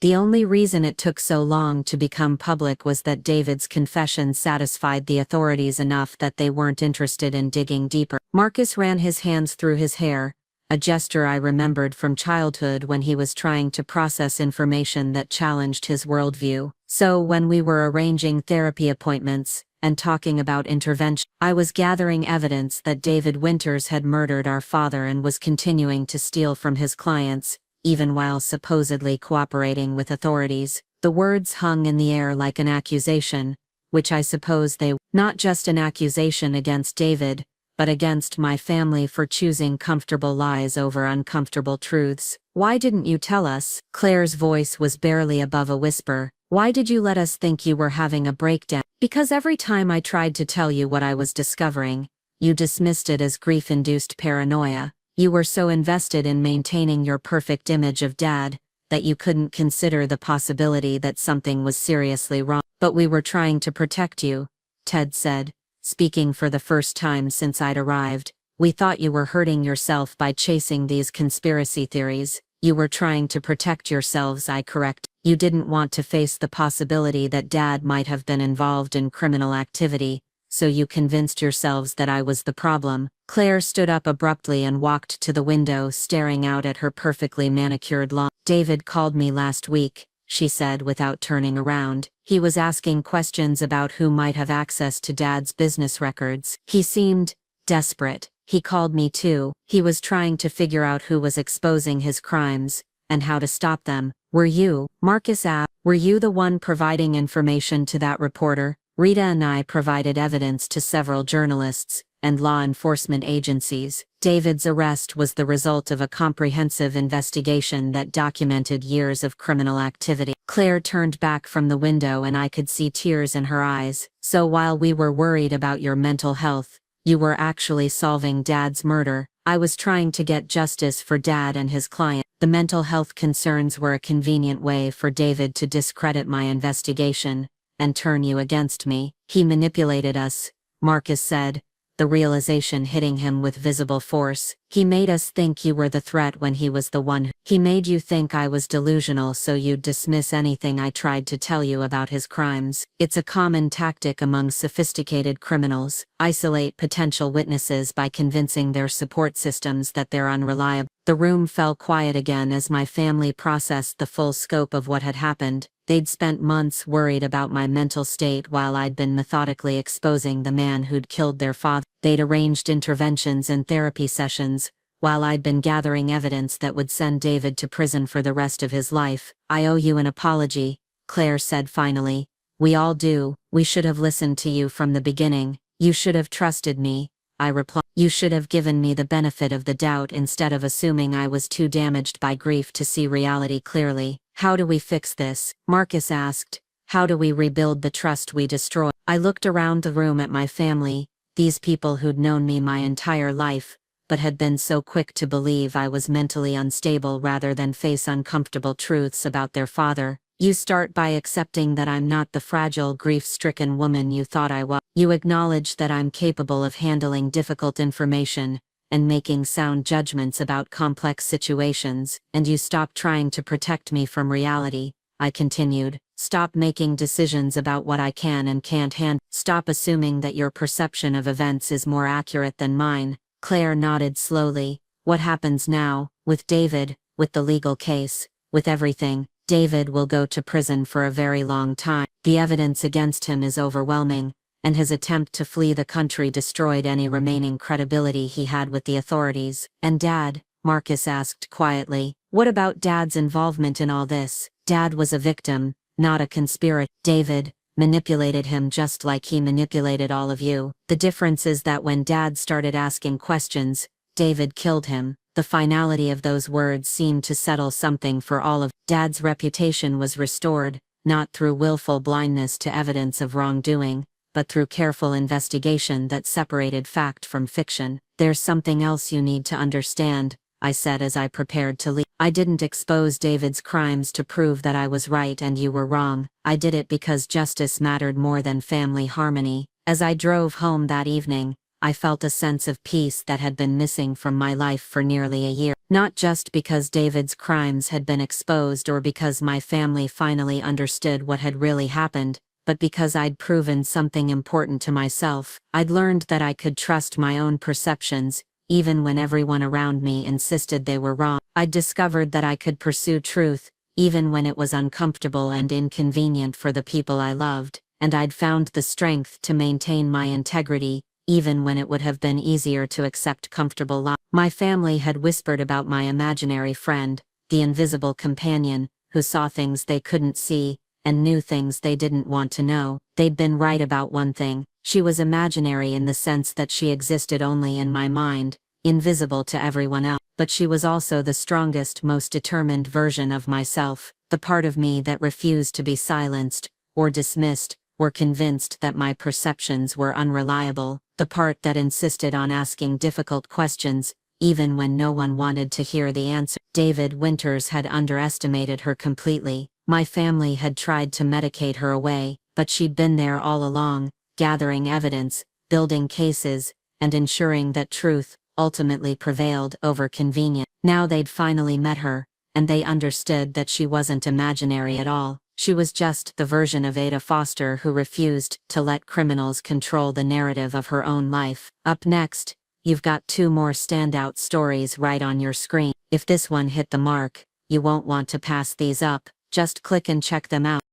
The only reason it took so long to become public was that David's confession satisfied the authorities enough that they weren't interested in digging deeper. Marcus ran his hands through his hair, a gesture I remembered from childhood when he was trying to process information that challenged his worldview. So when we were arranging therapy appointments and talking about intervention, I was gathering evidence that David Winters had murdered our father and was continuing to steal from his clients, even while supposedly cooperating with authorities. The words hung in the air like an accusation, which I suppose they were. Not just an accusation against David, but against my family for choosing comfortable lies over uncomfortable truths. Why didn't you tell us? Claire's voice was barely above a whisper. Why did you let us think you were having a breakdown? Because every time I tried to tell you what I was discovering, you dismissed it as grief-induced paranoia. You were so invested in maintaining your perfect image of Dad, that you couldn't consider the possibility that something was seriously wrong. But we were trying to protect you, Ted said, speaking for the first time since I'd arrived. We thought you were hurting yourself by chasing these conspiracy theories. You were trying to protect yourselves, I correct. You didn't want to face the possibility that Dad might have been involved in criminal activity, so you convinced yourselves that I was the problem. Claire stood up abruptly and walked to the window, staring out at her perfectly manicured lawn. David called me last week, she said without turning around. He was asking questions about who might have access to Dad's business records. He seemed desperate. He called me too. He was trying to figure out who was exposing his crimes, and how to stop them. Were you, Marcus asked, were you the one providing information to that reporter? Rita and I provided evidence to several journalists and law enforcement agencies. David's arrest was the result of a comprehensive investigation that documented years of criminal activity. Claire turned back from the window and I could see tears in her eyes. So while we were worried about your mental health, you were actually solving Dad's murder. I was trying to get justice for Dad and his client. The mental health concerns were a convenient way for David to discredit my investigation and turn you against me. He manipulated us, Marcus said, the realization hitting him with visible force. He made us think you were the threat when he was the one. He made you think I was delusional so you'd dismiss anything I tried to tell you about his crimes. It's a common tactic among sophisticated criminals. Isolate potential witnesses by convincing their support systems that they're unreliable. The room fell quiet again as my family processed the full scope of what had happened. They'd spent months worried about my mental state while I'd been methodically exposing the man who'd killed their father. They'd arranged interventions and therapy sessions, while I'd been gathering evidence that would send David to prison for the rest of his life. I owe you an apology, Claire said finally. We all do. We should have listened to you from the beginning. You should have trusted me, I replied. You should have given me the benefit of the doubt instead of assuming I was too damaged by grief to see reality clearly. How do we fix this? Marcus asked. How do we rebuild the trust we destroyed? I looked around the room at my family, these people who'd known me my entire life, but had been so quick to believe I was mentally unstable rather than face uncomfortable truths about their father. You start by accepting that I'm not the fragile, grief-stricken woman you thought I was. You acknowledge that I'm capable of handling difficult information and making sound judgments about complex situations, and you stop trying to protect me from reality, I continued. Stop making decisions about what I can and can't handle. Stop assuming that your perception of events is more accurate than mine. Claire nodded slowly. What happens now, with David, with the legal case, with everything? David will go to prison for a very long time. The evidence against him is overwhelming, and his attempt to flee the country destroyed any remaining credibility he had with the authorities. And Dad? Marcus asked quietly. What about Dad's involvement in all this? Dad was a victim, not a conspirator. David manipulated him just like he manipulated all of you. The difference is that when Dad started asking questions, David killed him. The finality of those words seemed to settle something for all of Dad's reputation was restored, not through willful blindness to evidence of wrongdoing, but through careful investigation that separated fact from fiction. There's something else you need to understand, I said as I prepared to leave. I didn't expose David's crimes to prove that I was right and you were wrong. I did it because justice mattered more than family harmony. As I drove home that evening, I felt a sense of peace that had been missing from my life for nearly a year. Not just because David's crimes had been exposed or because my family finally understood what had really happened, but because I'd proven something important to myself. I'd learned that I could trust my own perceptions, even when everyone around me insisted they were wrong. I'd discovered that I could pursue truth, even when it was uncomfortable and inconvenient for the people I loved, and I'd found the strength to maintain my integrity, even when it would have been easier to accept comfortable lies. My family had whispered about my imaginary friend, the invisible companion, who saw things they couldn't see, and knew things they didn't want to know. They'd been right about one thing: she was imaginary in the sense that she existed only in my mind, invisible to everyone else. But she was also the strongest, most determined version of myself, the part of me that refused to be silenced, or dismissed, or convinced that my perceptions were unreliable, the part that insisted on asking difficult questions, even when no one wanted to hear the answer. David Winters had underestimated her completely. My family had tried to medicate her away, but she'd been there all along, gathering evidence, building cases, and ensuring that truth ultimately prevailed over convenience. Now they'd finally met her, and they understood that she wasn't imaginary at all. She was just the version of Ada Foster who refused to let criminals control the narrative of her own life. Up next, you've got 2 more standout stories right on your screen. If this one hit the mark, you won't want to pass these up. Just click and check them out.